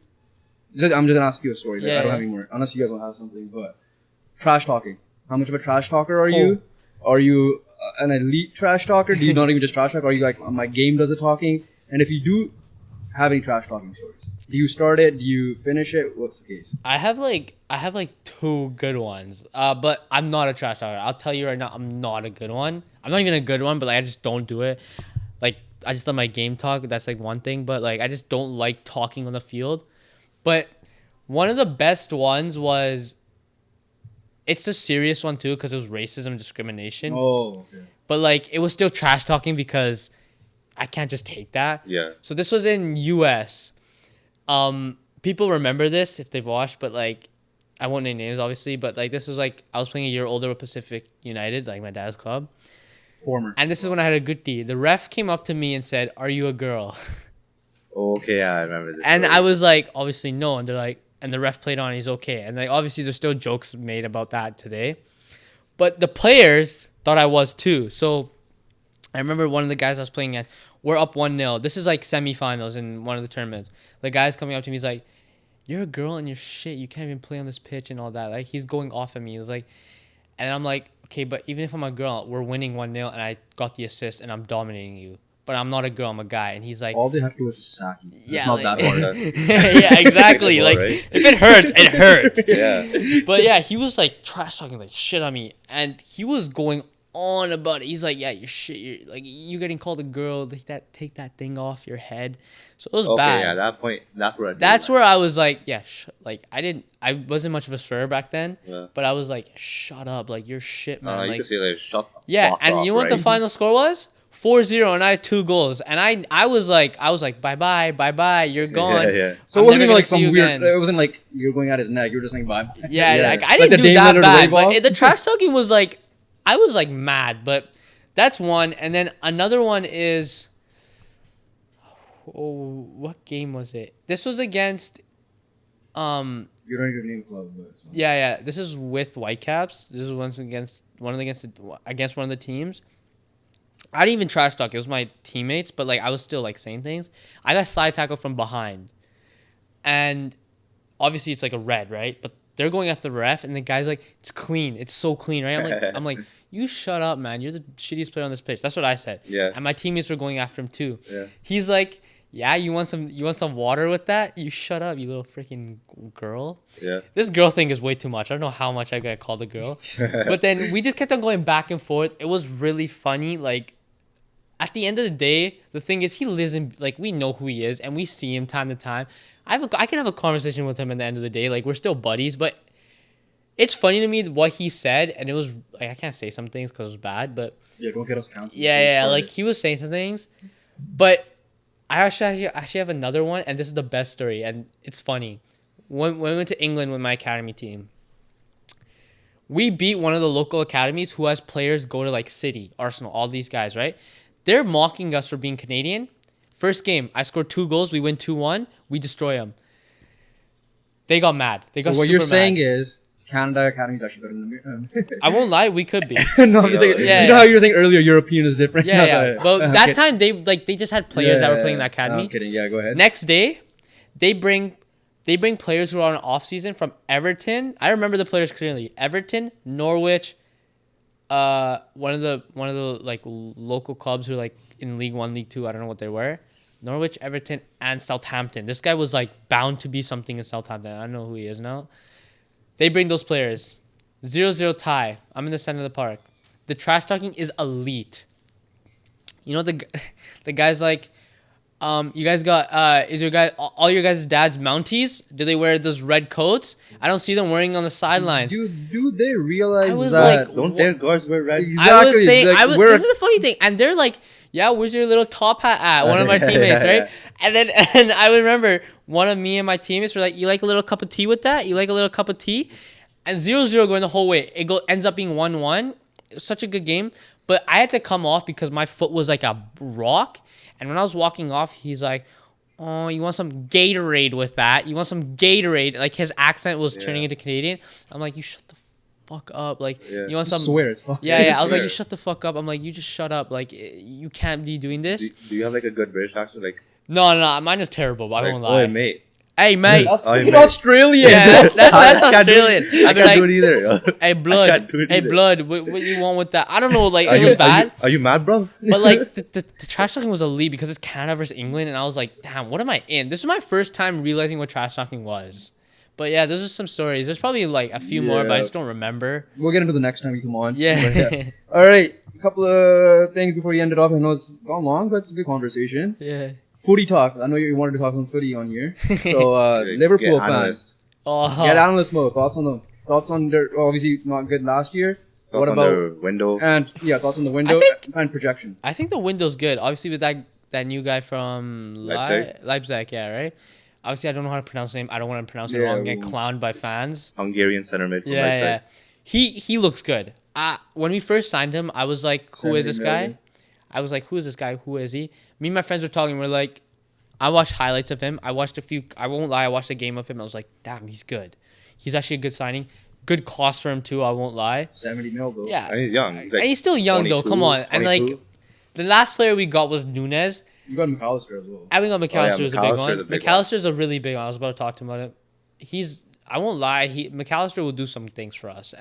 I'm just gonna ask you a story. Yeah, I don't have any more, unless you guys don't have something. But trash talking. How much of a trash talker are you? Are you an elite trash talker? Do you not even just trash talk? Are you like, my game does the talking? And if you do have any trash talking stories, do you start it? Do you finish it? What's the case? I have like 2 good ones. But I'm not a trash talker. I'll tell you right now, I'm not a good one. I'm not even a good one, but like I just don't do it. Like I just let my game talk. That's like one thing, but like I just don't like talking on the field. But one of the best ones was, it's a serious one too, because it was racism and discrimination. Oh, okay. But like it was still trash talking because I can't just take that. Yeah. So this was in US. People remember this if they've watched, but like I won't name names obviously, but like this was like I was playing a year older with Pacific United, like my dad's club. Former. And this is when I had a good D. The ref came up to me and said, "Are you a girl?" Okay, yeah, I remember this. And story. I was like, obviously no. And they're like, and the ref played on, he's okay. And like obviously there's still jokes made about that today. But the players thought I was too. So I remember one of the guys I was playing at, we're up 1-0. This is like semifinals in one of the tournaments. The guy's coming up to me, he's like, "You're a girl and you're shit. You can't even play on this pitch," and all that. Like he's going off at me. He was like, and I'm like, okay, but even if I'm a girl, we're winning 1-0 and I got the assist and I'm dominating you. But I'm not a girl, I'm a guy. And he's like, all they have to do is just sack you. yeah, It's not like, that hard. yeah, exactly. Ball, Like right? if it hurts, it hurts. Yeah. But yeah, he was like trash talking like shit on me, and he was going on about it. He's like, "Yeah, you're shit. You're like you're getting called a girl. Like that, take that thing off your head." So it was Okay, bad. yeah, at that point, that's where Where I was like, yeah, like I wasn't much of a swearer back then, Yeah. but I was like, shut up, like you're shit, man. you like could say like shut the yeah, fuck and up, you know what the right? final score was? 4-0, and I had 2 goals, and I was like, bye bye, you're gone. Yeah, yeah. So I'm it wasn't never even gonna like see some you weird. again. It wasn't like you were going at his neck. You were just saying bye. Yeah, Yeah. like I Like didn't the do Dame that Leonard bad, wave but off? the trash talking was like, I was like mad, but that's one. And then another one is, what game was it? This was against, You don't need to name club, but it's fine. yeah. This is with Whitecaps. This is once against one of the teams. I didn't even trash talk. It was my teammates, but like I was still like saying things. I got side tackled from behind, and obviously it's like a red, right? But they're going after the ref, and the guy's like, "It's clean. It's so clean, right?" I'm like, "You shut up, man. You're the shittiest player on this pitch." That's what I said. Yeah. And my teammates were going after him too. Yeah. He's like, "Yeah, you want some water with that? You shut up, you little freaking girl." Yeah. This girl thing is way too much. I don't know how much I got called a girl. But then we just kept on going back and forth. It was really funny. Like, at the end of the day, the thing is, he lives in, like, we know who he is, and we see him time to time. I can have a conversation with him at the end of the day. Like, we're still buddies, but it's funny to me what he said, and it was, like, I can't say some things because it was bad, but... Yeah, don't get us canceled. Yeah, like, he was saying some things, but I actually have another one, and this is the best story, and it's funny. When we went to England with my academy team, we beat one of the local academies who has players go to, like, City, Arsenal, all these guys, right? They're mocking us for being Canadian. First game, I scored 2 goals. We win 2-1. We destroy them. They got mad. They got So what super you're saying mad. is Canada Academy is actually better than the I won't lie, we could be. No, I'm just saying, Yeah, you know yeah. how you were saying earlier European is different? Yeah, That's yeah. why- But I'm that kidding. time they just had players that were playing in the academy. I'm kidding. Yeah, go ahead. Next day, they bring players who are on an off season from Everton. I remember the players clearly. Everton, Norwich, one of the like local clubs who are like in League 1, League 2, I don't know what they were. Norwich, Everton, and Southampton. This guy was like bound to be something in Southampton. I don't know who he is now. They bring those players. 0-0 tie. I'm in the center of the park. The trash talking is elite. You know the guy's like, you guys got is your guy all your guys' dads Mounties? Do they wear those red coats? I don't see them wearing on the sidelines. Do they realize I was that? like, Don't their guards wear red? Exactly. I was saying, like, this is the funny thing, and they're like, "Yeah, where's your little top hat at?" One of my teammates, right? And I remember one of me and my teammates were like, "You like a little cup of tea with that? You like a little cup of tea?" And 0-0 going the whole way. It ends up being 1-1. It was such a good game, but I had to come off because my foot was like a rock. And when I was walking off, he's like, "Oh, you want some Gatorade with that? You want some Gatorade?" Like his accent was turning into Canadian. I'm like, "You shut the fuck up!" Like you want some? Swear it's fun. Yeah. I was like, Swear. "You shut the fuck up!" I'm like, "You just shut up! Like you can't be doing this." Do you have like a good British accent? Like, No, mine is terrible. But I won't lie. "Oi, mate." Hey, mate. That's Oh, you fucking mate. Australian. Yeah, that's I can't do Australian. it. I I'd be can't do like, it either. hey, I blood. can't do it Hey, either. blood. What you want with that? I don't know. Like, Are it you, was bad. Are you mad, bro? But like the trash talking was elite because it's Canada versus England, and I was like, damn, what am I in? This was my first time realizing what trash talking was. But yeah, those are some stories. There's probably like a few more, but I Yeah. just don't remember. We'll get into the next time you come on. Yeah. All right, a couple of things before you end it off. I know it's gone long, but it's a good conversation. Yeah. Footy Talk. I know you wanted to talk on footy on here. So Liverpool Get fans, analyst. Oh. get analyst mode. Thoughts on their obviously not good last year. Thoughts What on about their window? and thoughts on the window think- and projection. I think the window's good. Obviously, with that new guy from Leipzig, yeah, right. Obviously, I don't know how to pronounce his name. I don't want to pronounce it Yeah, wrong and get well, clowned by fans. Hungarian center mid from Yeah, Leipzig. yeah. He looks good. When we first signed him, I was like, who is 70 this million. guy? I was like, who is this guy? Who is he? Me and my friends were talking. We're like, I watched highlights of him. I watched a few. I won't lie. I watched a game of him. I was like, damn, he's good. He's actually a good signing. Good cost for him too. I won't lie. 70 mil though. Yeah, And he's young. He's like and he's still young though. 22, Come on. And like 22. the last player we got was Nunes. You got McAllister as well. I think McAllister is a big one. McAllister's a big McAllister's a really big one. I was about to talk to him about it. I won't lie. McAllister will do some things for us.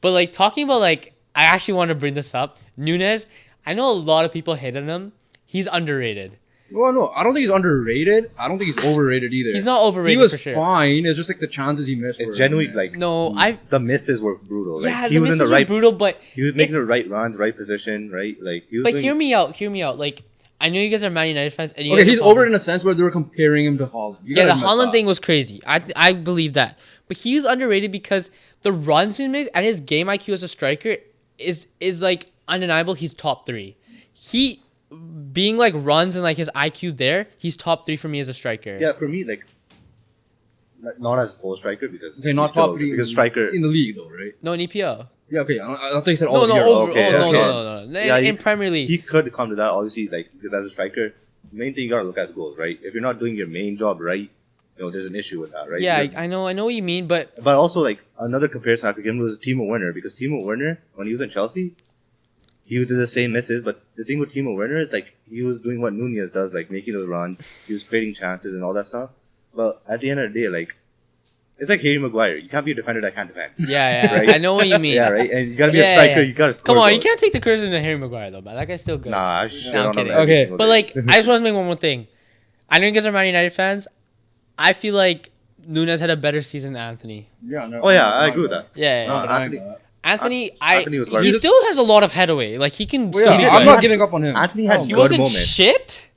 But like talking about like, I actually want to bring this up. Nunes. I know a lot of people hate on him. He's underrated. Well, no, I don't think he's underrated. I don't think he's overrated either. He's not overrated He was for sure. fine. It's just like the chances he missed. It's were, genuinely man. like No, the misses were brutal. Like yeah, he the was in the misses were right. brutal, but He was making the right runs, right position, right. Like he was. but doing, hear me out. Like I know you guys are Man United fans, and you Okay, guys he's are over Holland. in a sense where they were comparing him to Holland. You Yeah, gotta the admit Holland that. thing was crazy. I believe that, but he was underrated because the runs he makes and his game IQ as a striker is like undeniable. He's top 3. He being like runs and like his IQ there, he's top 3 for me as a striker. Yeah, for me, like not as a full striker because Okay, not he's still- top 3 because striker. in the league though, right? No, in EPL. Yeah, okay. I don't think he said No, all no, year. over. Okay, oh, no, okay. no. Yeah, In Premier League. He could come to that obviously, like because as a striker, the main thing you gotta look at is goals, right? If you're not doing your main job right, there's an issue with that, right? yeah, Because- I know what you mean, but But also, like, another comparison I could give him was Timo Werner, because Timo Werner, when he was in Chelsea, he did the same misses, but the thing with Timo Werner is, like, he was doing what Nunez does, like, making those runs, he was creating chances and all that stuff, but at the end of the day, like, it's like Harry Maguire. You can't be a defender that can't defend. yeah, Right? I know what you mean. Yeah, right? And you gotta be Yeah, a striker, yeah. you gotta score Come on, you goals. can't take the criticism to Harry Maguire though, man. That guy's still good. Nah, I shit No, I'm on him kidding. every Okay. single But day. like, I just want to make one more thing. I know you guys are Man United fans. I feel like Nunes had a better season than Anthony. Yeah, no. Oh, yeah, I agree with that. Yeah, No, yeah. Anthony- Anthony, Anthony was he garbage. still has a lot of headway. Like he can Well, still yeah, be did, I'm good. not giving up on him. Anthony had Oh, He good wasn't moments. shit.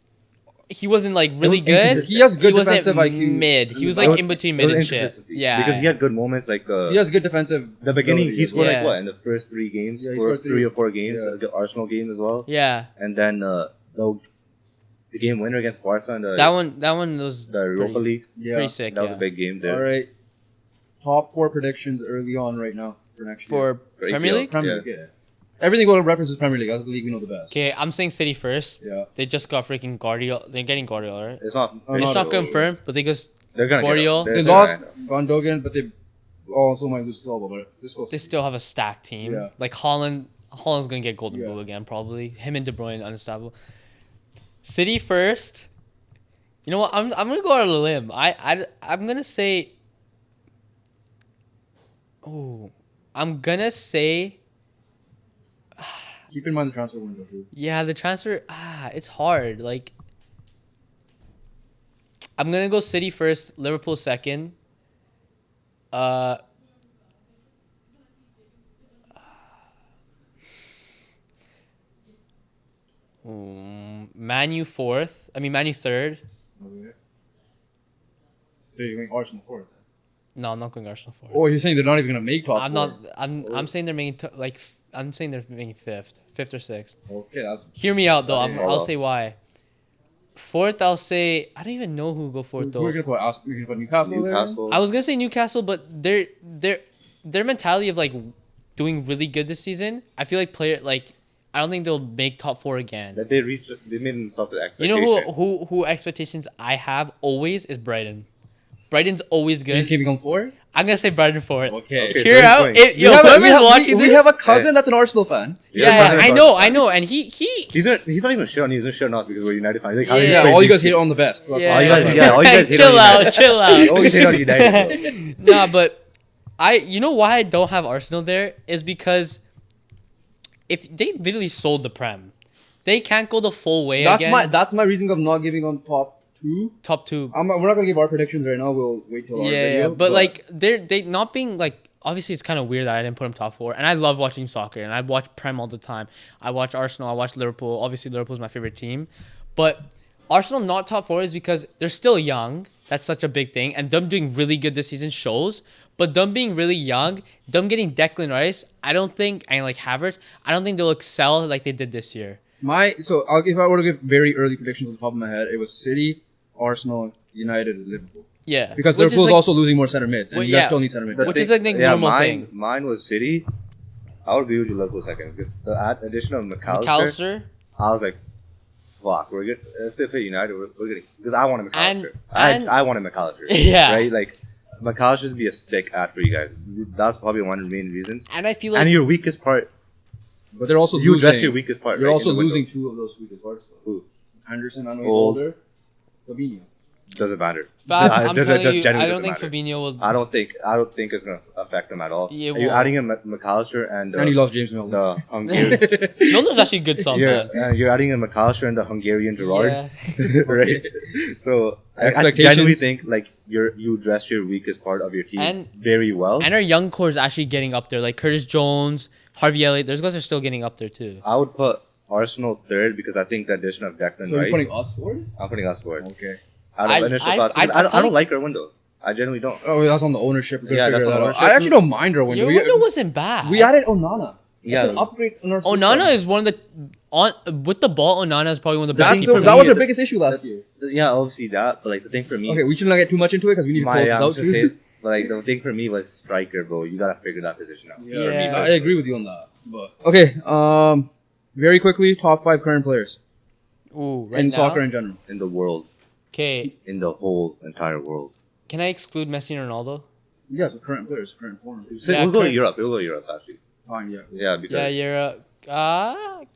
He wasn't like really was good. inconsistent. He has good He wasn't defensive IQ. mid. He was It like was- in between it mid was and shit. inconsistency. Yeah, Because he had good moments, like, He has good defensive. the beginning, ability he as scored well. Yeah. like what in the first 3 games, Yeah, he or scored 3 three. or 4 games, Yeah. the Arsenal game as well, yeah. and then the game winner against Barca in That one was the Europa pretty, League. Yeah. pretty sick. That was Yeah. a big game there. All right. Top 4 predictions early on right now for next year. For For Premier EPL. League. Premier Yeah. League, yeah. Everything will reference is Premier League. That's the league we know the best. Okay, I'm saying City first. Yeah. They just got freaking Guardiola. They're getting Guardiola, right? It's not. Oh, It's no, not no. confirmed, but they just They're gonna Guardiola. Get They it. lost Gondogan, but they also might lose Silva. But this goes. they still have a stacked team. Yeah. Like Holland's gonna get Golden Yeah. Boot again probably. Him and De Bruyne unstoppable. City first. You know what? I'm gonna go out on a limb. I'm gonna say. Oh, I'm gonna say. Keep in mind the transfer window too. Yeah, the transfer. It's hard. Like. I'm gonna go City first, Liverpool second. Man U fourth. I mean Man U third. Okay. So you're going Arsenal fourth. No, I'm not going Arsenal fourth. Oh, you're saying they're not even gonna make top I'm four? not. I'm saying they're making I'm saying they're making fifth or sixth. Okay, that's. Hear me out though. Yeah. I'll say why. Fourth, I'll say I don't even know who will go fourth We're though. gonna put We're gonna put Newcastle. Newcastle. I was gonna say Newcastle, but their mentality of like doing really good this season. I feel like I don't think they'll make top 4 again. That they made themselves the You expectation. know who expectations I have always is Brighton. Brighton's always So you good. can become 4? I'm gonna say Brighton for it. Okay. Okay. Hear so out. he's If, yo, whoever's watching we this. have a cousin that's an Arsenal fan. Yeah, I know, and he. He's not even shit on. He's just shit on us because we're United fans. Like, how Yeah. you Yeah, play all you these guys hate two? on the best. So that's Yeah. all you guys all you guys hate chill on out, United. chill out. You always hate on United, bro. Nah, but you know why I don't have Arsenal there is because if they literally sold the Prem, they can't go the full way again. That's my reason of not giving on top 2. Top 2. We're not gonna give our predictions right now. We'll wait till our video. But like they not being like obviously it's kind of weird that I didn't put them top 4. And I love watching soccer and I watch Prem all the time. I watch Arsenal. I watch Liverpool. Obviously Liverpool's my favorite team, but Arsenal not top 4 is because they're still young. That's such a big thing, and them doing really good this season shows. But them being really young, them getting Declan Rice, I don't think, and like Havertz, I don't think they'll excel like they did this year. If I were to give very early predictions on the top of my head, it was City, Arsenal, United, and Liverpool. Yeah, Because which is, Liverpool's like, also losing more center mids, and Well, you guys yeah. still need center mid. Which is like the normal thing. Mine was City. I would agree with you Liverpool second because the addition of McAllister. I was like, fuck, we're good. If they play United, we're getting because I wanted McAllister. And- I wanted McAllister. Yeah. Right? Like, McAllister would be a sick ad for you guys. That's probably one of the main reasons. And I feel like And your weakest part, But they're also you losing. address your weakest part. You're right, also in the window. losing 2 of those weakest parts. Who? Henderson, I know he's Old. older. Fabinho. Doesn't matter. Fab, It I'm doesn't- telling you, genuinely I don't doesn't think matter. Fabinho will. I don't think it's gonna affect them at all. Yeah, You're well- adding in McAllister and And you lost James Milner. the Hungarian. Milner's actually a good sub, man. You're adding in McAllister and the Hungarian Gerrard, Yeah. right? So I Expectations. genuinely think like you address your weakest part of your team And- very well. And our young core is actually getting up there. Like Curtis Jones, Harvey Elliott. Those guys are still getting up there too. I would put Arsenal third because I think the addition of Declan So you're Rice. putting us forward? I'm putting us forward. Okay. Out of initial thoughts, because I don't like our window. I genuinely don't. Oh, that's on the ownership. We're gonna Yeah, figure that's that on out. ownership. I actually don't mind our window. Your window wasn't bad. We added Onana. Yeah. That's an upgrade on our system. Onana is one of the with the ball. Onana is probably one of the best. thing That's, for keepers. that me was our is- biggest issue last year. Yeah, obviously that, but like the thing for me, Okay, we should not get too much into it because we need to close this I'm out just too. saying, but like the thing for me was striker, bro. You gotta figure that position out. Yeah. For me I personally. agree with you on that. But okay, very quickly, top 5 current players Ooh, right in now. soccer in general. In the world, Okay, in the whole entire world. can I exclude Messi and Ronaldo? Yeah, so current players, current form. So Yeah, we'll go to current- Europe. We'll go to Europe actually. Fine, yeah. Yeah, because Yeah, you're oh,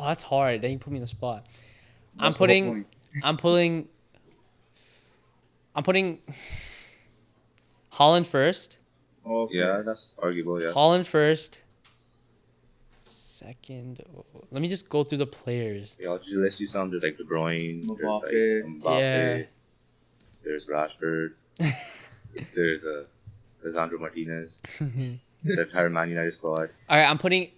that's hard. Then you put me in the spot. That's the whole point. I'm putting Holland first. Okay. yeah, that's arguable. Yeah. Holland first. Second. Let me just go through the players. Yeah, I'll just list you some. There's like De Bruyne. Mbappe. There's like Mbappe. Yeah. There's Rashford. there's Lisandro Martinez. The entire Man United squad. All right, I'm putting.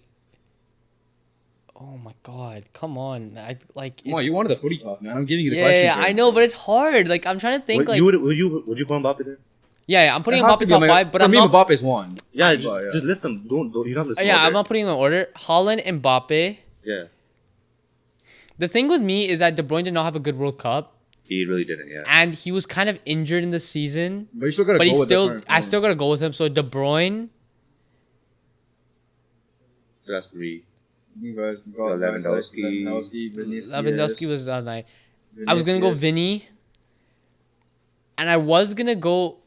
Oh my God! Come on! I like. Come on, it's- you wanted the footy talk, man. I'm giving you the questions. yeah, here. I know, but it's hard. Like I'm trying to think. Would you put Mbappe there? Yeah, I'm putting It has to Mbappe be top my- 5, but for I'm me, not. Mbappe's one. Yeah, But, just list them. Don't you don't list them. Yeah, all I'm there. not putting them in order. Holland, Mbappe. Yeah, The thing with me is that De Bruyne did not have a good World Cup, he really didn't. Yeah. and he was kind of injured in the season. But you still gotta But go he's with the still, current I form. still gotta go with him. So De Bruyne, So that's 3. You guys got Lewandowski. Lewandowski, Vinicius. Lewandowski was that night. I was gonna go Vinny, and I was gonna go.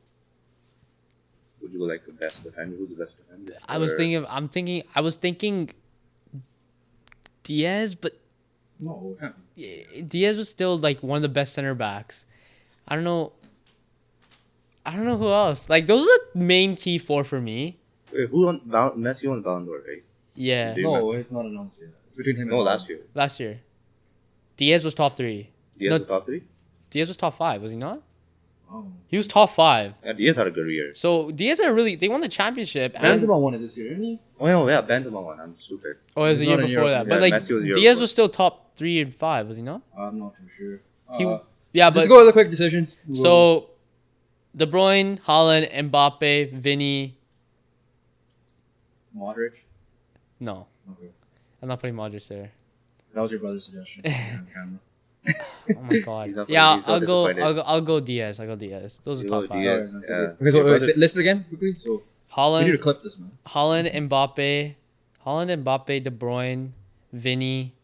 Would you go like the best defender? Who's the best defender? I was Or- thinking. I was thinking Diaz, but No, Diaz was still like one of the best center backs. I don't know who else. Like those are the main key 4 for me. Wait, who won? Messi won Ballon d'Or, right? Yeah, Dude. no, it's not announced yet. It's between him. No, and last year. last year. Diaz was top 3. Diaz No. was top 3. Diaz was top 5, was he not? Oh. He was top 5. Yeah, Diaz had a good year. So Diaz they won the championship. And, Benzema won it this year, didn't he? Oh yeah, Benzema won. I'm stupid. or was the He's year not in before Europe. that? But Yeah, like Messi was the year Diaz before. was still top 3 and 5, was he not? I'm not too sure. He, yeah, but Just go with a quick decision. so De Bruyne, Holland, Mbappe, Vinny. Modric. No, Okay. I'm not putting Modric there. That was your brother's suggestion. on camera. Oh my god. He's not- Yeah, he's so I'll go. disappointed. I'll go Diaz. I'll go Diaz. Those are You top go 5. Diaz. Alright, Yeah. that's okay. So Your brother- list it again quickly. So we need to Holland, clip this, man. Holland, Mbappe, De Bruyne, Vinny,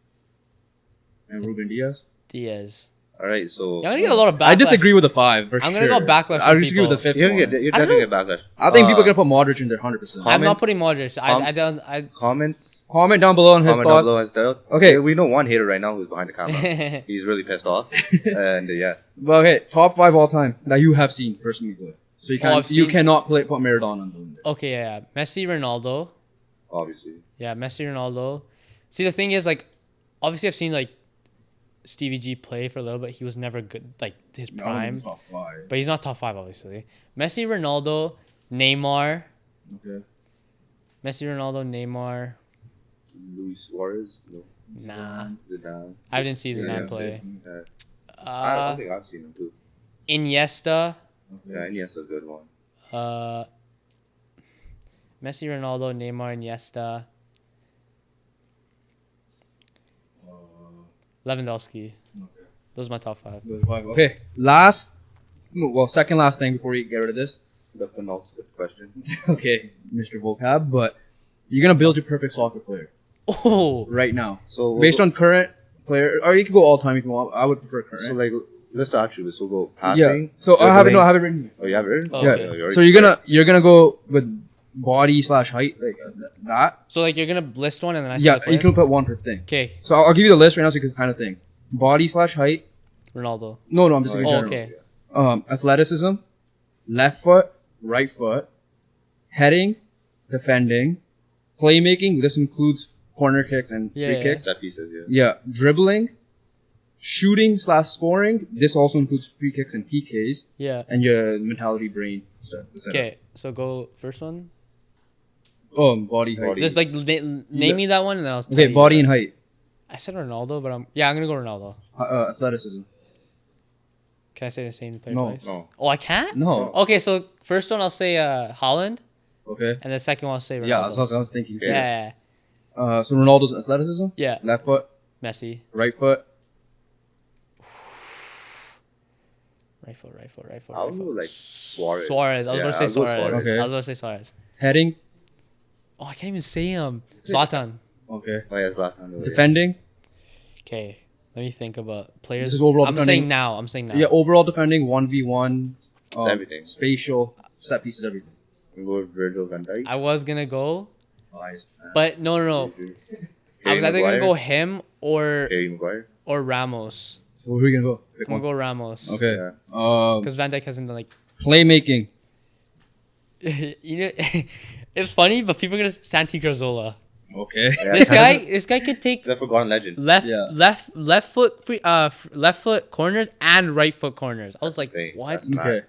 And Ruben Diaz. Diaz. All right, so I'm gonna get a lot of backlash. I disagree with the 5. For I'm sure. gonna go backlash. I from disagree with the people. 5th you're, one. you're definitely get backlash. I think people are gonna put Modric in there 100%. I'm not Comments? putting Modric. I don't. Comments. Comment down below on his Comment down below thoughts. his thoughts. Okay. We know one hater right now who's behind the camera. He's really pissed off, and yeah, Well, okay, top 5 all time that you have seen personally play. So you I've can't, you seen- cannot put Maradona on there. Okay, yeah. Messi, Ronaldo. obviously. Yeah, Messi, Ronaldo. See, the thing is, like, obviously I've seen like Stevie G play for a little bit. He was never good, like his prime. Top 5. But he's not top 5, obviously. Messi, Ronaldo, Neymar. Okay. Messi, Ronaldo, Neymar. Luis Suarez. No. Nah, Zidane. I didn't see Zidane Yeah, play. I don't Uh, think I've seen him too. Iniesta. Yeah, and yes, a good one. Messi, Ronaldo, Neymar, Iniesta. Lewandowski. Okay. Those are my top 5. Okay, second last thing before we get rid of this. The penultimate question. Okay, Mr. Vocab, but you're gonna build your perfect soccer player Oh, right now, So we'll based go- on current player, or you can go all time if you want. I would prefer current. So like, let's start you. So we'll go yeah. passing. So I have it. dribbling. No, I have it written here. Oh, you have it written? Oh, Yeah. okay. already So you're gonna go with body / height like that. so like you're gonna list one and then I Yeah, say you can put one per thing. Okay, So I'll give you the list right now so you can kind of think. Body / height. Ronaldo. No, I'm just saying. Oh, general. okay. Athleticism, left foot, right foot, heading, defending, playmaking. This includes corner kicks and Yeah, free yeah. kicks. Set pieces, yeah. Yeah, dribbling, shooting / scoring. This also includes free kicks and PKs, Yeah. and your mentality, brain stuff. Okay, so go first one. Oh, body height. Body. Just like name me that one and then I'll tell Okay, you. body and height. I said Ronaldo, but I'm gonna go Ronaldo. Athleticism. Can I say the same player No. twice? No. Oh, I can't. No. Okay, so first one I'll say Holland, Okay. and the second one I'll say Ronaldo. Yeah, that's what I was thinking. Yeah. So Ronaldo's athleticism. Yeah. Left foot, Messi. right foot. Right foot. I'll go like Suarez. Suarez. I was Yeah, gonna say I'll go Suarez. Okay. I was gonna say Suarez. Heading. Oh, I can't even say him. Zlatan. Okay. Oh, yeah, Zlatan. Defending. Okay. Let me think about players. This is overall I'm defending. saying now. Yeah, overall defending, 1v1. everything. Spatial, set pieces, everything. We go with Virgil van Dijk. I was gonna go, Nice. but no. I was Harry either gonna Maguire. go him Harry Maguire. or Ramos. So who are we gonna go? Pick I'm gonna one. go Ramos. Okay. Yeah. Because Van Dijk hasn't done like. Playmaking. You know, it's funny, but people are gonna Santi Cazorla. Okay. Yeah, This guy could take The forgotten legend. left foot free left foot corners and right foot corners. I was like, insane. what? That's mad. Okay.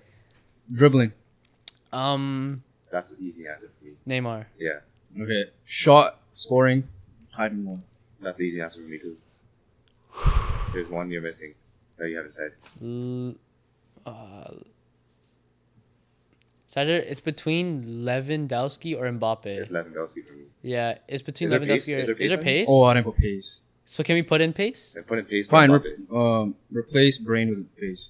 Dribbling. That's an easy answer for me. Neymar. Yeah, Okay. Shot, scoring, tied in one. that's the easy answer for me too. There's one you're missing that you haven't said. Sadger, it's between Lewandowski or Mbappe. It's Lewandowski for me. Yeah, it's between Is there pace? Lewandowski or Is there is there pace? pace? Oh, I didn't put pace. So can we put in pace? And put in pace. Fine. For Mbappe. Replace brain with pace.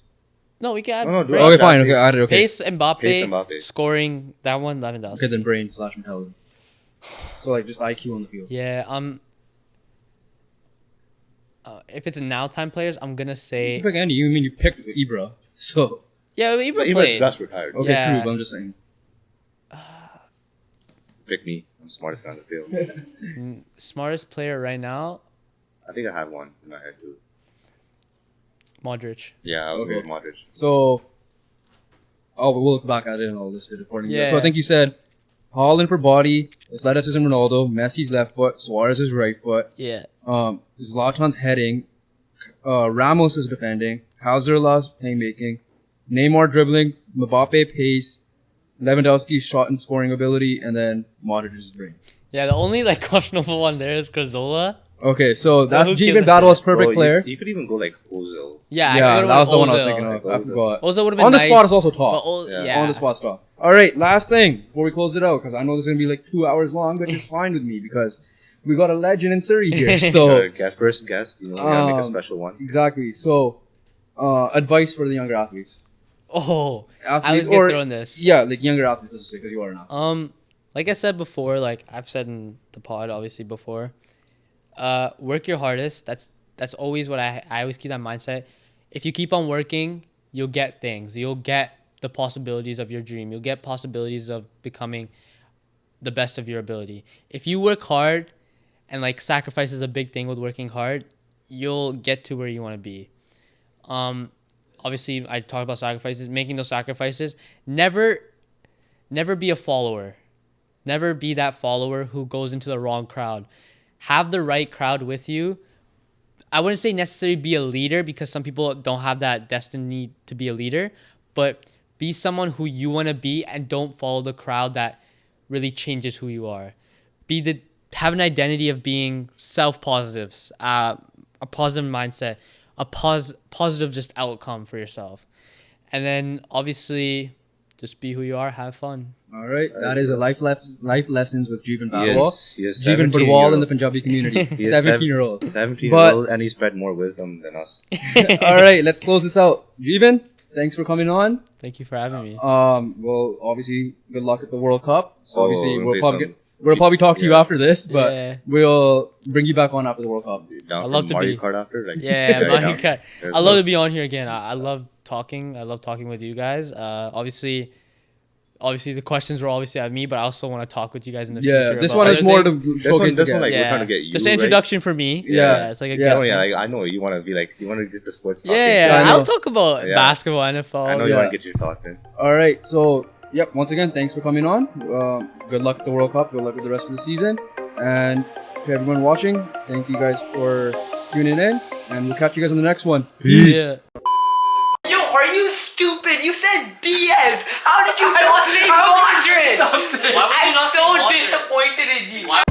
No, we can add No, do pace. it. Okay, fine. Okay, I added. Okay. Pace Mbappe, Pace Mbappe. scoring that one Lewandowski. Okay, then brain / mentality. So like just IQ on the field. Yeah, if it's now time players, I'm gonna You say pick Andy. You mean you picked Ibra? So yeah, But Ibra he played. just retired. okay, Yeah. true. But I'm just saying. Pick me. I'm the smartest guy on the field. Smartest player right now, I think I have one in my head too. Modric. Yeah, I was Okay. going with Modric. So, we'll look back at it and I'll list it accordingly. Yeah. So I think you said Holland for body, athleticism Ronaldo, Messi's left foot, Suarez's right foot, Yeah. Zlatan's heading, Ramos is defending, Cazorla's playmaking, Neymar dribbling, Mbappe pace, Lewandowski's shot and scoring ability, and then Modric's brain. Yeah, the only like questionable one there is Cazorla. Okay, so that's who Jeevan cares? Badwal's perfect Bro, player. You could even go like Ozil. Yeah, Yeah, that was the one I was Ozil. thinking of. I Ozil. forgot. Ozil would have been On the nice, spot is also tough. but Yeah. On the spot stuff. All right, last thing before we close it out, because I know this is gonna be like 2 hours long, but it's fine with me because we got a legend in Surrey here. So First guest, we gotta make a special one. exactly. So advice for the younger athletes. Oh, I Athletes was getting thrown this. Yeah, like younger athletes, let's just say, because you are an athlete. Like I said before, like I've said in the pod, obviously before, work your hardest. That's always what I always keep that mindset. if you keep on working, you'll get things. You'll get the possibilities of your dream. You'll get possibilities of becoming the best of your ability. If you work hard, and like sacrifice is a big thing with working hard, you'll get to where you want to be. Obviously, I talk about sacrifices, making those sacrifices. Never be a follower. Never be that follower who goes into the wrong crowd. Have the right crowd with you. I wouldn't say necessarily be a leader, because some people don't have that destiny to be a leader, but be someone who you want to be, and don't follow the crowd that really changes who you are. Have an identity of being self-positives, a positive mindset, a positive just outcome for yourself. And then obviously just be who you are, have fun. All right, that is a life lessons with Jeevan Badwal. Yes, Jeevan Badwal in the Punjabi community. 17-year-old. 17-year-old, and he spread more wisdom than us. All right, let's close this out. Jeevan, thanks for coming on. Thank you for having me. Well, obviously, good luck at the World Cup. So obviously, we'll probably talk to you after this, but we'll bring you back on after the World Cup. I'd love to Mario Kart after. Mario Kart. I'd love to be on here again. I love talking. I love talking with you guys. Obviously, the questions were obviously at me, but I also want to talk with you guys in the future. Yeah, this one is more to showcase this one, like, we're trying to get you. Just an introduction for me. Yeah. It's like a guest. I know you want to be like, you want to get the sports talk. I'll talk about basketball, NFL. I know you want to get your thoughts in. All right, so once again, thanks for coming on. Good luck at the World Cup. Good luck with the rest of the season. And to everyone watching, thank you guys for tuning in, and we'll catch you guys on the next one. Peace. Yo, are you stupid? You said Diaz. How did you not say Modric? I'm so disappointed in you.